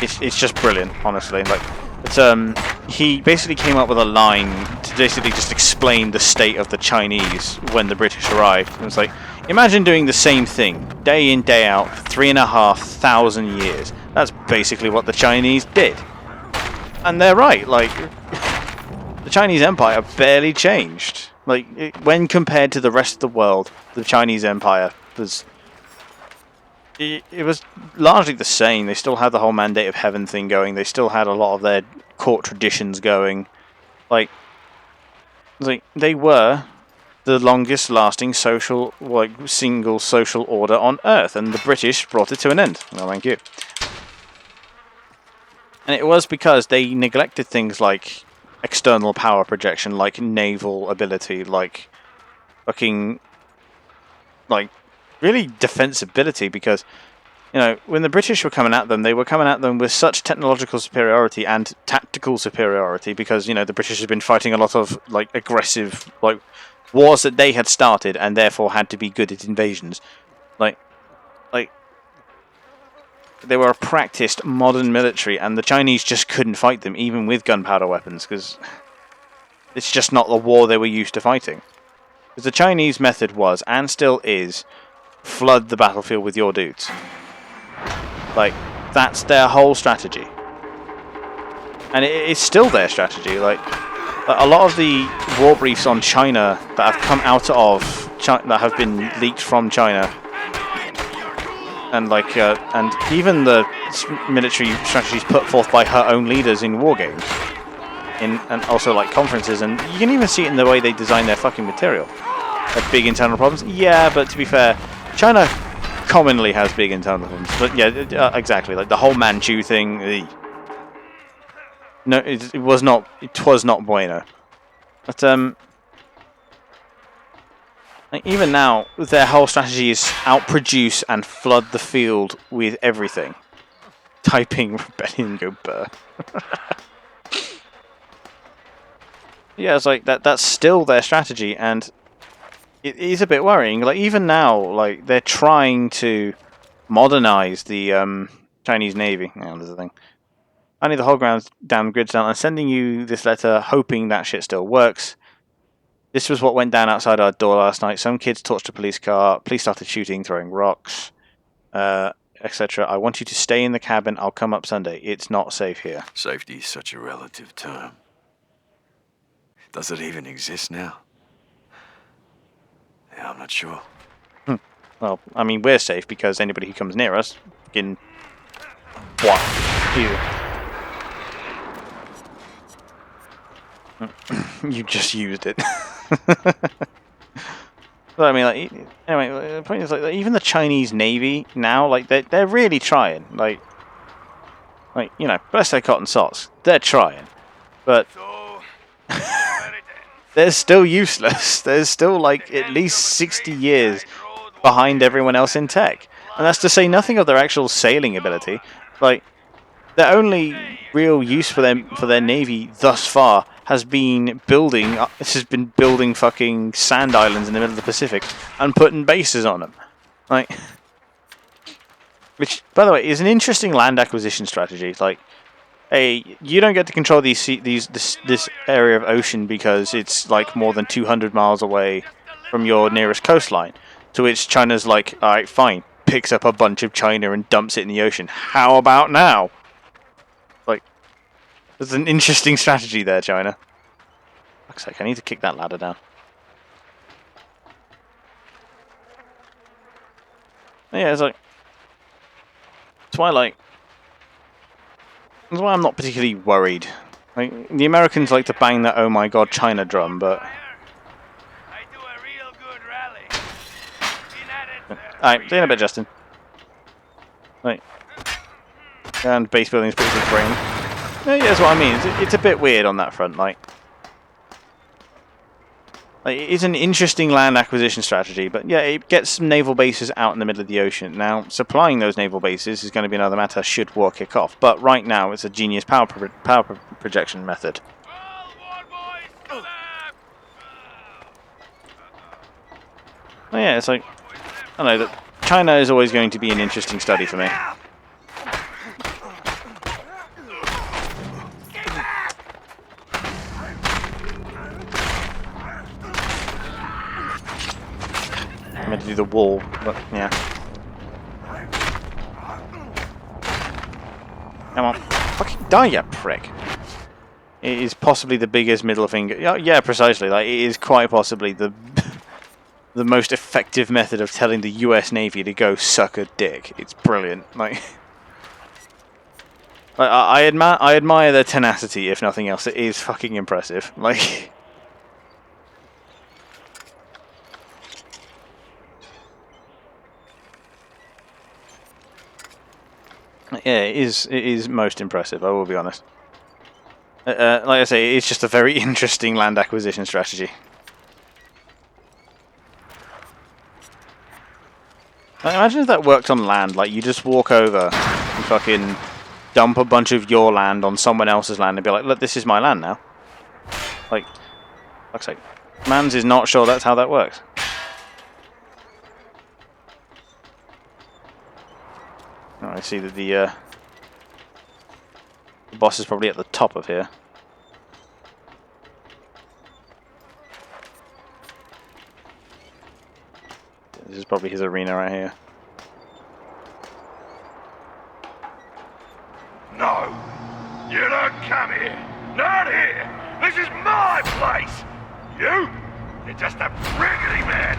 it's just brilliant, honestly. Like, but he basically came up with a line to basically just explain the state of the Chinese when the British arrived. It was like, imagine doing the same thing day in, day out for 3,500 years. That's basically what the Chinese did, and they're right. Like, the Chinese Empire barely changed. Like, when compared to the rest of the world, the Chinese Empire was... It was largely the same. They still had the whole Mandate of Heaven thing going. They still had a lot of their court traditions going. Like they were the longest lasting social, like, single social order on Earth, and the British brought it to an end. Well, thank you. And it was because they neglected things like external power projection, like naval ability, like fucking, like, really defensibility, because, you know, when the British were coming at them, they were coming at them with such technological superiority and tactical superiority, because, you know, the British had been fighting a lot of, like, aggressive, like, wars that they had started and therefore had to be good at invasions. Like they were a practiced modern military, and the Chinese just couldn't fight them, even with gunpowder weapons, because it's just not the war they were used to fighting. Because the Chinese method was, and still is, flood the battlefield with your dudes. Like, that's their whole strategy. And it's still their strategy. Like, a lot of the war briefs on China that have come out of China, that have been leaked from China, and like, and even the military strategies put forth by her own leaders in war games, and also like conferences, and you can even see it in the way they design their fucking material. Have big internal problems, yeah, but to be fair, China commonly has big internal problems. But yeah, exactly, like the whole Manchu thing. No, it was not bueno. But like, even now, their whole strategy is outproduce and flood the field with everything. Typing rebellion, go burr. Yeah, it's like that's still their strategy, and it is a bit worrying. Like, even now, like, they're trying to modernize the Chinese Navy. Oh, there's the thing. I need the whole ground down, grids down. I'm sending you this letter, hoping that shit still works. This was what went down outside our door last night. Some kids torched a police car. Police started shooting, throwing rocks, etc. I want you to stay in the cabin. I'll come up Sunday. It's not safe here. Safety is such a relative term. Does it even exist now? Yeah, I'm not sure. Well, I mean, we're safe because anybody who comes near us can... What? You. You just used it. But I mean, like, anyway, the point is, like, even the Chinese Navy now, like, they're really trying. Like, you know, bless their cotton socks, they're trying, but they're still useless. There's still, like, at least 60 years behind everyone else in tech, and that's to say nothing of their actual sailing ability. Like, their only real use for their navy thus far has been building fucking sand islands in the middle of the Pacific and putting bases on them. Like, which, by the way, is an interesting land acquisition strategy. Like, you don't get to control this area of ocean because it's like more than 200 miles away from your nearest coastline. To which China's like, all right, fine, picks up a bunch of China and dumps it in the ocean. How about now? Like, there's an interesting strategy there, China. Fuck's sake, I need to kick that ladder down. Yeah, it's like, that's why I'm not particularly worried. Like, the Americans like to bang that "Oh my God, China" drum, but I do a real good rally. alright, see you in a bit, Justin. Right. And base building is pretty good brain. Yeah, that's what I mean. It's a bit weird on that front. Like, it's an interesting land acquisition strategy, but yeah, it gets some naval bases out in the middle of the ocean. Now, supplying those naval bases is going to be another matter should war kick off, but right now it's a genius power projection method. Well, yeah, it's like, I don't know, that China is always going to be an interesting study for me. I meant to do the wall, but yeah. Come on. Fucking die, you prick. It is possibly the biggest middle finger. Yeah, precisely. Like, it is quite possibly the the most effective method of telling the US Navy to go suck a dick. It's brilliant. Like, I admire their tenacity, if nothing else. It is fucking impressive. Like, yeah, it is most impressive, I will be honest. Like I say, it's just a very interesting land acquisition strategy. Like, imagine if that worked on land, like you just walk over and fucking dump a bunch of your land on someone else's land and be like, look, this is my land now. Like, fuck's sake. Mans is not sure that's how that works. Oh, I see that the boss is probably at the top of here. This is probably his arena right here. No, you don't come here. Not here. This is my place. You're just a prickly man.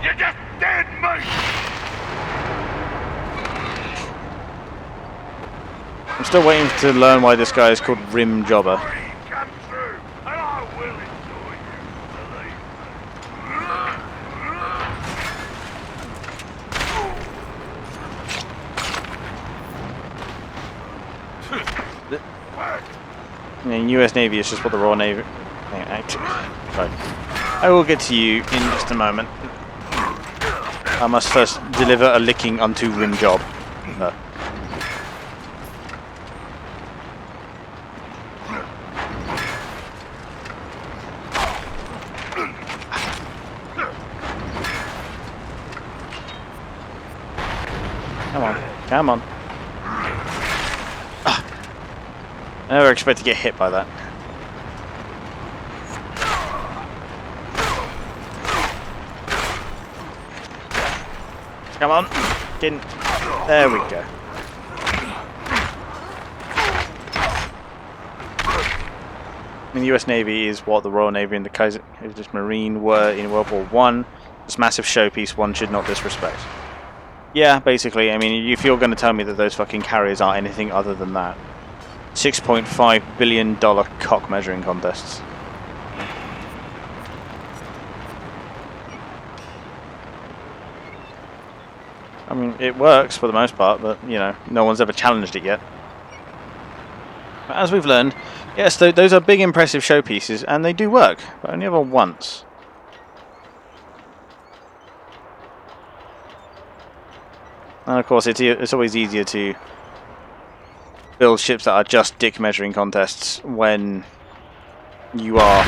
You're just dead meat. I'm still waiting to learn why this guy is called Rim Jobber. Come through, and I will enjoy you, believe I mean, US Navy is just what the Royal Navy. Right. I will get to you in just a moment. I must first deliver a licking unto Rim Job. Come on, come on. I never expect to get hit by that. Come on, get in. There we go. I mean, the US Navy is what the Royal Navy and the Kaiser Marine were in World War I. This massive showpiece one should not disrespect. Yeah, basically, I mean, if you're going to tell me that those fucking carriers aren't anything other than that. $6.5 billion cock measuring contests. I mean, it works for the most part, but, you know, no one's ever challenged it yet. But as we've learned, yes, those are big, impressive showpieces, and they do work, but only ever once. And of course, it's always easier to build ships that are just dick measuring contests when you are...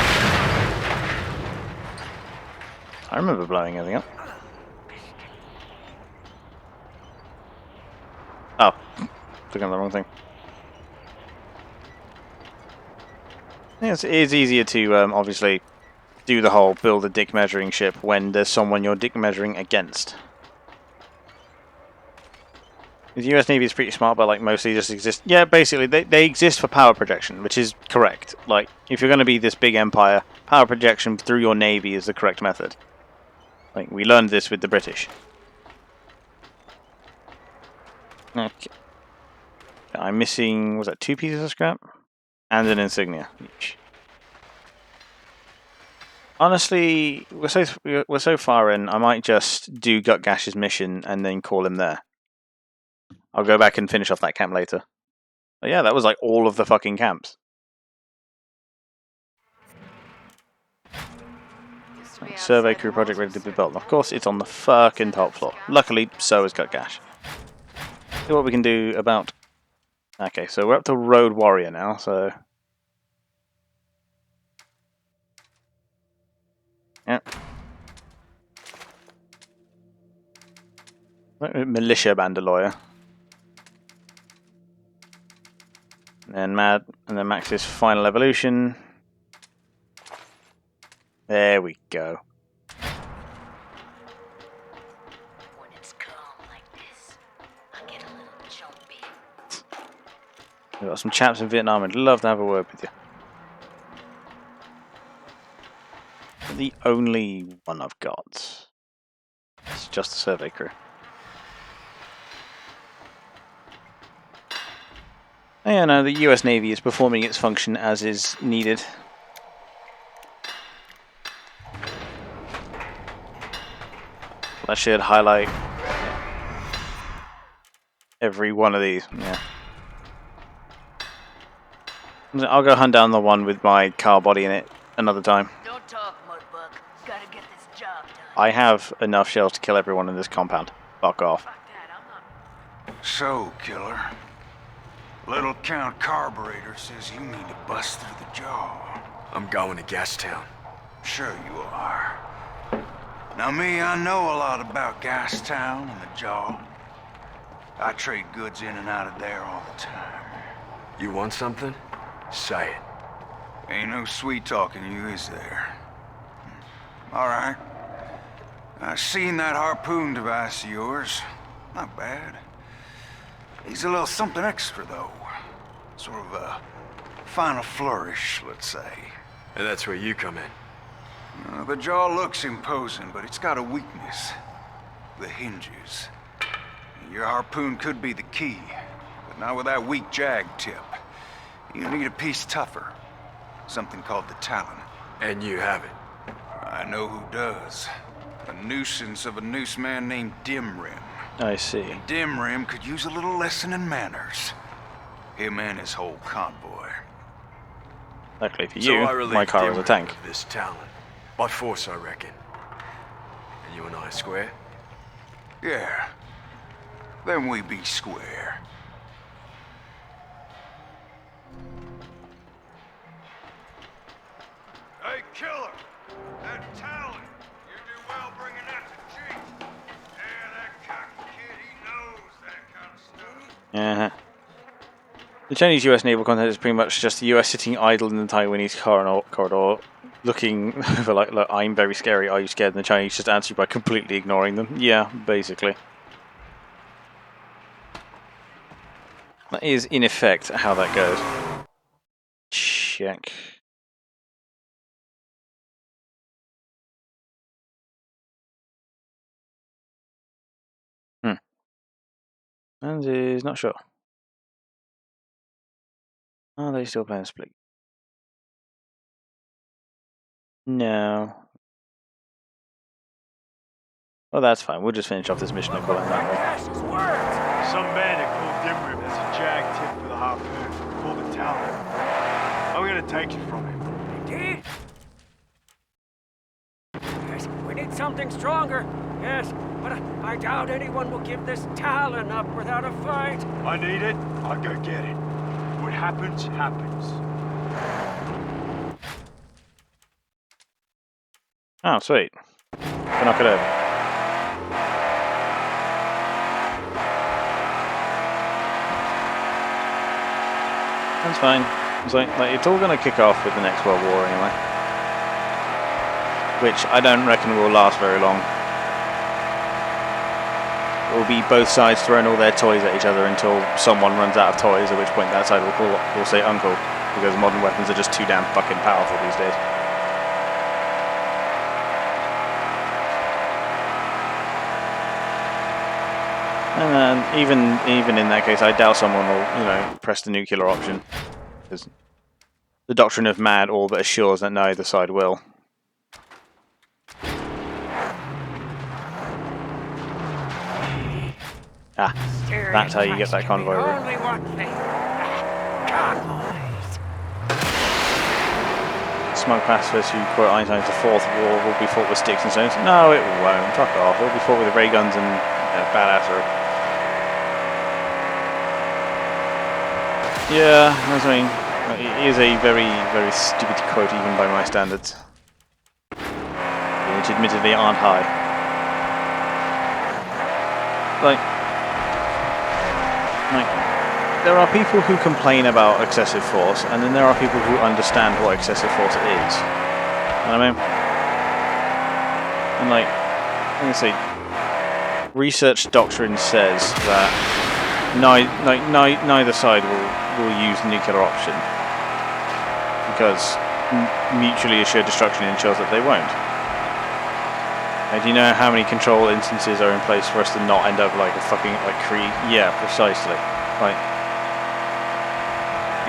I remember blowing everything up. Oh, looking at the wrong thing. Yes, it is easier to obviously do the whole build a dick measuring ship when there's someone you're dick measuring against. The US Navy is pretty smart, but like mostly just exist. Yeah, basically they exist for power projection, which is correct. Like if you're going to be this big empire, power projection through your navy is the correct method. Like we learned this with the British. Okay. I'm missing, was that 2 pieces of scrap? And an insignia each. Honestly, we're so far in, I might just do Gutgash's mission and then call him there. I'll go back and finish off that camp later. But yeah, that was like all of the fucking camps. Like, survey crew project ready to be built. Of course, it's on the fucking top floor. Luckily, so is Gutgash. See what we can do about... Okay, so we're up to Road Warrior now, so... Yeah. Militia Bandolier. And then Max's final evolution. There we go. When it's calm like this, I get a little jumpy. We've got some chaps in Vietnam. I'd love to have a word with you. The only one I've got. It's just a survey crew. Yeah, no, the US Navy is performing its function as is needed. That should highlight every one of these. Yeah. I'll go hunt down the one with my car body in it another time. Don't talk, Mudbuck. Gotta get this job done. I have enough shells to kill everyone in this compound. Fuck off. Fuck that, I'm not... So, killer. Little Count Carburetor says you need to bust through the jaw. I'm going to Gastown. Sure you are. Now me, I know a lot about Gastown and the jaw. I trade goods in and out of there all the time. You want something? Say it. Ain't no sweet talking you, is there? All right. I seen that harpoon device of yours. Not bad. Needs a little something extra, though. Sort of a final flourish, let's say. And that's where you come in. The jaw looks imposing, but it's got a weakness. The hinges. Your harpoon could be the key, but not with that weak jag tip. You need a piece tougher. Something called the talon. And you have it. I know who does. A nuisance of a noose man named Dimrim. I see. And Dimrim could use a little lesson in manners. Him and his whole convoy. Luckily for So you, I relieved my car is a Dimmer tank. of this talent. By force, I reckon. And you and I square? Yeah. Then we be square. Hey, killer! That talent! You do well bringing that to Chief. Yeah, that cocky kid, he knows that kind of stuff. Uh-huh. The Chinese-US naval content is pretty much just the US sitting idle in the Taiwanese corridor, looking over like, look, I'm very scary, are you scared? And the Chinese just answer by completely ignoring them. Yeah, basically. That is, in effect, how that goes. Check. And is not sure. Are they still playing Split? No. Well, that's fine. We'll just finish off this mission and call it that way. Gash's words! Some bandit called Dimrim has a jag tip for the harpoon. Called the talent. I'm gonna take it from him. Indeed? Yes, we need something stronger. Yes, but I doubt anyone will give this talon up without a fight. I need it. I'll go get it. What happens, happens. Oh, sweet. Can knock it over. That's fine. It's like it's all going to kick off with the next World War anyway. Which I don't reckon will last very long. It will be both sides throwing all their toys at each other until someone runs out of toys, at which point that side will say uncle, because modern weapons are just too damn fucking powerful these days. And then even in that case, I doubt someone will, press the nuclear option, because the doctrine of mad all but assures that neither side will. Ah, that's how you get that convoy route. Only one thing. Convoys. Smug pacifists who quote Einstein's the fourth war will be fought with sticks and stones. No, it won't. Fuck off. It will be fought with ray guns and badassery. Yeah, I mean, it is a very, very stupid quote even by my standards. Which admittedly aren't high. Like, there are people who complain about excessive force, and then there are people who understand what excessive force is. You know what I mean? And like I say, research doctrine says that neither side will use the nuclear option because mutually assured destruction ensures that they won't. And do you know how many control instances are in place for us to not end up like a fucking Kree? Yeah, precisely. Like,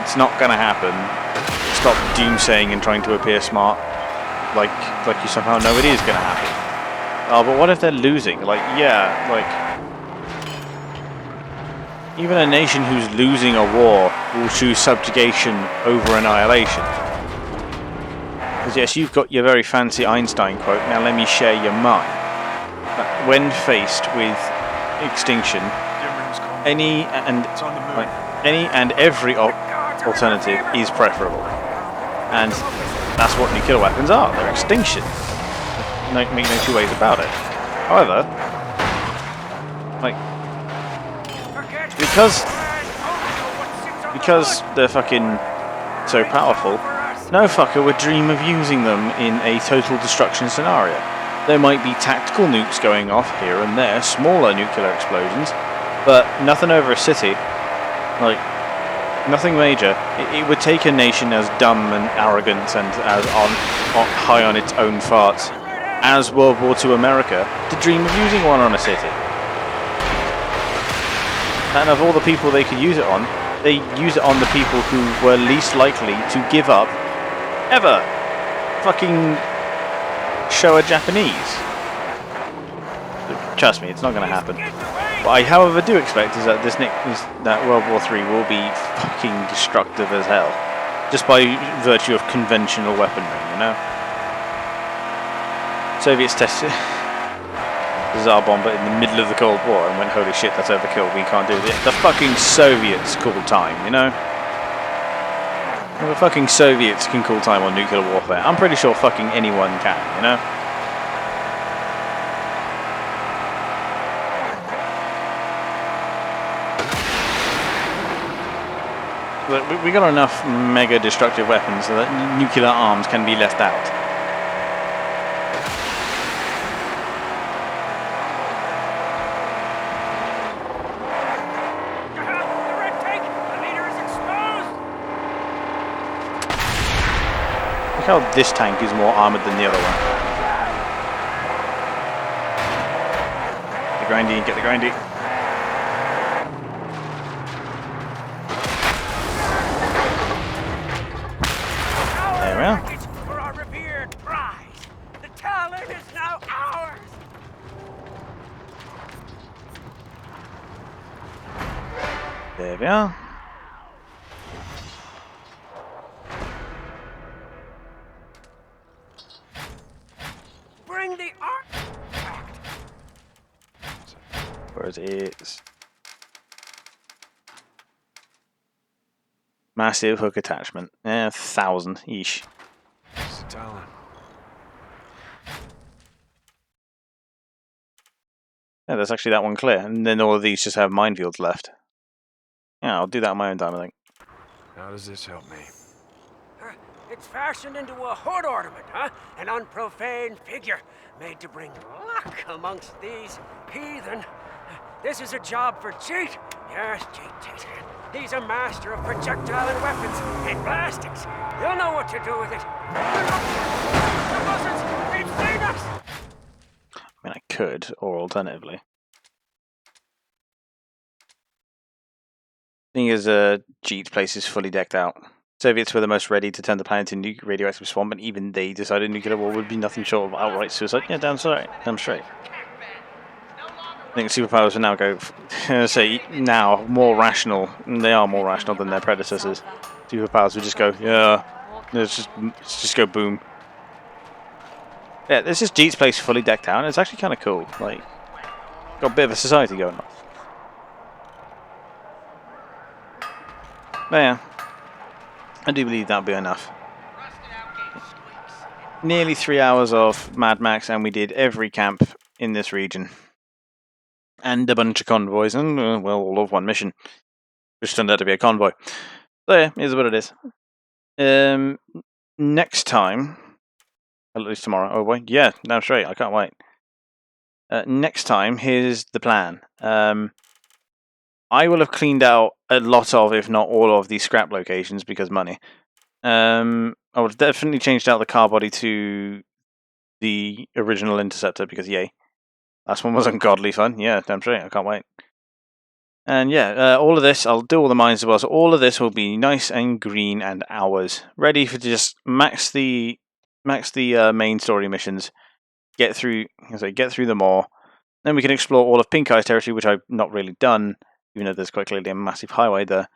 it's not gonna happen. Stop doomsaying and trying to appear smart, like you somehow know it is gonna happen. Oh, but what if they're losing? Like, yeah, like even a nation who's losing a war will choose subjugation over annihilation. Because yes, you've got your very fancy Einstein quote. Now let me share your mine. When faced with extinction, any and every alternative is preferable, and that's what nuclear weapons are. They're extinction. Make no two ways about it. However, like, because they're fucking so powerful, no fucker would dream of using them in a total destruction scenario. There might be tactical nukes going off here and there, smaller nuclear explosions, but nothing over a city. Like, nothing major. It would take a nation as dumb and arrogant and as high on its own farts as World War II America to dream of using one on a city. And of all the people they could use it on, they use it on the people who were least likely to give up ever. Fucking Showa Japanese. Trust me, it's not going to happen. What I, however, do expect is that that World War III will be fucking destructive as hell, just by virtue of conventional weaponry, you know. Soviets tested the Tsar bomber in the middle of the Cold War and went, "Holy shit, that's overkill. We can't do this." The fucking Soviets call time, you know. Well, the fucking Soviets can call time on nuclear warfare. I'm pretty sure fucking anyone can, you know. But we got enough mega destructive weapons so that nuclear arms can be left out. The red tank! The leader is exposed! Look how this tank is more armoured than the other one. The grindy, get the grindy. There we are. For our revered prize! The Talon is now ours! There we are. Bring the artifact! Whereas it's Massive hook attachment. 1,000 each. It's a talent. Yeah, there's actually that one clear, and then all of these just have minefields left. Yeah, I'll do that on my own time, I think. How does this help me? It's fashioned into a hood ornament, huh? An unprofane figure made to bring luck amongst these heathen. This is a job for Cheat. Yes, Cheat. He's a master of projectile and weapons and blastings. You'll know what to do with it. The buzzards! They've seen us! I mean, I could, or alternatively. Thing is, Jeet's place is fully decked out. Soviets were the most ready to turn the planet into radioactive swamp, and even they decided nuclear war would be nothing short of outright suicide. Yeah, damn straight. I think superpowers will now go, say, now more rational. They are more rational than their predecessors. Superpowers would just go, yeah, let's just go boom. Yeah, this is Jeet's place fully decked out, and it's actually kind of cool. Like, got a bit of a society going on. But yeah, I do believe that'll be enough. Nearly 3 hours of Mad Max, and we did every camp in this region. And a bunch of convoys, and, well, all of one mission. Which turned out to be a convoy. So yeah, here's what it is. Next time, at least tomorrow, oh wait, yeah, damn straight, I can't wait. Next time, here's the plan. I will have cleaned out a lot of, if not all of, these scrap locations because money. I would have definitely changed out the car body to the original Interceptor because yay. Last one was ungodly fun. Yeah, damn straight, I can't wait. And yeah, all of this, I'll do all the mines as well. So all of this will be nice and green and ours. Ready for just max the main story missions. Get through them all. Then we can explore all of Pink Eye's territory, which I've not really done, even though there's quite clearly a massive highway there.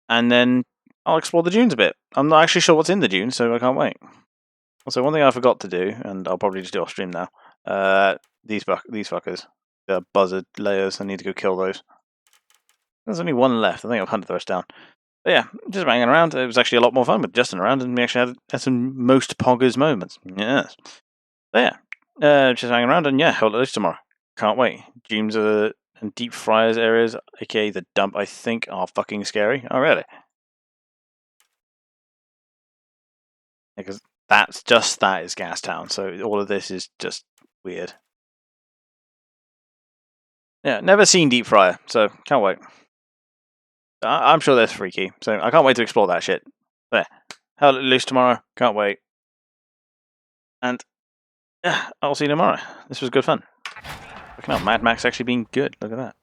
And then I'll explore the dunes a bit. I'm not actually sure what's in the dunes, so I can't wait. Also, one thing I forgot to do, and I'll probably just do off stream now. These fuckers, the buzzard layers. I need to go kill those. There's only one left. I think I've hunted the rest down. But yeah, just hanging around. It was actually a lot more fun with Justin around, and we actually had some most poggers moments. Yes. But yeah, just hanging around, and yeah, hold it tomorrow. Can't wait. Dunes and deep fryers areas, aka the dump, I think are fucking scary. Oh, really? Because that is Gastown, so all of this is just weird. Yeah, never seen Deep Fryer, so can't wait. I'm sure that's freaky, so I can't wait to explore that shit. There, hell loose tomorrow, can't wait. And yeah, I'll see you tomorrow. This was good fun. Fucking hell, Mad Max actually being good, look at that.